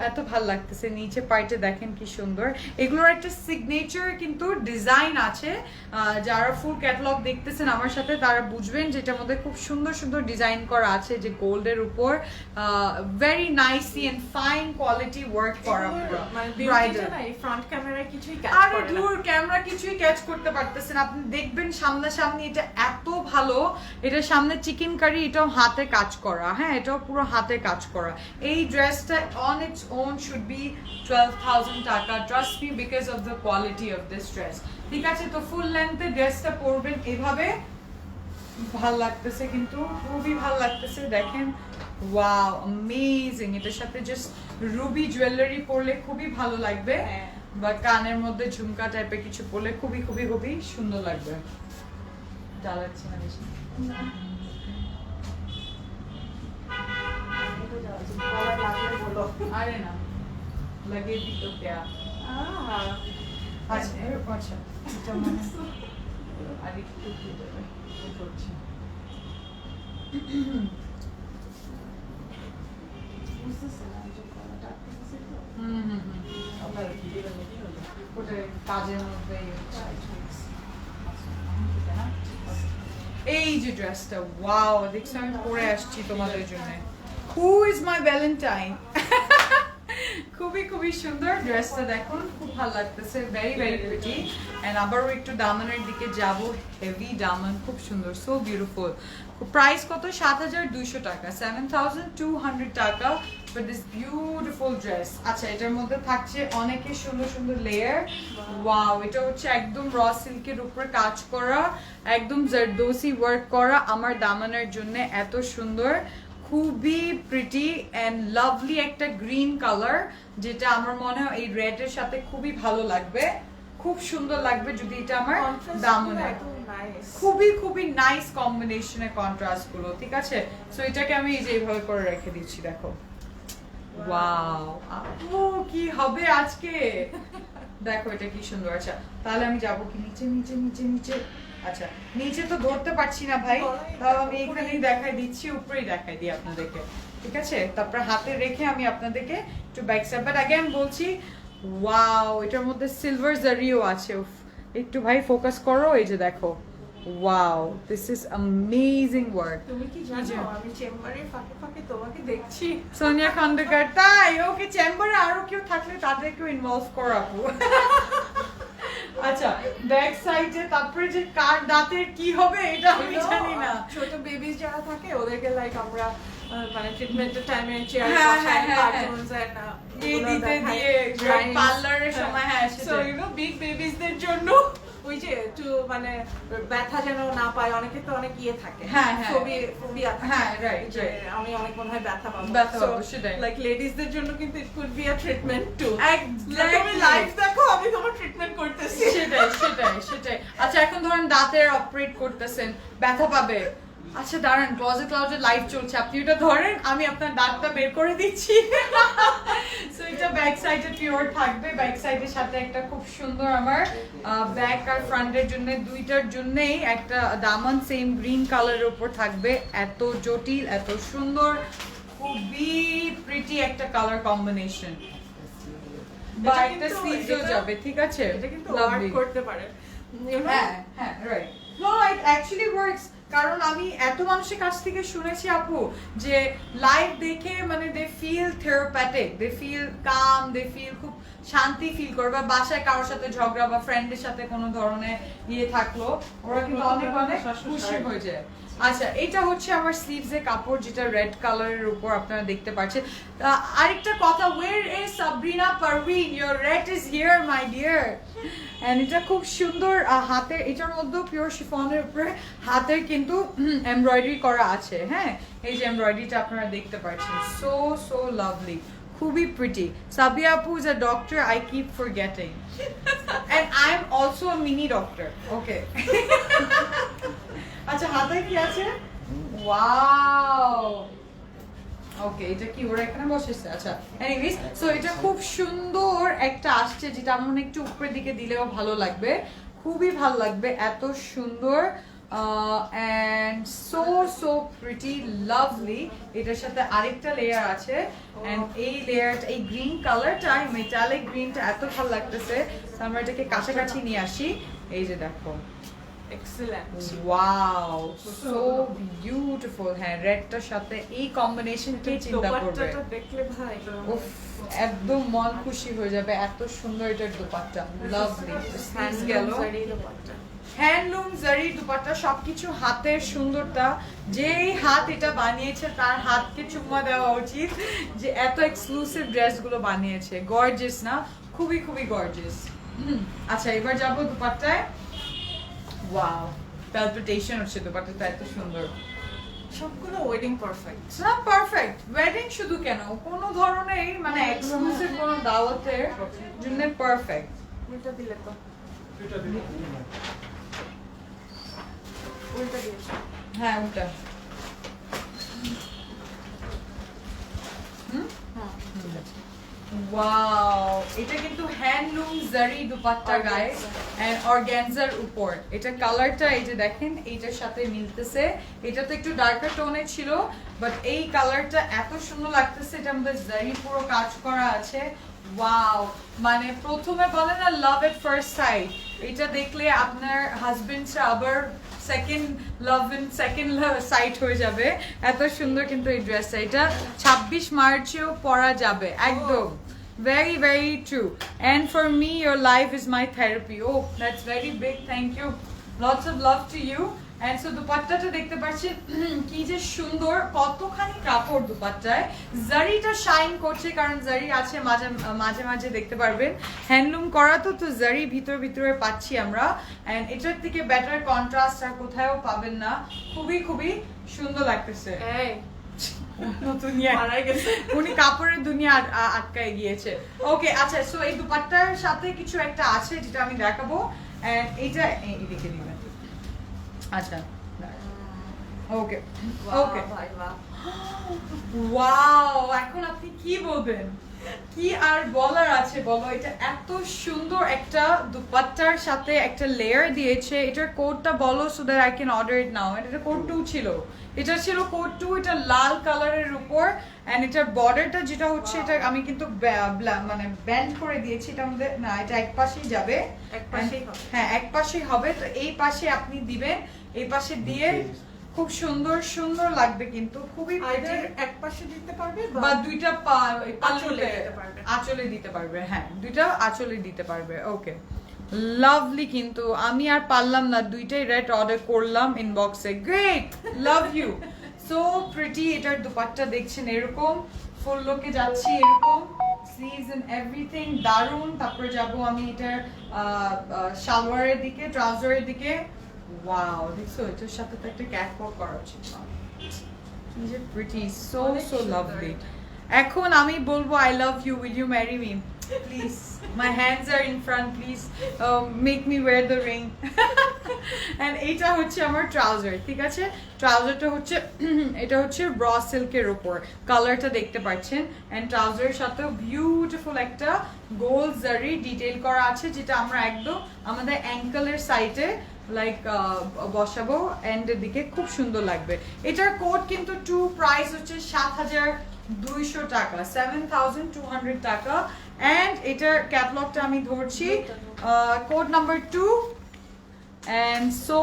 এত ভালো লাগতেছে। নিচে পার্টে দেখেন কি সুন্দর, এগুলোর একটা সিগনেচার কিন্তু ডিজাইন আছে। যারা ফুল ক্যাটালগ দেখতেছেন আমার সাথে তারা বুঝবেন যে এটার মধ্যে খুব সুন্দর সুন্দর ডিজাইন করা আছে, যে গোল্ডের উপর very nicely and fine quality work করা পুরো ব্রাইডাল। ফ্রন্ট ক্যামেরায় কিছুই ক্যাচ আরে করে না, দূর ক্যামেরা কিছুই ক্যাচ করতে পারতেছেন, আপনি দেখবেন সামনাসামনি এটা এত ভালো। এটা সামনে চিকেন কারি, এটাও হাতে কাজ করা। হ্যাঁ, এটাও পুরো হাতে কাজ করা। এই ড্রেসটা on its own should be 12,000 টাকা, trust me, because of the quality of this dress. ঠিক আছে, তো ফুল লেন্থে ড্রেসটা পরবেন এভাবে, ভাল লাগতেছে কিন্তু খুবই ভাল লাগতেছে। দেখেন ওয়াও অ্যামেজিং, এটার সাথে জাস্ট রুবি জুয়েলারি পরলে খুবই ভালো লাগবে, বা কানের মধ্যে ঝুমকা টাইপের কিছু পরলে খুবই খুবই খুবই সুন্দর লাগবে। জ্বালাচ্ছি না বেশি, আরে না লাগিয়ে দিত क्या আচ্ছা আচ্ছা এটা মানে আর একটু করছি। কাজের মধ্যে এই যে ড্রেসটা ওয়াও দেখছো, আমি পরে আসছি তোমাদের জন্য। হু ইজ মাই ভ্যালেন্টাইন, খুবই খুবই সুন্দর ড্রেসটা, দেখুন খুব ভালো লাগতেছে, ভেরি ভেরি প্রিটি। এন্ড আবারও একটু দামানের দিকে যাব, হেভি দামান, খুব সুন্দর, সো বিউটিফুল। প্রাইস কত? 7,200 টাকা, 7,200 টাকা ফর দিস বিউটিফুল ড্রেস। আচ্ছা, এটার মধ্যে থাকছে অনেকে সুন্দর সুন্দর লেয়ার। ওয়াও, এটা হচ্ছে একদম র সিল্কের উপরে কাজ করা, একদম জারদোসি ওয়ার্ক করা। আমার দামানের জন্য এত সুন্দর, খুবই প্রিটি এন্ড লাভলি একটা গ্রিন কালার, যেটা আমার মনে হয় এই রেড এর সাথে খুবই ভালো লাগবে, খুব সুন্দর লাগবে যদি এটা আমার দামনে। খুবই খুবই নাইস কম্বিনেশনের কন্ট্রাস্ট গুলো। ঠিক আছে, সো এটাকে আমি এই যে এইভাবে করে রেখে দিচ্ছি, দেখো ওয়াও আপু কি হবে আজকে, দেখো এটা কি সুন্দর। আচ্ছা, তাহলে আমি যাবো কি নিচে নিচে নিচে নিচে। আচ্ছা, নিচে তো ধরতে পারছি না ভাই, তাও আমি এখানেই দেখাই দিচ্ছি, উপরেই দেখাই দিই আপনাদেরকে। ঠিক আছে, তারপর হাতে রেখে আমি আপনাদেরকে একটু ব্যাক সাইড, বাট अगेन বলছি ওয়াও, এটার মধ্যে সিলভার জারিও আছে। একটু ভাই ফোকাস করো, এই যে দেখো wow, this is amazing work. তুমি কি জানো আমি চেম্বারে ফাঁকে ফাঁকে তোমাকে দেখছি। সোনিয়া খন্দকার, তাই? ওকে, চেম্বারে আরো কেউ থাকলে তাদেরকেও ইনভলভ করো আপু। আচ্ছা, ব্যাক সাইডে তারপরে যে কার দাঁতের কি হবে এটা আমি জানি না। ছোট বেবিজ যারা থাকে ওদেরকে লাইক আমরা মানে ট্রিটমেন্টের টাইমে চেয়ারে হ্যাঁ, বসাই, হ্যাঁ, কার্টুনস এন্ড এই দিতে দিয়ে পার্লারের সময়, হ্যাঁ সো ইউ নো বিগ বেবিজদের জন্য ওই যে একটু মানে ব্যথা যেন না পায়, অনেকে তো অনেক ইয়ে থাকে, হ্যাঁ হ্যাঁ ফোবিয়া, হ্যাঁ রাইট যে আমি অনেক মনে হয় ব্যথা পাবো, সেটাই। লাইক লেডিজদের জন্য কিন্তু it could be a treatment two. Exactly. তুমি লাইভ দেখো, আমি তোমার ট্রিটমেন্ট করতেছি। সেটাই। আচ্ছা, এখন ধরেন দাঁতের অপারেট করতেছেন, ব্যথা পাবে। আচ্ছা দাঁড়ান, ক্লোজেট লাইভ চলছে, আপনি ওটা ধরেন, আমি আপনার দাঁতটা বের করে দিচ্ছি। সো এটা ব্যাক সাইডে পিওর থাকবে, ব্যাক সাইডের সাথে একটা খুব সুন্দর আমার ব্যাক আর ফ্রন্টের জন্য দুইটার জন্যই একটা দামান সেম গ্রিন কালারের উপর থাকবে। এত জটিল, এত সুন্দর, খুবই প্রিটি একটা কালার কম্বিনেশন। বা একটা স্লিভসও যাবে, ঠিক আছে, এটা কিন্তু ওয়ার্ক করতে পারে। হ্যাঁ right, no it actually works. কারণ আমি এত মানুষের কাছ থেকে শুনেছি আপু যে লাইভ দেখে মানে they feel therapeutic, they feel calm, they feel খুব শান্তি ফিল করে, বা বাসায় কারোর সাথে ঝগড়া বা ফ্রেন্ডের সাথে কোনো ধরনের ইয়ে থাকলো, ওরা কিন্তু অনেক অনেক খুশি হয়ে যায়। আচ্ছা এটা হচ্ছে আমার স্লিভস এর কাপড় যেটা রেড কালারের উপর আপনারা দেখতে পাচ্ছেন আরেকটা কথা where is Sabrina Parvin your red is here my dear and এটা খুব সুন্দর হাতের এটার মধ্যে পিওর শিফনের উপরে হাতের কিন্তু এমব্রয়ডারি করা আছে হ্যাঁ এই যে এমব্রয়ডারিটা আপনারা দেখতে পাচ্ছেন সো সো লাভলি খুবই প্রিটি সাবিয়া আপু is a doctor I keep forgetting and I am also a mini doctor okay আচ্ছা হাতে কি আছে ওয়াও ওকে এটা কি ওরা এখানে বসেছে আচ্ছা এনিওয়েজ সো এটা খুব সুন্দর একটা আসছে যেটা মনে একটু উপরের দিকে দিলেও ভালো লাগবে খুবই ভালো লাগবে এত সুন্দর and so pretty lovely এটার সাথে আরেকটা লেয়ার আছে and এই লেয়ারটা এই গ্রিন কালারটা মেটালিক গ্রিনটা এত ভালো লাগতেছে আমরা এটাকে কাছাকাছি নিয়ে আসি এই যে দেখো এক্সেলেন্ট ওয়াও সো বিউটিফুল হ্যাঁ রেডটার সাথে এই কম্বিনেশন কে চিন্তা করবে দোপাট্টাটা দেখলে ভাই উফ একদম মন খুশি হয়ে যাবে এত সুন্দর এটার দোপাট্টা লাভলি হ্যান্ড গেল দোপাট্টা হ্যান্ডলুম জারি দুপাট্টা সবকিছু হাতের সুন্দরতা যেই হাত এটা বানিয়েছে তার হাতকে চুম্মা দেওয়া উচিত যে এত এক্সক্লুসিভ ড্রেসগুলো বানিয়েছে গর্জিয়াস না খুবই খুবই গর্জিয়াস আচ্ছা এবার যাবো দুপাট্টায় ওয়াও প্যালপিটেশন হচ্ছে দুপাট্টাটা এত সুন্দর সবগুলো ওয়েডিং পারফেক্ট না পারফেক্ট ওয়েডিং শুধু কেন কোনো ধরনের মানে এক্সক্লুসিভ কোনো দাওয়াতের জন্য পারফেক্ট উল্টা দিলে তো উল্টা দিয়েছো হ্যাঁ ওটা ওয়াও এটা কিন্তু হ্যান্ডলুম জারি দুপাট্টা গায়ে এন্ড অর্গানজার উপর এটা কালারটা এই যে দেখেন এইটার সাথে মিলতেছে এটা তো একটু ডার্কার টোনে ছিল বাট এই কালারটা এত সুন্দর লাগতেছে এটা আমাদের জারি পুরো কাজ করা আছে ওয়াও মানে প্রথমে বলে না লাভ এট ফার্স্ট সাইট এটা দেখলে আপনার হাজবেন্ডরা আবার second love and second sight হয়ে যাবে এত সুন্দর কিন্তু এই ড্রেসটা এটা 26 মার্চেও পরা যাবে একদম very very true and for me your life is my therapy oh that's very big thank you lots of love to you and so দুপাট্টাটা দেখতে পাচ্ছেন কি যে সুন্দর কতখানি কাপড় দুপাট্টায় জারিটা শাইন করছে কারণ জারি আছে মাঝে মাঝে মাঝে দেখতে পারবেন হ্যান্ডলুম করা তো জারি ভিতরে পাচ্ছি আমরা এন্ড এটার থেকে বেটার কন্ট্রাস্ট আর কোথাও পাবেন না খুবই খুবই সুন্দর লাগতেছে এই উনি কাপড়ের দুনিয়া আটকায় গিয়েছে ওকে আচ্ছা সো এই দুপাট্টার সাথে কিছু একটা আছে যেটা আমি দেখাবো এন্ড এটা এদিকে দিবেন আচ্ছা ওকে ওকে ওয়াও এখন আপনি কি বলবেন কি আর বলার আছে বলো এটা এত সুন্দর একটা দুপাট্টার সাথে একটা লেয়ার দিয়েছে এটার কোডটা বলো so that I can order it now এটা কোড 2 ছিল এটা ছিল কোড 2 এটা লাল কালারের উপর এন্ড এটার বর্ডারটা যেটা হচ্ছে এটা আমি কিন্তু মানে ব্যান্ড করে দিয়েছি এটা আমাদের না এটা এক পাশেই যাবে হ্যাঁ এক পাশেই হবে তো এই পাশে আপনি দিবেন এই পাশে দিয়ে খুব সুন্দর সুন্দর লাগবে কিন্তু খুবই এক পাশে দিতে পারবে বা দুইটা আঁচলে দিতে পারবে হ্যাঁ দুইটা আঁচলে দিতে পারবে ওকে লাভলি কিন্তু আমি আর পারলাম না দুইটাই রেড অর্ডার করলাম ইনবক্সে great love you so pretty এটার দুপাট্টা দেখছেন এরকম ফুল লোকে যাচ্ছি এরকম স্লিভস এন্ড এভরিথিং দারুন তারপরে যাব আমি এটার সালোয়ারের দিকে ট্রাউজারের দিকে ওয়াও দেখছো এটার সাথে তো একটা ক্যাটওয়াক করা উচিত is it pretty so so lovely এখন আমি বলবো I love you will you marry me please my hands are in front please make me wear the ring and এইটা হচ্ছে আমার ট্রাউজার ঠিক আছে ট্রাউজারটা হচ্ছে এটা হচ্ছে র সিল্কের উপর কালারটা দেখতে পাচ্ছেন এন্ড ট্রাউজারের সাথে বিউটিফুল একটা গোল্ড জারি ডিটেইল করা আছে যেটা আমরা একদম আমাদের অ্যাঙ্কেলের সাইডে লাইক বসাবো এন্ডের দিকে খুব সুন্দর লাগবে এটার কোড কিন্তু 2 প্রাইস হচ্ছে 7200 টাকা 7200 টাকা এন্ড এটার ক্যাটালগটা আমি ধরছি code number 2 and so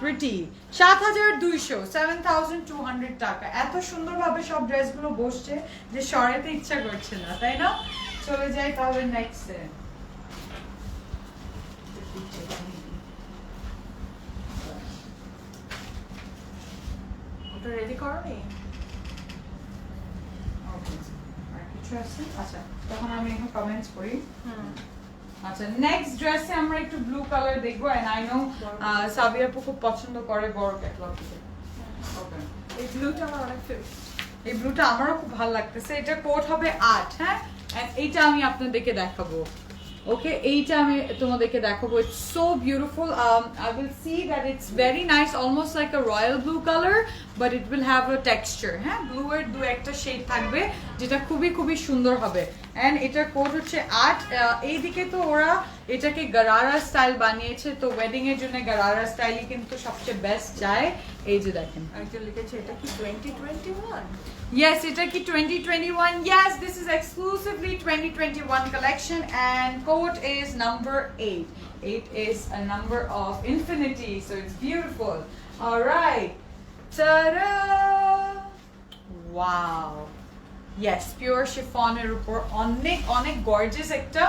pretty 7200 টাকা এত সুন্দরভাবে সব ড্রেসগুলো বসছে যে সরাতে ইচ্ছা করছে না তাই না চলে যাই তাহলে নেক্সট ওটা রেডি করনি? ওকে আর কিছু আছে? আচ্ছা তখন আমি এখন কমেন্টস করি। হুম। আচ্ছা নেক্সট ড্রেসে আমরা একটু ব্লু কালার দেখবো এন্ড আই নো সাবিয়া আপু খুব পছন্দ করে বড় ক্যাটালগ থেকে। ওকে এই ব্লুটা আমার অনেক ফেভারিট। এই ব্লুটা আমারও খুব ভালো লাগতেছে। এটা কোট হবে 8, হ্যাঁ? এন্ড এইটা আমি আপনাদেরকে দেখাবো। ওকে এইটা আমি তোমাদেরকে দেখাবো। It's so beautiful. I will see that it's very nice, almost like a royal blue color, but it will have a texture. হ্যাঁ ব্লু এর দু একটা শেড থাকবে যেটা খুবই খুবই সুন্দর হবে। এন্ড এটার কোট হচ্ছে 8। এইদিকে তো ওরা এটাকে গারারা স্টাইল বানিয়েছে, তো ওয়েডিং এর জন্য গারারা স্টাইলই কিন্তু সবচেয়ে বেস্ট যায়। এই যে দেখেন একজন লিখেছে এটা কি 2021? Yes, এটা কি 2021? Yes, this is exclusively 2021 collection and code is number 8. 8 is a number of infinity, so it's beautiful. All right. Ta-da! Wow. Yes, pure chiffon এর উপর অনেক gorgeous একটা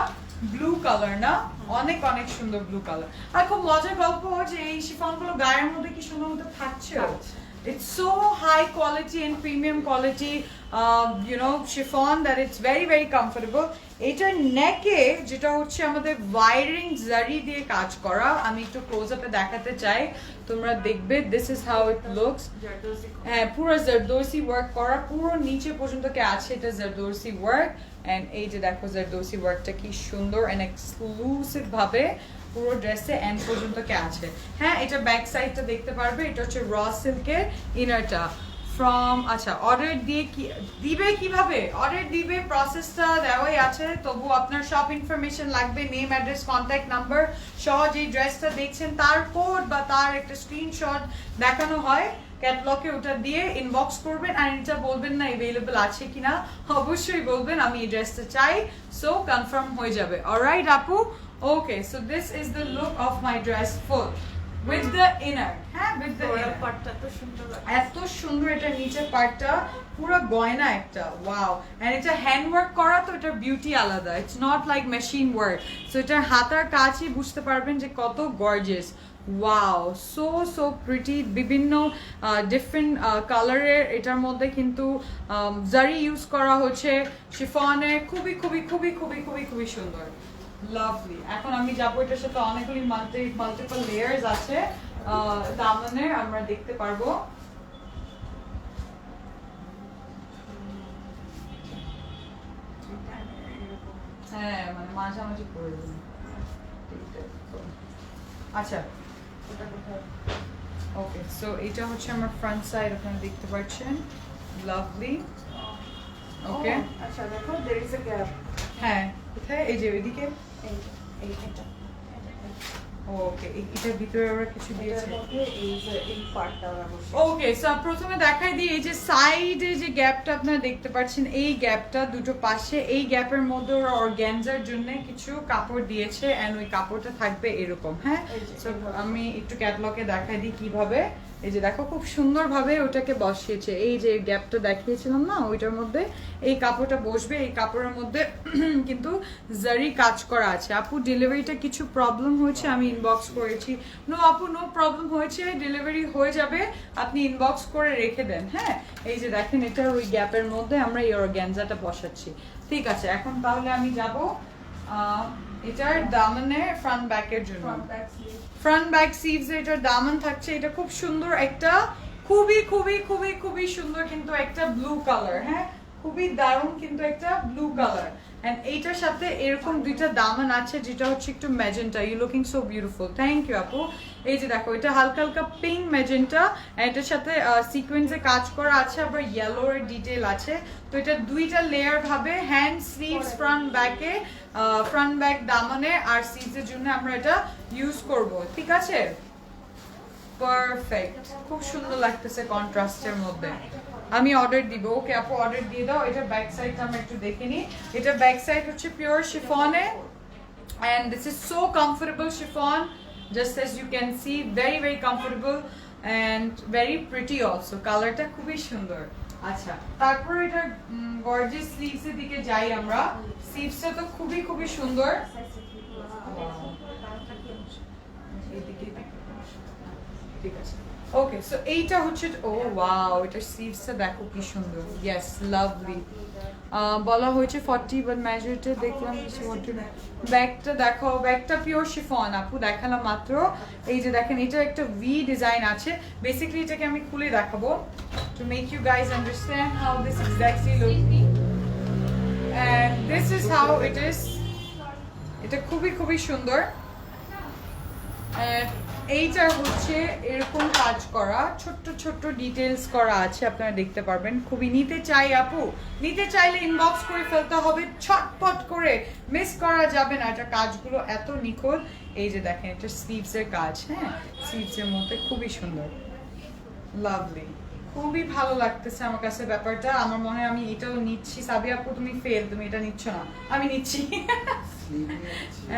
ব্লু কালার না, অনেক সুন্দর ব্লু কালার। আর খুব মজার গল্প যে এই শিফন গুলো গায়ের মধ্যে কি সুন্দর মতো থাকছে। It's so high quality and premium quality, chiffon that it's very comfortable. এটার নেকে যেটা হচ্ছে আমাদের ওয়ারিং জারি দিয়ে কাজ করা, আমি একটু ক্লোজ আপে দেখাতে চাই, তোমরা দেখবে। This is how it looks. হ্যাঁ পুরো জারদোসি ওয়ার্ক করা, পুরো নিচে পর্যন্ত কে আছে এটা জারদোসি ওয়ার্ক। এন্ড এই যে দেখো জারদোসি ওয়ার্কটা কি সুন্দর এন্ড এক্সক্লুসিভ ভাবে পুরো ড্রেসে এন্ড পর্যন্ত কে আছে। হ্যাঁ এটা ব্যাক সাইডটা দেখতে পারবে। এটা হচ্ছে র সিল্কের ইনারটা ফ্রম। আচ্ছা অর্ডার দিয়ে কি দিবে, কিভাবে অর্ডার দিবে প্রসেসটা দেওয়াই আছে, তবু আপনার সব ইনফরমেশন লাগবে, নেম অ্যাড্রেস কন্ট্যাক্ট নাম্বার সহ। যে ড্রেসটা দেখছেন তার কোড বা তার একটা স্ক্রিনশট দেখানো হয় ক্যাটালগে, ওটা দিয়ে ইনবক্স করবেন আর এটা বলবেন না অ্যাভেলেবল আছে কিনা, অবশ্যই বলবেন আমি এই ড্রেসটা চাই, সো কনফার্ম হয়ে যাবে। অলরাইট আপু? Okay, so this is the look of my dress full with the inner. হ্যাঁ with the inner পার্টটা তো সুন্দর লাগে। এত সুন্দর এটা নিচের পার্টটা পুরো গয়না একটা। ওয়াও। এন্ড এটা হ্যান্ড ওয়ার্ক করা, তো এটা বিউটি আলাদা। It's not like machine work, so এটা হাতার কাজই বুঝতে পারবেন যে কত গর্জিয়াস। Wow so pretty. বিভিন্ন ডিফারেন্ট কালারের এটার মধ্যে কিন্তু জারি ইউজ করা হচ্ছে শিফনে। খুবই সুন্দর, লাভলি। এখন আমি যাবো এটার সাথে অনেকগুলি মাল্টিপল লেয়ার্স আছে দামানের, আমরা দেখতে পারবো। হ্যাঁ মানে মাঝামাঝি করে দিন। আচ্ছা ওকে, সো এটা হচ্ছে আমার ফ্রন্ট সাইড, আপনারা দেখতে পাচ্ছেন। লাভলি। ওকে আচ্ছা দেখো there is a gap। হ্যাঁ কোথায়? এই যে ওইদিকে। এইটা ওকে এটার ভিতরে ওরা কিছু দিয়েছে। এই পার্টটা ওরা বসে। ওকে সো প্রথমে দেখাই দিই, এই যে সাইডে যে গ্যাপটা আপনারা দেখতে পাচ্ছেন, এই গ্যাপটা দুটো পাশে, এই গ্যাপের মধ্যে ওরা অর্গানজার জন্য কিছু কাপড় দিয়েছে এন্ড ওই কাপড়টা থাকবে এরকম। হ্যাঁ সো আমি একটু ক্যাটালগে দেখাই দিই কিভাবে। এই যে দেখো খুব সুন্দরভাবে ওটাকে বসিয়েছে। এই যে গ্যাপটা দেখিয়েছিলাম না, ওইটার মধ্যে এই কাপড়টা বসবে। এই কাপড়ের মধ্যে কিন্তু জারি কাজ করা আছে। আপু ডেলিভারিটা কিছু প্রবলেম হয়েছে, আমি ইনবক্স করেছি। নো আপু নো প্রবলেম হয়েছে, ডেলিভারি হয়ে যাবে, আপনি ইনবক্স করে রেখে দেন। হ্যাঁ এই যে দেখেন এটা ওই গ্যাপের মধ্যে আমরা এই অর্গানজাটা বসাচ্ছি। ঠিক আছে এখন তাহলে আমি যাব এটার দামনে ফ্রন্ট ব্যাকের জন্য। ফ্রন্ট ব্যাক সিভস এটার দামন থাকছে। এটা খুব সুন্দর একটা, খুবই সুন্দর কিন্তু একটা ব্লু কালার। হ্যাঁ খুবই দারুণ কিন্তু একটা ব্লু কালার। এন্ড এইটার সাথে এরকম দুইটা দামন আছে যেটা হচ্ছে একটু magenta. You looking so beautiful, thank you আপু। এই যে দেখো এটা হালকা পিঙ্ক ম্যাজেন্টা, এটার সাথে সিকোয়েন্সে কাজ করা আছে, আবার ইয়েলো এর ডিটেল আছে। তো এটা দুইটা লেয়ার ভাবে হ্যান্ড স্লিভস ফ্রন্ট ব্যাকে, ফ্রন্ট ব্যাক দামনে আর সিভসের জন্য আমরা এটা ইউজ করব। ঠিক আছে পারফেক্ট, খুব সুন্দর লাগতেছে কন্ট্রাস্টের মধ্যে। আমি অর্ডার দিব। ওকে আপু অর্ডার দিয়ে দাও। এটা ব্যাক সাইডটা আমরা একটু দেখে নিই। এটা ব্যাক সাইড হচ্ছে pure শিফনে and this is so comfortable chiffon, just as you can see, very comfortable and very pretty also. কালারটা খুবই সুন্দর। আচ্ছা তারপর এটা গর্জিয়াস স্লিভস এর দিকে যাই আমরা। স্লিভসটা তো খুবই সুন্দর। ঠিক আছে ওকে সো এইটা হচ্ছে ও ওয়াও এটার স্লিভসটা দেখো কি সুন্দর ইয়েস লাভলি বলা হয়েছে 40 বাট মেজারটা দেখলাম কিছু ব্যাগটা দেখো ব্যাগটা পিওর শিফন আপু দেখালাম মাত্র এই যে দেখেন এটা একটা ভি ডিজাইন আছে বেসিক্যালি এটাকে আমি খুলে দেখাবো to make you guys understand how this exactly look and this is how it is এটা খুবই খুবই সুন্দর এইটা হচ্ছে এরকম কাজ করা ছোট্ট ছোট্ট ডিটেলস করা আছে আপনারা দেখতে পারবেন খুবই নিতে চাই আপু নিতে চাইলে ইনবক্স করে ফেলতে হবে ছটপট করে মিস করা যাবে না এটা কাজগুলো এত নিখুঁত এই যে দেখেন এটা স্লিভসের কাজ হ্যাঁ স্লিভসের মধ্যে খুবই সুন্দর লাভলি খুবই ভালো লাগতেছে আমার কাছে ব্যাপারটা আমার মনে হয় আমি এটাও নিচ্ছি সাবি আপু তুমি ফেল তুমি এটা নিচ্ছ না আমি নিচ্ছি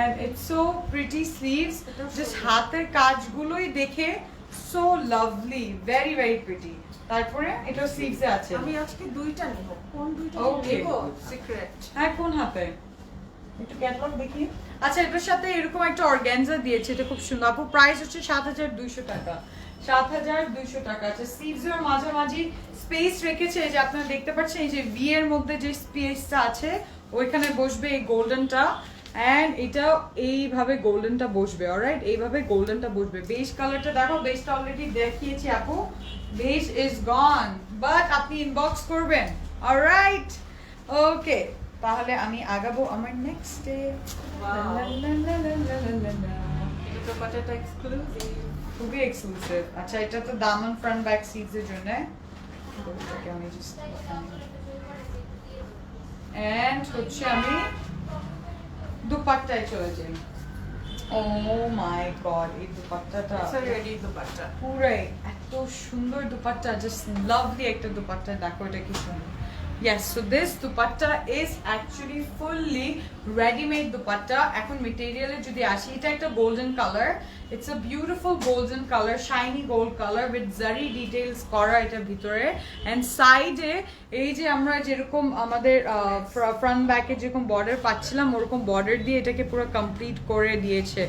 and it's so pretty sleeves just হাতের কাজগুলোই দেখে so lovely very very pretty তারপরে এটা স্লিভসে আছে আমি আজকে দুইটা নিব কোন দুইটা Okay. নিব সিক্রেট হ্যাঁ কোন হাতে একটু ক্যাটালগ দেখি আচ্ছা এটার সাথে এরকম একটা অর্গানজা দিয়েছে এটা খুব সুন্দর আপু প্রাইস হচ্ছে 7,200 টাকা 7,200 টাকা আচ্ছা স্লিভসের মাঝামাঝি স্পেস রেখেছে এই যে আপনারা দেখতে পাচ্ছেন এই যে ভি এর মধ্যে যে স্পেসটা আছে ওইখানে বসবে এই গোল্ডেনটা এন্ড এটা এইভাবে গোল্ডেনটা বসবে অলরাইট এইভাবে গোল্ডেনটা বসবে বেজ কালারটা দেখো বেজটা অলরেডি দেখিয়েছি আপু বেজ ইজ গন বাট আপনি ইনবক্স করবেন অলরাইট ওকে তাহলে আমি আগাবো আমার নেক্সট ডে এটা তো কতটা এক্সক্লুসিভ খুবই এক্সক্লুসিভ আচ্ছা এটা তো দামন ফ্রন্ট ব্যাক সিটস এর জন্য এটাকে আমি জাস্ট এন্ড হচ্ছে আমি দুপাট্টায় চলে যাই ও মাই গড এই দুপাট্টাটা রেডি দুপাট্টা পুরাই এত সুন্দর দুপাট্টা জাস্ট লাভলি একটা দুপাট্টা দেখো এটা কি সুন্দর Yes, so this dupatta is actually fully ready-made dupatta. এখন material এ যদি আসি এটা একটা golden color. It's a beautiful golden color, shiny gold color with zari details করা এটার ভিতরে and side এ এই যে আমরা যেরকম আমাদের front back এ যেরকম border পাচ্ছিলাম ওরকম border দিয়ে এটাকে পুরো complete করে দিয়েছে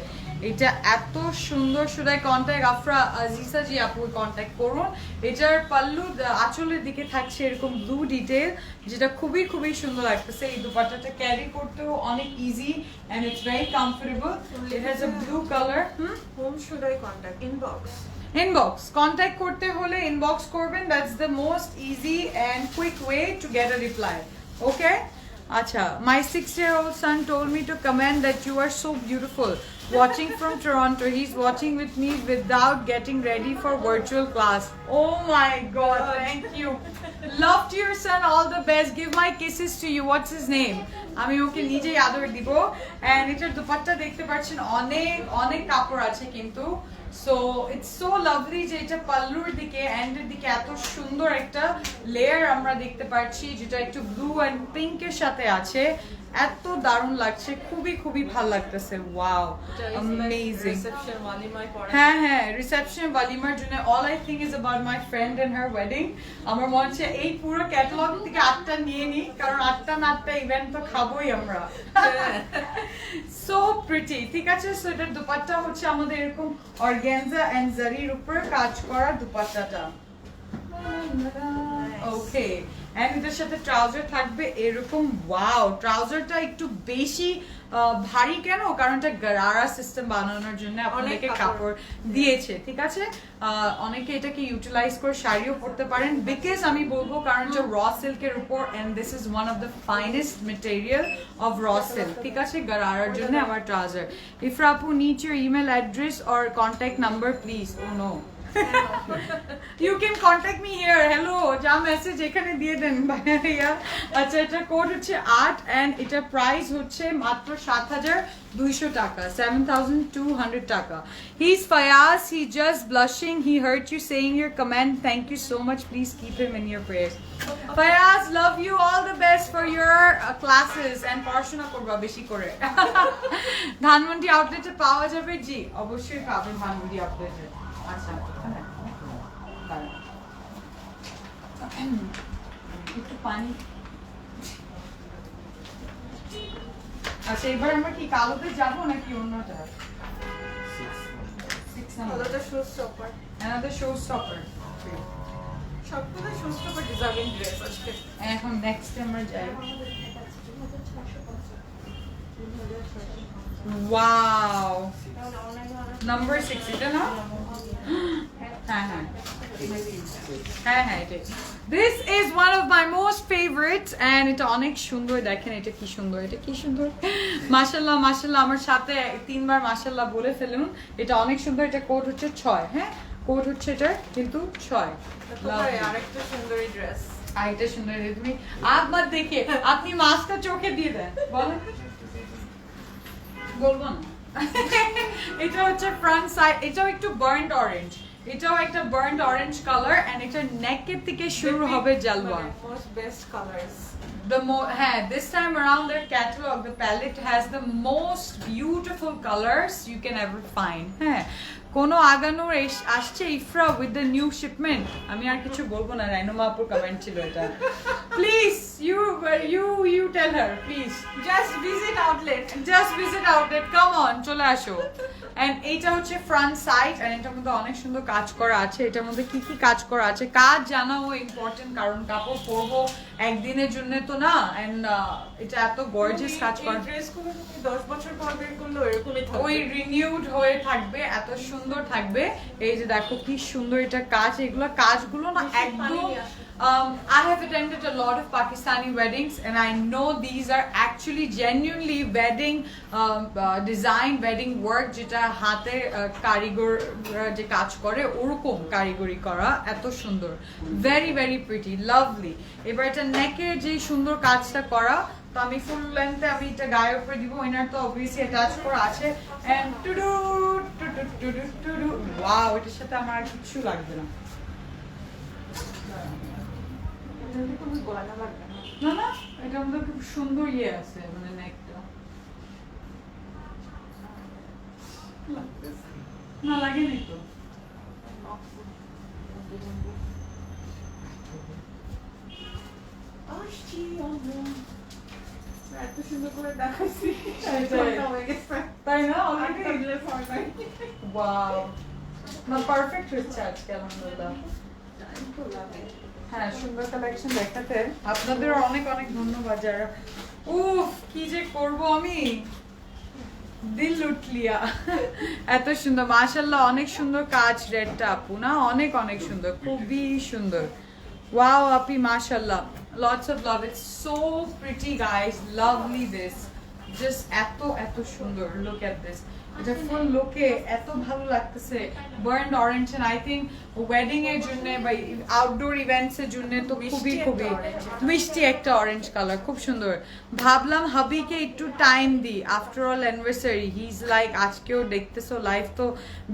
এটা এত সুন্দর শুধু কন্টাক্ট আফরা আজিসা জি আপু কন্টাক্ট করুন এটার পাল্লু আঁচলের দিকে থাকছে এরকম ব্লু ডিটেল যেটা খুবই খুবই সুন্দর লাগতেছে এই দুপাট্টাটা ক্যারি করতেও অনেক easy and it's very comfortable it has a blue colour home should I contact inbox inbox contact করতে হলে ইনবক্স করবেন that's the most easy and quick way to get a reply okay আচ্ছা my 6-year-old son told me to comment that you are so beautiful watching from Toronto he's watching with me without getting ready for virtual class oh my god thank you love to your son all the best give my kisses to you what's his name আমি ওকে নিজেই আদর দিব and এটার দুপাট্টা দেখতে পাচ্ছেন অনেক অনেক কাপড় আছে কিন্তু সো ইটস সো লাভলি যে এটা পাল্লুর দিকে এন্ডের দিকে এত সুন্দর একটা লেয়ার আমরা দেখতে পাচ্ছি যেটা একটু ব্লু এন্ড পিঙ্কের সাথে আছে এত দারুণ লাগছে খুবই খুবই ভালো লাগতেছে ওয়াও অ্যামেজিং রিসেপশন ওয়ালিমায় পড়া হ্যাঁ হ্যাঁ রিসেপশন ওয়ালিমার জন্য all I think is about my friend and her wedding আমার মনে হচ্ছে এই পুরো ক্যাটালগ থেকে 8টা নিয়ে নিই কারণ 8টা না 8টা ইভেন্ট তো খাবোই আমরা সো প্রিটি ঠিক আছে সো এটার দুপাট্টা হচ্ছে আমাদের এরকম অর্গানজা এন্ড জারির উপর কাজ করা দুপাট্টাটা ওকে এন্ড এটার সাথে ট্রাউজার থাকবে এরকম ওয়াও ট্রাউজারটা একটু বেশি ভারী কেন কারণ এটা গারারা সিস্টেম বানানোর জন্য আপনাদেরকে কাপড় দিয়েছে ঠিক আছে অনেকে এটাকে ইউটিলাইজ করে শাড়িও পরতে পারেন বিকজ আমি বলবো কারণ যে র সিল্কের উপর and this is one of the finest material of raw silk ঠিক আছে গারারার জন্য আমার ট্রাউজার ইফরা আপু need your email address or contact number please oh no You can contact me here. Hello, যা মেসেজ এখানে দিয়ে দেন ভাইয়া আচ্ছা এটা কোড হচ্ছে 8 এন্ড এটা প্রাইস হচ্ছে মাত্র 7,200 টাকা 7,200 টাকা He's Fayaz, he just blushing, he heard you saying your comment. Thank you so much, please keep him in your prayers. Fayaz, love you, all the best for your classes and পড়াশোনা করবা বেশি করে ধানমন্ডি আউটলেটে পাওয়া যাবে জি অবশ্যই পাবেন ধানমন্ডি আউটলেটে আচ্ছা একটু পানি আচ্ছা এবার আমরা কি কালোতে যাবো নাকি অন্যটা 6 কালোটা সুস্থ another showstopper সবগুলো সুস্থ বা ডিজার্ভিং ড্রেস আজকে এখন নেক্সট আমরা যাই ওয়াও নাম্বার 6 এটা না হ্যাঁ হ্যাঁ হ্যাঁ হ্যাঁ এটাই this is one of my most favourite and এটা অনেক সুন্দর দেখেন এটা কি সুন্দর মাশাল্লাহ মাশাল্লাহ আমার সাথে 3 বার মাশাল্লাহ বলে ফেলুন এটা অনেক সুন্দর এটা কোড হচ্ছে 6 হ্যাঁ কোড হচ্ছে এটা কিন্তু 6 আরেকটা সুন্দরী ড্রেস আর এটা সুন্দর তুমি একবার দেখে আপনি মাস্কটা চোখে দিয়ে দেন বলেন বলবো না এটা হচ্ছে ফ্রন্ট সাইড এটাও একটু বার্নড অরেঞ্জ এটাও একটা বার্নড অরেঞ্জ কালার এন্ড এটা নেকের থেকে শুরু হবে জালওয়া most best colours this time around their catalog the palette has the most beautiful colors you can ever find হ্যাঁ কোনো আগানোর আসছে Ifra with the new shipment আমি আর কিছু বলবো না রাইনোমা আপুর কমেন্ট ছিল এটা please you tell her please just visit outlet come on চলে আসো এন্ড এইটা হচ্ছে ফ্রন্ট সাইড এন্ড এটার মধ্যে অনেক সুন্দর কাজ করা আছে এটার মধ্যে কি কি কাজ করা আছে কাজ জানাও ইম্পর্টেন্ট কারণ কাপড় পরবো একদিনের জন্য তো না এন্ড এটা এত গর্জিয়াস কাজ করা ড্রেসগুলো তুমি 10 বছর পর বের করলে এরকমই থাকবে ওই রিনিউড হয়ে থাকবে এত সুন্দর থাকবে এই যে দেখো কি সুন্দর এটা কাজ এগুলো কাজগুলো না একদম I have attended a lot of Pakistani weddings and I know these are actually genuinely wedding design wedding work যেটা হাতে কারিগর যে কাজ করে ওরকম কারিগরি করা এত সুন্দর very very pretty lovely এবার এটা নেকের যে সুন্দর কাজটা করা তো আমি ফুল লেন্থে আমি এটা গায়ের উপরে দিব ইনার তো অবভিয়াসলি অ্যাটাচ করা আছে এন্ড টুডু ওয়াও এটার সাথে আমার আর কিছু লাগবে না না না এটার মধ্যে খুব সুন্দর ইয়ে আছে মানে নেকটা না লাগেনি তো এত সুন্দর করে দেখাচ্ছি তাই না ওয়াও না পারফেক্ট হচ্ছে আজকে আলহামদুলিল্লাহ হ্যাঁ সুন্দর কালেকশন দেখাতে আপনাদের অনেক অনেক ধন্যবাদ যারা উফ কি যে করব আমি দিল লুট লিয়া এত সুন্দর মাশাআল্লাহ অনেক সুন্দর কাজ রেডটা আপু না অনেক অনেক সুন্দর খুবই সুন্দর ওয়াও আপি মাশাআল্লাহ lots of love it's so pretty guys lovely this just এত সুন্দর look at this এটা ফুল লোকে এত ভালো লাগতেছে burnt orange and I think wedding এর জন্য বা আউটডোর ইভেন্টস এর জন্য তো খুবই মিষ্টি একটা অরেঞ্জ কালার খুব সুন্দর ভাবলাম হাবিকে একটু টাইম দি after all anniversary he is like আজকেও দেখতেছো লাইভ তো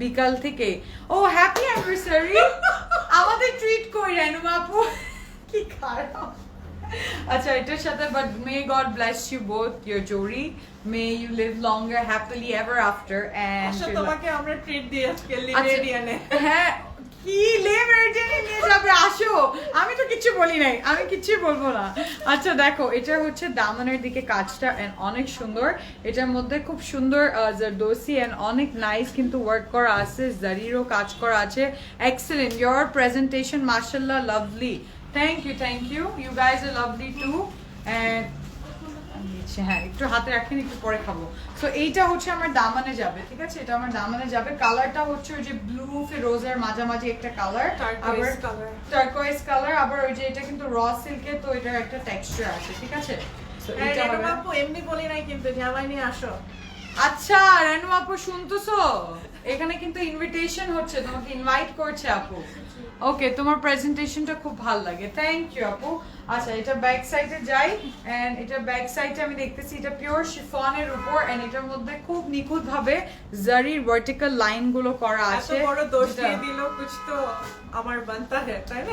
বিকাল থেকে ও হ্যাপি অ্যানিভার্সারি আমাদের ট্রিট কই রানুমা আপু কি খারাপ আচ্ছা এটার সাথে but may god bless you both your জোড়ি may you live longer happily ever after and তোমাকে আমরা ট্রিট দিই আজকে লিমেরিয়ানে হ্যাঁ কি লিমেরিয়ানে নিয়ে যাবে আসো আমি তো কিছু বলি নাই আমি কিছু বলবো না আচ্ছা দেখো এটা হচ্ছে দামানের দিকে কাজটা এন্ড অনেক সুন্দর এটার মধ্যে খুব সুন্দর জারদোসি এন্ড অনেক নাইস কিন্তু ওয়ার্ক করা আছে জারিরও কাজ করা আছে এক্সেলেন্ট ইওর প্রেজেন্টেশন মাশাআল্লাহ lovely Thank you. You guys are lovely too. And হ্যাঁ একটু হাতে রাখেন একটু পরে খাবো সো এইটা হচ্ছে আমার দামানে যাবে ঠিক আছে এটা আমার দামানে যাবে কালারটা হচ্ছে ওই যে ব্লু ফিরোজের মাঝামাঝি একটা কালার আবার টার্কোয়েজ কালার আবার ওই যে এটা কিন্তু র সিল্কে তো এটার একটা টেক্সচার আছে ঠিক আছে সো এটা আপু এমনি বলি নাই কিন্তু জামাই নিয়ে আসো আচ্ছা রেনু আপু শুনতেছো এখানে কিন্তু ইনভিটেশন হচ্ছে তোমাকে ইনভাইট করছে আপু ওকে তোমার প্রেজেন্টেশনটা খুব ভালো লাগে থ্যাংক ইউ আপু আচ্ছা এটা ব্যাক সাইডে যাই এন্ড এটা ব্যাক সাইডে আমি দেখতেছি এটা পিওর শিফনের উপর এন্ড এটার মধ্যে খুব নিখুঁত ভাবে জারির ভার্টিক্যাল লাইন গুলো করা আছে এত বড় দোষ দিয়ে দিল কুছ তো আমার বানতা है তাই না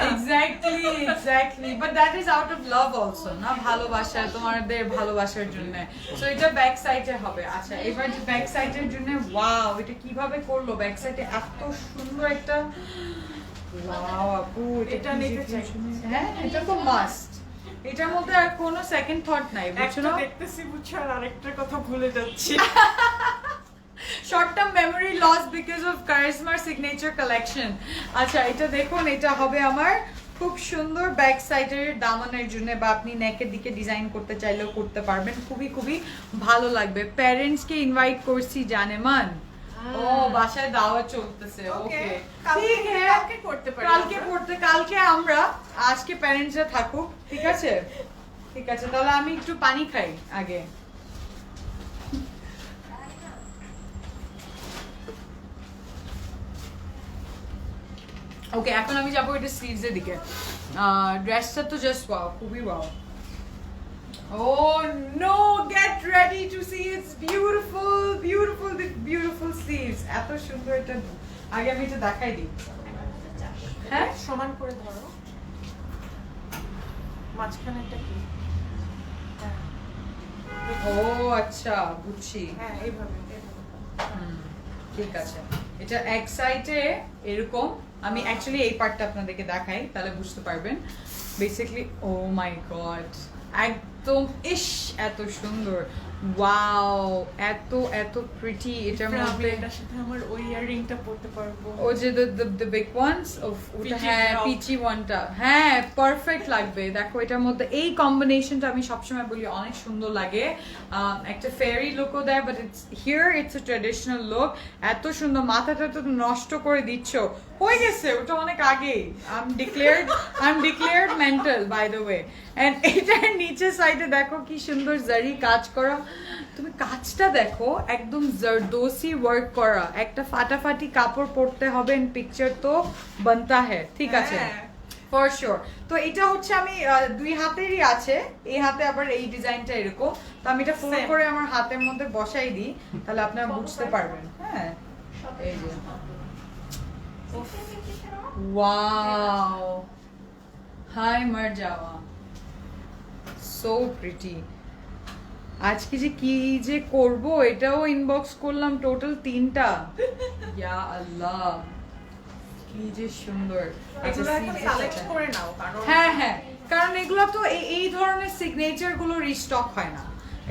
exactly but that is out of love also না ভালোবাসা তোমাদের ভালোবাসার জন্য সো এটা ব্যাক সাইডে হবে আচ্ছা এবার যে ব্যাক সাইডের জন্য ওয়াও এটা কিভাবে করলো ব্যাক সাইডে এত সুন্দর একটা ওয়াও আপু এটা নিতে চাই হ্যাঁ এটা তো মাস্ট এটার মধ্যে আর কোনো সেকেন্ড থট নাই বুঝছো না দেখতেছি বুঝছো আর আরেকটা কথা ভুলে যাচ্ছি short term memory loss because of কারিশমার সিগনেচার কালেকশন। আচ্ছা এটা দেখুন, এটা হবে আমার খুব সুন্দর ব্যাক সাইডের দামানের জন্য, বা আপনি নেকের দিকে ডিজাইন করতে চাইলেও করতে পারবেন, খুবই খুবই ভালো লাগবে। প্যারেন্টসকে ইনভাইট করছি জানেমান, ও বাসায় দাওয়াত চলতেছে। ওকে ঠিক হ্যাঁ, কালকে করতে পারি, কালকে আমরা, আজকে প্যারেন্টসরা থাকুক, ঠিক আছে? ঠিক আছে, তাহলে আমি একটু পানি খাই আগে। ওকে, এখন আমি যাবো এটা স্লিভস এর দিকে। ড্রেসটা তো জাস্ট ওয়াও, খুবই wow. Oh no, get ready to see its beautiful sleeves. এত সুন্দর এটা, আগে আমি এটা দেখাই দিই। হ্যাঁ সমান করে ধরো, মাঝখানে একটা কি, ও আচ্ছা বুঝছি। হ্যাঁ এইভাবে ঠিক আছে, এটা এক সাইডে এরকম, আমি অ্যাকচুয়ালি এই পার্টটা আপনাদেরকে দেখাই তাহলে বুঝতে পারবেন। বেসিক্যালি ও মাই গড, একদম ইশ এত সুন্দর, ওয়াও এত এত প্রিটি। এটার মধ্যে এটার সাথে আমার ওই ইয়াররিংটা পরতে পারবো, ও যে দ্য বিগ ওয়ান্স অফ ওটা, Peachy হ্যাঁ drop. পিচি ওয়ানটা, হ্যাঁ পারফেক্ট লাগবে। দেখো এটার মধ্যে এই কম্বিনেশনটা আমি সবসময় বলি অনেক সুন্দর লাগে, একটা ফেয়ারি লুকও দেয়, but it's here it's a traditional look. এত সুন্দর, মাথাটা তো নষ্ট করে দিচ্ছ, হয়ে গেছে ওটা অনেক আগেই। I am declared mental by the way. And এটার নিচের সাইডে দেখো কি সুন্দর জারি কাজ করা, তুমি কাজটা দেখো, একদম জরদোসি ওয়ার্ক করা। একটা ফাটাফাটি কাপড় পরতে হবে, পিকচার তো বানতা হ্যায়, ঠিক আছে ফর শিওর। তো এটা হচ্ছে আমি দুই হাতেরই আছে, এই হাতে আবার এই ডিজাইনটা এরকম, তো আমি এটা ফোল্ড করে আমার হাতের মধ্যে বসাই দিই, তাহলে আপনারা বুঝতে পারবেন। হ্যাঁ এই যে ওয়াও, হাই মার যাওয়া, সো প্রিটি। আজকে যে কি যে করব, এটাও ইনবক্স করলাম টোটাল 3টা। ইয়া আল্লাহ কি যে সুন্দর। এগুলো এখন কালেক্ট করে নাও, কারণ হ্যাঁ হ্যাঁ, কারণ এগুলো তো এই ধরনের সিগনেচার গুলো রিস্টক হয় না,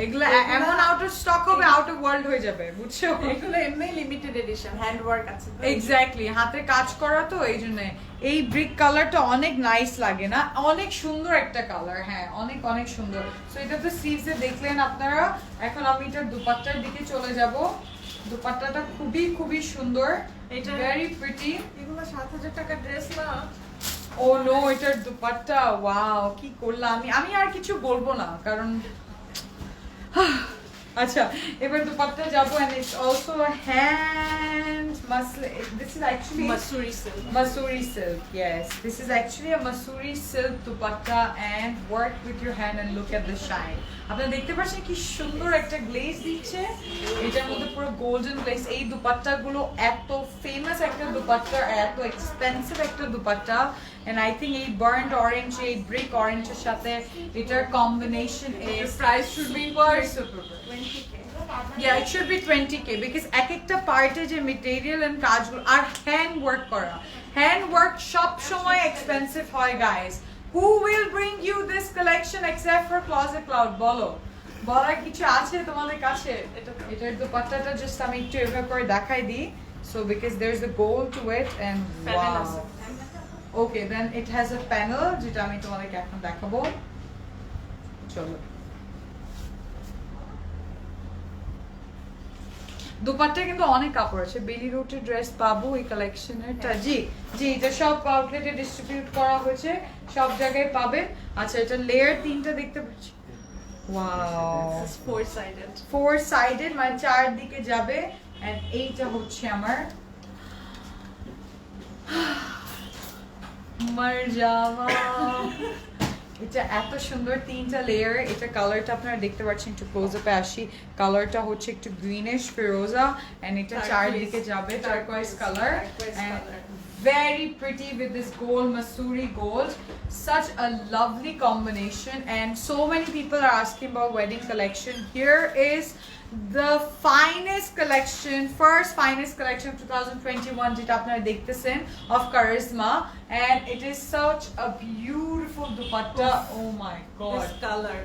এগুলো এমন আউট অফ স্টক হবে, আউট অফ ওয়ার্ল্ড হয়ে যাবে, বুঝছো? এগুলো এমনি লিমিটেড এডিশন, হ্যান্ড ওয়ার্ক আছে তো। এক্স্যাক্টলি, হাতে কাজ করা তো, এই জন্য এই ব্রিক কালারটা অনেক নাইস লাগে না, অনেক সুন্দর একটা কালার, হ্যাঁ অনেক অনেক সুন্দর। সো এটা তো স্লিভসে দেখলেন আপনারা। এখন আমি এটার দুপাট্টার দিকে চলে যাব। দুপাট্টাটা খুবই খুবই সুন্দর, এটা ভেরি প্রিটি। এগুলো 7,000 টাকা ড্রেস না। ও নো, এটার দুপাট্টা ওয়াও, কি করলাম আমি আর কিছু বলবো না, কারণ আচ্ছা এবার দুপাট্টা যাবো। and it's also a hand this is actually Masuri silk, yes, this is actually a Masuri silk dupatta, and work with your hand and look at the shine. আপনারা দেখতে পাচ্ছেন কি সুন্দর একটা গ্লেজ দিচ্ছে, এটার মধ্যে পুরো গোল্ডেন গ্লেজ। এই দুপাট্টা গুলো এত ফেমাস একটা দুপাট্টা, এত এক্সপেন্সিভ একটা দুপাট্টা, and I think এই burnt orange, এই brick orange এর সাথে এটার combination is price should be super. 20k. Yeah, it should be 20k because এক একটা পার্টে যে মেটেরিয়াল এন্ড কাজগুলো আর হ্যান্ড ওয়ার্ক করা, হ্যান্ড ওয়ার্ক সব সময় এক্সপেন্সিভ হয় guys. Who will bring you this collection except for Closet Cloud? বলো, বলার কিছু আছে তোমাদের কাছে? এটার দুপাট্টাটা জাস্ট আমি একটু এভাবে করে দেখাই দিই, so because there's a gold to it and wow. Okay, then it has a panel যেটা আমি তোমাদেরকে এখন দেখাবো, চলো। দুপাট্টা কিন্তু অনেক কাপড় আছে, বেলি রোটের ড্রেস পাবো এই কালেকশনের। জি জি, এটা সব আউটলেটে ডিস্ট্রিবিউট করা হয়েছে, সব জায়গায় পাবেন। আচ্ছা এটা লেয়ার 3টা দেখতে পাচ্ছি, ওয়াও, ফোর সাইডেড মানে চারদিকে যাবে। এন্ড এইটা হচ্ছে আমার মারজামা, এটা এত সুন্দর 3টা লেয়ার। এটা কালারটা আপনারা দেখতে পাচ্ছেন, একটু ক্লোজ আপে আসি। কালারটা হচ্ছে একটু গ্রিনিশ ফিরোজা, এন্ড এটা চারদিকে যাবে turquoise colour, and very pretty with this gold, Masuri gold. Such a lovely combination, and so many people are asking about wedding collection. Here is the finest collection, first finest collection of 2021 যেটা আপনারা দেখতেছেন of Karisma, and it is such a beautiful dupatta. Oh my god, This color.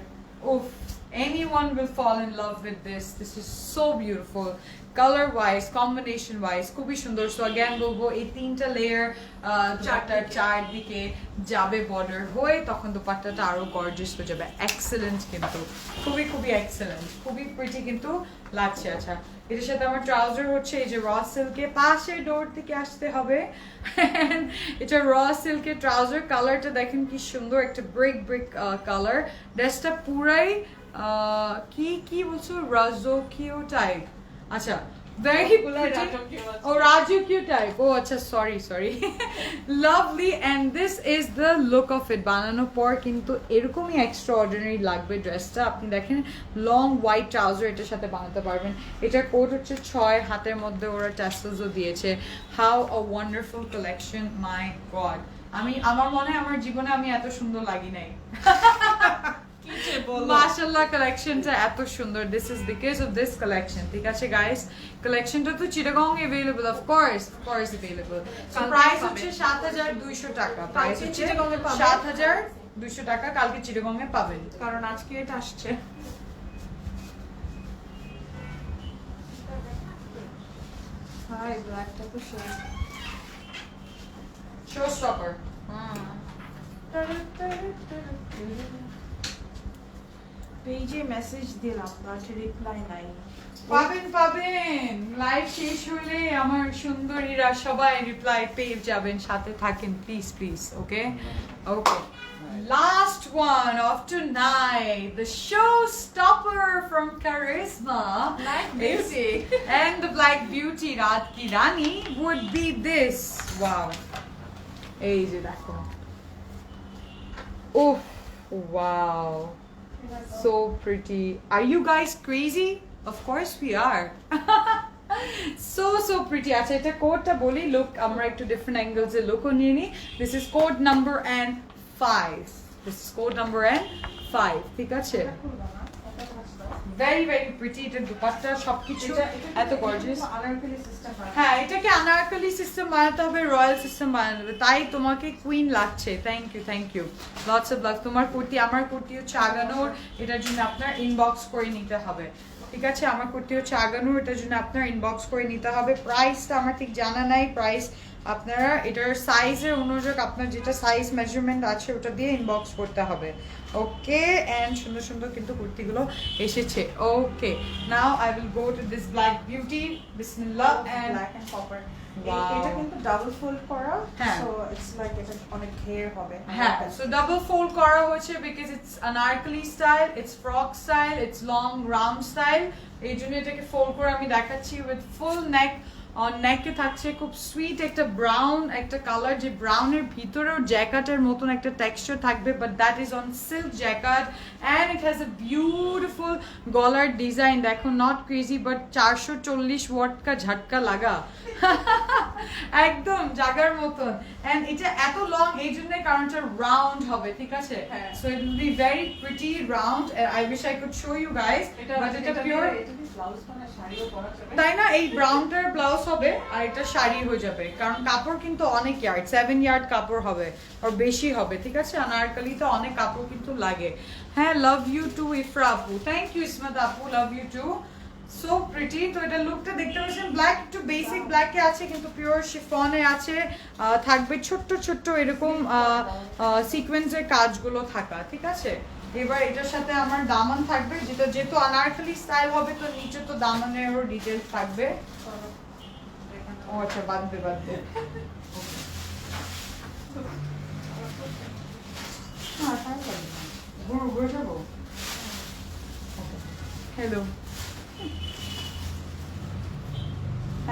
Oof. anyone will fall in love with this is so beautiful color wise combination wise খুবই সুন্দর so again বলবো এই তিনটা layer চারদিকে যাবে border হয়ে তখন দুপাট্টাটা আরো গর্জিয়াস হয়ে যাবে এক্সেলেন্ট কিন্তু খুবই খুবই এক্সেলেন্ট খুবই প্রিটি কিন্তু লাগছে আচ্ছা এর সাথে আমার ট্রাউজার হচ্ছে এই যে র সিল্কে পাশে ডোর থেকে আসতে হবে এটা র সিল্কের ট্রাউজার কালারটা দেখেন কি সুন্দর একটা ব্রিক কালার ড্রেসটা পুরাই কি কি বলছো রাজকীয় টাইপ আচ্ছা very pretty oh Rajukyu type oh acha sorry lovely and this is the look of it banano por kintu erokomi extraordinary lagbe dress ta apni dekhen long white trouser etar sathe banate parben etar coat hocche 6 hater moddhe ora tassels o diyeche how a wonderful collection my god আমি আমার মনে আমার জীবনে আমি এত সুন্দর লাগি নাই মাশাআল্লাহ কালেকশনটা এত সুন্দর this is because of this collection ঠিক আছে গাইস কালেকশনটা তো Chittagong available of course available so price হচ্ছে 7200 টাকা প্রাইস হচ্ছে চিটাগং এ পাবেন 7200 টাকা কালকে চিটাগং এ পাবেন কারণ আজকে এটা আসছে হাই ব্ল্যাকটা তো শো স্টপার পেজে মেসেজ দিলাম বাট রিপ্লাই নাই পাবেন লাইভ শেষ হলে আমার সুন্দরীরা সবাই রিপ্লাই পেয়ে যাবেন সাথে থাকেন please okay last one of tonight the showstopper from Charisma Black Beauty and the Black Beauty Raat Ki Rani would be this wow ei je dekho oh wow so pretty are you guys crazy of course we are so pretty acha eta code ta boli look amra ekটু different angles e look niye ni this is code number and 5 this is code number and 5 ঠিক আছে very pretty এটা দুপাট্টা সবকিছু এত gorgeous Anarkali system হ্যাঁ এটাকে Anarkali system বানাতে হবে royal system বানাতে হবে তাই তোমাকে কুইন লাগছে thank you lots of love তোমার কুর্তি আমার কুর্তি হচ্ছে আগানোর এটার জন্য আপনার ইনবক্স করে নিতে হবে ঠিক আছে আমার কুর্তি হচ্ছে আগানোর এটার জন্য আপনার ইনবক্স করে নিতে হবে প্রাইসটা আমার ঠিক জানা নাই প্রাইস আপনারা এটার সাইজের অনুযায়ী আপনার যেটা সাইজ মেজারমেন্ট আছে ওটা দিয়ে ইনবক্স করতে হবে ওকে এন্ড সুন্দর কিন্তু কুর্তিগুলো এসেছে okay now I will go to this black beauty বিসমিল্লাহ and black and copper Wow. এটা কিন্তু ডাবল ফোল্ড করা হ্যাঁ। সো ইটস লাইক এটা অনেক ঘের হবে হ্যাঁ সো ডাবল ফোল্ড করা হচ্ছে because it's anarkali style it's frock style it's long round style এই জন্য এটাকে ফোল্ড করে আমি দেখাচ্ছি উইথ ফুল নেক অন নেকে থাকছে খুব সুইট একটা ব্রাউন একটা কালার যে ব্রাউনের ভিতরেও জ্যাকেটের মতন একটা টেক্সচার থাকবে but that is on silk jacket and it has a beautiful গলার ডিজাইন দেখো নট ক্রেজি বাট 440 ওয়াট কা ঝটকা লাগা একদম জাগার মতন এন্ড এটা এত লং এই জন্য কারণ এটা রাউন্ড হবে ঠিক আছে so it will be very pretty round I wish I could show you guys but এটা পিওর ব্লাউজ মানে শাড়িও পরা যাবে তাই না এই ব্রাউনটার ব্লাউজ হবে আর এটা শাড়ি হয়ে যাবে কারণ কাপড় কিন্তু অনেক ইয়ার্ড 7 ইয়ার্ড কাপড় হবে আর বেশি হবে ঠিক আছে আনারকলি তো অনেক কাপড় কিন্তু লাগে হ্যাঁ লাভ ইউ টু ইফরা আপু থ্যাংক ইউ ইসমাত আপু love you too so pretty তো এটা লুকটা দেখতে পাচ্ছেন ব্ল্যাক একটু বেসিক ব্ল্যাকে আছে কিন্তু পিওর শিফনে আছে থাকবে ছোট্ট এরকম সিকোয়েন্সের কাজগুলো থাকা ঠিক আছে এবার এটার সাথে আমার দামান থাকবে যেটা যেহেতু আনারকলি স্টাইল হবে তো নিচে তো দামানেরও ডিটেইলস থাকবে ও আচ্ছা বাঁধবে হ্যালো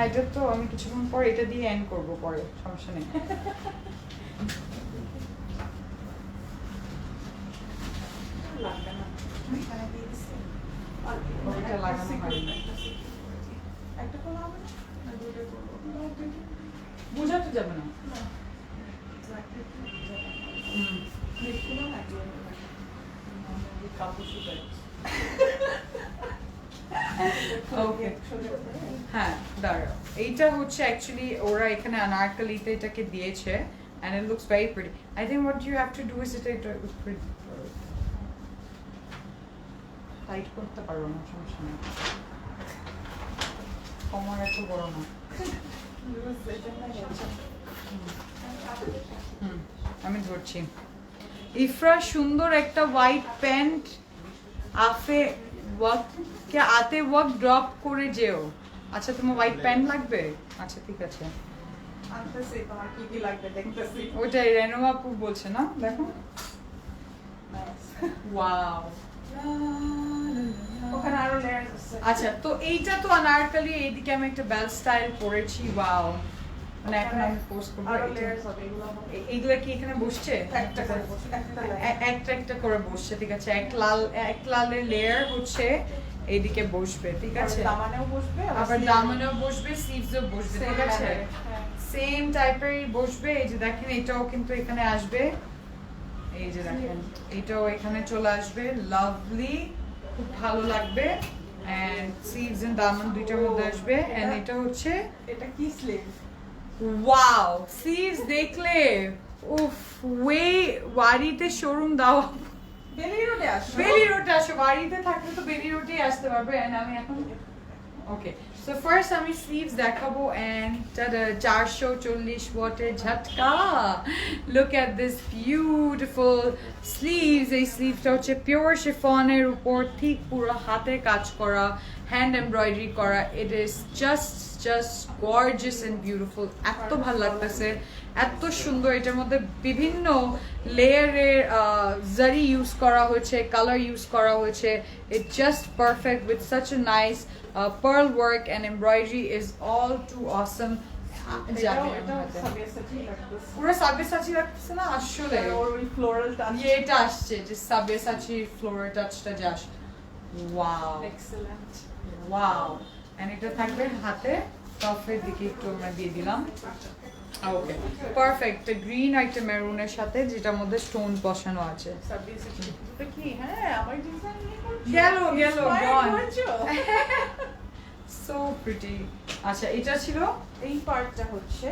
এটা তো আমি কিছুক্ষণ পর এটা দিয়ে এন্ড করবো পরে সমস্যা নেই লাগবে না এখানে দিয়ে দিছি ওইটা লাগানো হয়নি একটা কোন হবে না দুটো করব বোঝাতে যাবে না দেখুন না কাপড় শুকায় ওকে হ্যাঁ দাঁড়াও এইটা হচ্ছে অ্যাকচুয়ালি ওরা এখানে আনারকলিতে এটাকে দিয়েছে and it looks very pretty I think what you have to do is এটা টাইট করতে পারবো না, সমস্যা নেই। কোমর এত বড় না। আমি ধরছি। ইফরা সুন্দর একটা হোয়াইট প্যান্ট আফে ওয়ার্ক কে আতে ওয়ার্ক ড্রপ করে যেও। আচ্ছা তোমার হোয়াইট প্যান্ট লাগবে? আচ্ছা ঠিক আছে, আনতেছি, তোমার কি কি লাগবে দেখতেছি। ওইটাই রেনু আপু বলছে না, দেখো। ওয়াও, ওখানে আরো লেয়ার্স আছে। আচ্ছা তো এইটা তো আনারকলি, এইদিকে আমি একটা বেল স্টাইল পরেছি। ওয়াও, মানে এখন আমি পোস্ট করবো। আরো লেয়ার্স হবে এগুলো। এইগুলা কি এখানে বসছে? একটা করে বসে, একটা layer। একটা একটা করে বসছে, ঠিক আছে। এক লালের লেয়ার হচ্ছে এইদিকে বসবে, ঠিক আছে। দামানেও বসবে, আবার দামানেও বসবে, স্লিভসও বসবে, ঠিক আছে। সেম টাইপেরই বসবে। এই যে দেখেন, এটাও কিন্তু এখানে আসবে। এই যে দেখেন, এটাও এখানে চলে আসবে। লাভলি, খুব ভালো লাগবে। এন্ড স্লিভস এন্ড দামান দুইটার মধ্যে আসবে। এন্ড এটা হচ্ছে, এটা কি স্লিভ? ওয়াও, স্লিভস দেখলে উফ, ওয়ারিতে শোরুম দাও। বেলি রোডে আসো। বেলি রোডে আসো, বাড়িতে থাকলে তো বেলি রোডেই আসতে পারবে। এন্ড আমি এখন ওকে, সো ফার্স্ট আমি স্লিভস দেখাবো। এন্ড 440 ওয়াটের ঝটকা। Look at this beautiful sleeves. এই স্লিভটা হচ্ছে পিওর শিফনের উপর ঠিক পুরো হাতে কাজ করা, হ্যান্ড এমব্রয়ডারি করা। It is just gorgeous and beautiful. এত ভালো লাগতেছে, এত সুন্দর। এটার মধ্যে বিভিন্ন লেয়ারের জারি ইউজ করা হয়েছে, কালার ইউজ করা হয়েছে। It just perfect with such a nice pearl work and embroidery is all too awesome. পুরো সাবিয়াসাচি লাগতেছে না আসলে? ওর ওই ফ্লোরাল টাচ। এটা আসছে যে সাবিয়াসাচি ফ্লোরাল টাচটা যে আসছে। Wow, excellent. ওয়াও। এন্ড এটা থাকবে হাতে, টপের দিকে একটু আমরা দিয়ে দিলাম। ওকে, পারফেক্ট। গ্রিন আর একটা মেরুনের সাথে, যেটার মধ্যে স্টোন বসানো আছে। কি হ্যাঁ, আমার ডিজাইন নিয়ে করছো? গেল Inspired gone. হয়েছো? So pretty. আচ্ছা, এটা ছিল এই পার্টটা হচ্ছে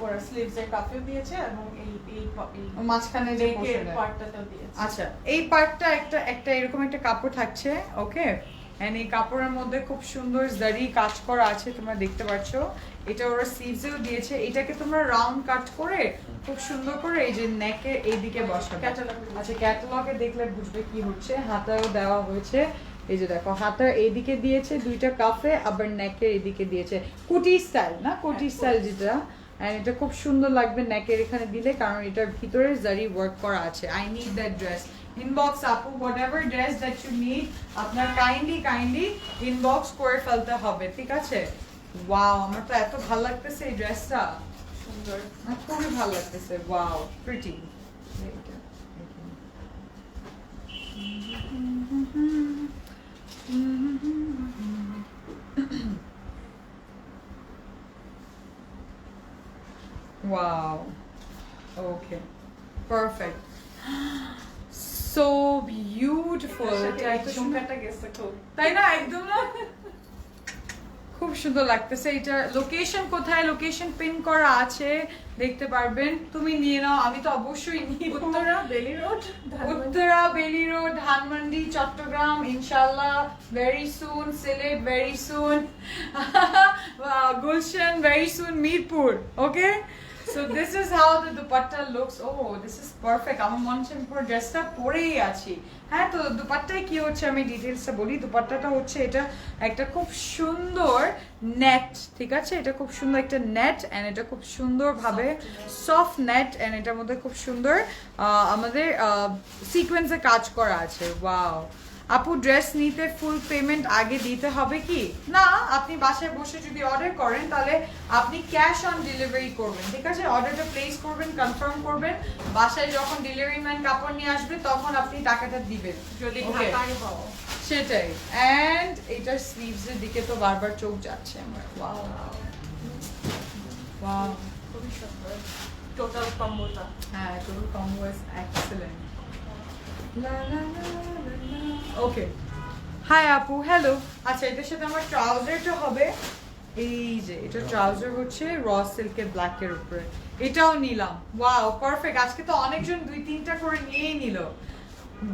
ওরা স্লিভস এর কাফেও দিয়েছে এবং এই মাঝখানে যে নেকের পোর্শনটা। পার্টটাতেও দিয়েছে। আচ্ছা, এই পার্টটা একটা এরকম একটা কাপড় থাকছে, ওকে। এন্ড এই কাপড়ের মধ্যে খুব সুন্দর জারি কাজ করা আছে, তোমরা দেখতে পাচ্ছো। এটা ওরা স্লিভসেও দিয়েছে। এটাকে তোমরা রাউন্ড কাট করে খুব সুন্দর করে এই যে নেকের এইদিকে বসাবে। আচ্ছা, ক্যাটালগে দেখলে বুঝবে কি হচ্ছে। হাতায়ও দেওয়া হয়েছে, এই যে দেখো, হাতার এইদিকে দিয়েছে দুইটা কাফে, আবার নেকের এইদিকে দিয়েছে কোটি স্টাইল, না কোটি স্টাইল যেটা। এন্ড এটা খুব সুন্দর লাগবে নেকের এখানে দিলে, কারণ এটার ভিতরে জারি ওয়ার্ক করা আছে। I need that dress. Inbox আপু, whatever dress that you need, আপনার কাইন্ডলি ইনবক্স করে ফেলতে হবে, ঠিক আছে। ওয়াও, আমার তো এত ভালো লাগতেছে এই ড্রেসটা, সুন্দর। আমার খুবই ভালো লাগতেছে। Wow, pretty. Wow. Okay. Perfect. So beautiful. এটা এত সুন্দর, ঝুমকাটা গেছে খুব। তাই না? একদম না? খুব সুন্দর লাগতেছে। এটা লোকেশন কোথায়? লোকেশন পিন করা আছে, দেখতে পারবেন। তুমি নিয়ে নাও, আমি তো অবশ্যই নিব। উত্তরা বেলি রোড, উত্তরা বেলি রোড, ধানমন্ডি, চট্টগ্রাম, ইনশাআল্লাহ very soon. Sylhet very soon. Gulshan very soon. Mirpur. Okay, so this is how the dupatta looks. Oh, this is perfect. আমার মনে হচ্ছে আমি পুরো ড্রেসটা পরেই আছি। হ্যাঁ, তো দুপাট্টায় কি হচ্ছে আমি ডিটেলসটা বলি। দুপাট্টাটা হচ্ছে এটা একটা খুব সুন্দর নেট, ঠিক আছে। এটা খুব সুন্দর একটা নেট, এন্ড এটা খুব সুন্দরভাবে সফট নেট, এন্ড এটার মধ্যে খুব সুন্দর আমাদের সিকোয়েন্সে কাজ করা আছে। ওয়াও আপু, ড্রেস নিতে ফুল পেমেন্ট আগে দিতে হবে কি? না, আপনি বাসায় বসে যদি অর্ডার করেন তাহলে আপনি ক্যাশ অন ডেলিভারি করবেন, ঠিক আছে। অর্ডারটা প্লেস করবেন, কনফার্ম করবেন, বাসায় যখন ডেলিভারি ম্যান কাপড় নিয়ে আসবে তখন আপনি টাকাটা দিবেন, যদি Okay. ঢাকায় পাও। সেটাই। এন্ড এটার স্লিভস এর দিকে তো বারবার চোখ যাচ্ছে আমার। ওয়াও ওয়াও, খুবই সুন্দর টোটাল কম্বোটা। হ্যাঁ, total combo is excellent. Okay, hi আপু, হ্যালো। আচ্ছা, এটার সাথে আমার ট্রাউজারটা হবে এই যে, এটা ট্রাউজার হচ্ছে র সিল্কের ব্ল্যাকের উপরে। এটাও নিলাম। Wow, perfect. আজকে তো অনেকজন 2-3টা করে নিয়েই নিল।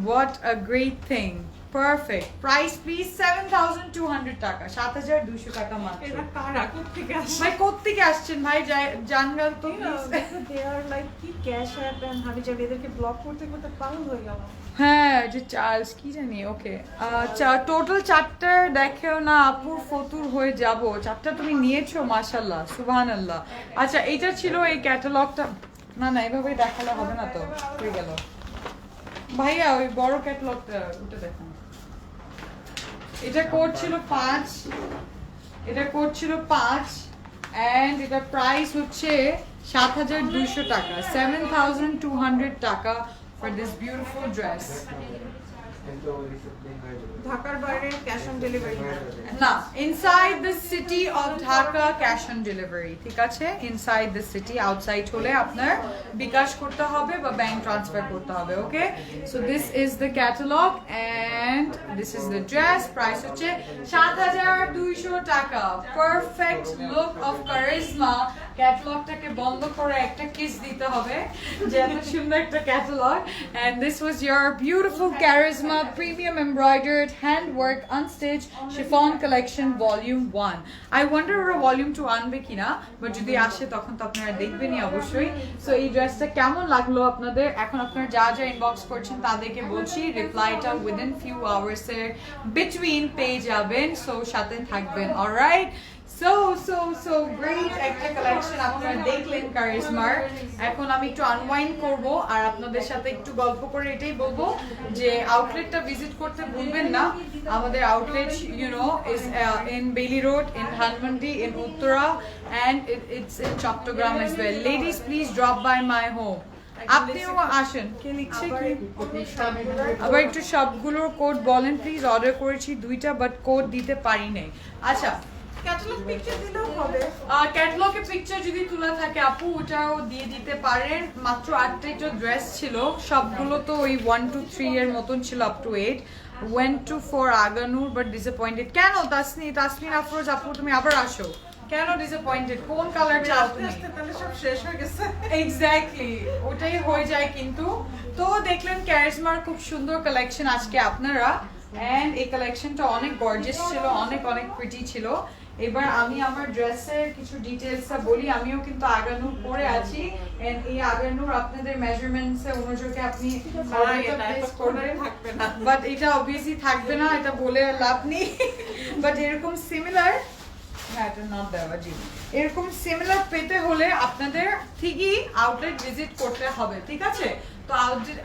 What a great thing. Perfect price please 7200 টাকা 7200 টাকা মাত্র এটা কারা কোত্থেকে আসে ভাই কোত্থেকে আসছেন ভাই জানগাল তো দে আর লাইক কি ক্যাশ অ্যাপ এন্ড হাবি যাবে এদেরকে ব্লক করতে করতে পাগল হয়ে গেল হ্যাঁ যে চার্লস কি জানি ওকে টোটাল 4টা দেখেও না আপুর ফতুর হয়ে যাব 4টা তুমি নিয়েছো মাশাআল্লাহ সুবহানাল্লাহ আচ্ছা এটা ছিল এই ক্যাটালগটা না না এভাবে দেখালে হবে না তো হয়ে গেল ভাইয়া ওই বড় ক্যাটালগটা ওটা দেখুন এটা কোড ছিল 5 এটা কোড ছিল 5 এন্ড এটা প্রাইস হচ্ছে 7200 টাকা 7200 টাকা for this beautiful dress ঢাকার বাইরে ক্যাশ অন ডেলিভারি না inside the city of Dhaka cash on delivery ঠিক আছে ইনসাইড দ্য সিটি আউটসাইড হলে আপনার বিকাশ করতে হবে বা ব্যাংক ট্রান্সফার করতে হবে okay so this is the catalogue and this is the dress price হচ্ছে 7200 টাকা পারফেক্ট লুক অফ কারিজমা ক্যাটালগটাকে বন্ধ করে একটা কিস দিতে হবে যে এত সুন্দর একটা catalogue and this was your beautiful Charizma premium embroidered handwork unstitch chiffon collection volume 1 I wonder ওরা ভলিউম 2 আনবে কিনা বাট যদি আসে তখন তো আপনারা দেখবেনই অবশ্যই সো এই ড্রেসটা কেমন লাগলো আপনাদের এখন আপনারা যা যা ইনবক্স করছেন তাদেরকে বলছি রিপ্লাইটা উইদিন ফিউ আওয়ার্স এর বিটুইন পেয়ে যাবেন সো সাথে থাকবেন অলরাইট so great একটা কালেকশন আপনারা দেখলেন কারিজমার এখন আমি একটু আনওয়াইন্ড করব আর আপনাদের সাথে একটু গল্প করে এটাই বলবো যে আউটলেটটা ভিজিট করতে ভুলবেন না আমাদের outlet you know is in Bailey Road in Dhanmondi in Uttara and it's in Chattogram as well ladies please drop by my home আপনিও আসেন কে লিখছে কি আবার একটু সবগুলোর কোড বলেন প্লিজ অর্ডার করেছি 2টা বাট কোড দিতে পারি নাই আচ্ছা ক্যাটালগ পিকচার দিলেও হবে ক্যাটালগে পিকচার যদি তোলা থাকে আপু ওটাও দিয়ে দিতে পারেন মাত্র 8টা ড্রেস ছিল সবগুলো তো ওই 1 to 3 এর মতন ছিল up to 8 went to 4 Aganoor but disappointed কেন তাসনিন আফরোজ আপু তুমি আবার আসো কেন ডিসঅ্যাপয়েন্টেড কোন কালার চাও তুমি তাহলে সব শেষ হয়ে গেছে এক্স্যাক্টলি ওটাই হয়ে যায় কিন্তু তো দেখলেন কারিজমার খুব সুন্দর কালেকশন আজকে আপনারা এন্ড এই কালেকশনটা অনেক গর্জিয়াস ছিল অনেক প্রিটি ছিল এবার আমি আমার ড্রেসের কিছু ডিটেইলসটা বলি আমিও কিন্তু আগানুর পরে আছি এন্ড এই আগানুর আপনাদের মেজারমেন্টস এ অনুযায়ী আপনি প্লেস করবেন বাট এটা অবভিয়াসলি থাকবে না এটা বলে লাভ নেই বাট এরকম সিমিলার এটা নট দেওয়া জি এরকম সিমিলার পেতে হলে আপনাদের ঠিকই আউটলেট ভিজিট করতে হবে ঠিক আছে তো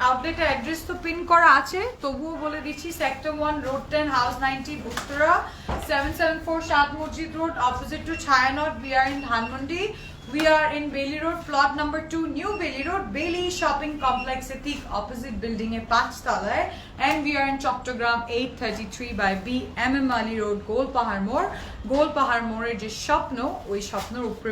আউটলেটের অ্যাড্রেস তো পিন করা আছে তবুও বলে দিচ্ছি সেক্টর 1 রোড 10 হাউস 90 উত্তরা 774 সাত মসজিদ road opposite to Chhayanaut we are in Dhanmondi we are in Bailey Road plot number 2 New Bailey Road Bailey shopping complex এর ঠিক opposite building এ 5 তলায় and we are in Chattogram 833 by B MM Ali Road Golpahar মোড়ের যে স্বপ্ন ওই স্বপ্নের উপরে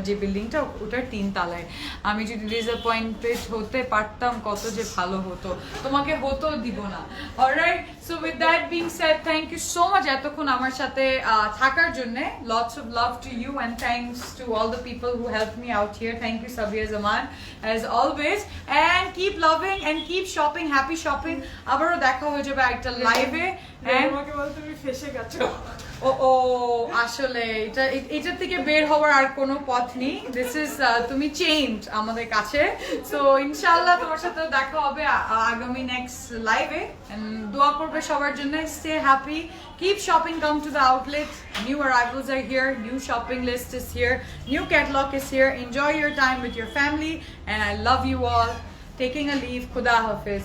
যে বিল্ডিংটা ওটার 3 তলায় আমি যদি ডিসঅ্যাপয়েন্টেড হতে পারতাম কত যে ভালো হতো তোমাকে হতো দিব না alright so with that being said thank you so much এতক্ষণ আমার সাথে থাকার জন্য lots of love to you and thanks to all the people who helped me out here thank you Sabia Zaman as always and keep loving and keep shopping happy shopping আবারো দেখা হয়ে যাবে একটা লাইভে and আমাকে বল তুমি ফেসে গেছো ও আসলে এটা থেকে বের হওয়ার আর কোনো পথ নেই দিস ইজ তুমি চেঞ্জ আমাদের কাছে সো ইনশাআল্লাহ তোমার সাথে দেখা হবে আগামী নেক্সট লাইভে এন্ড দোয়া করবে সবার জন্য stay happy keep shopping come to the outlet new arrivals are here new shopping list is here new catalogue is here enjoy your time with your family and I love you all taking a leave khuda hafiz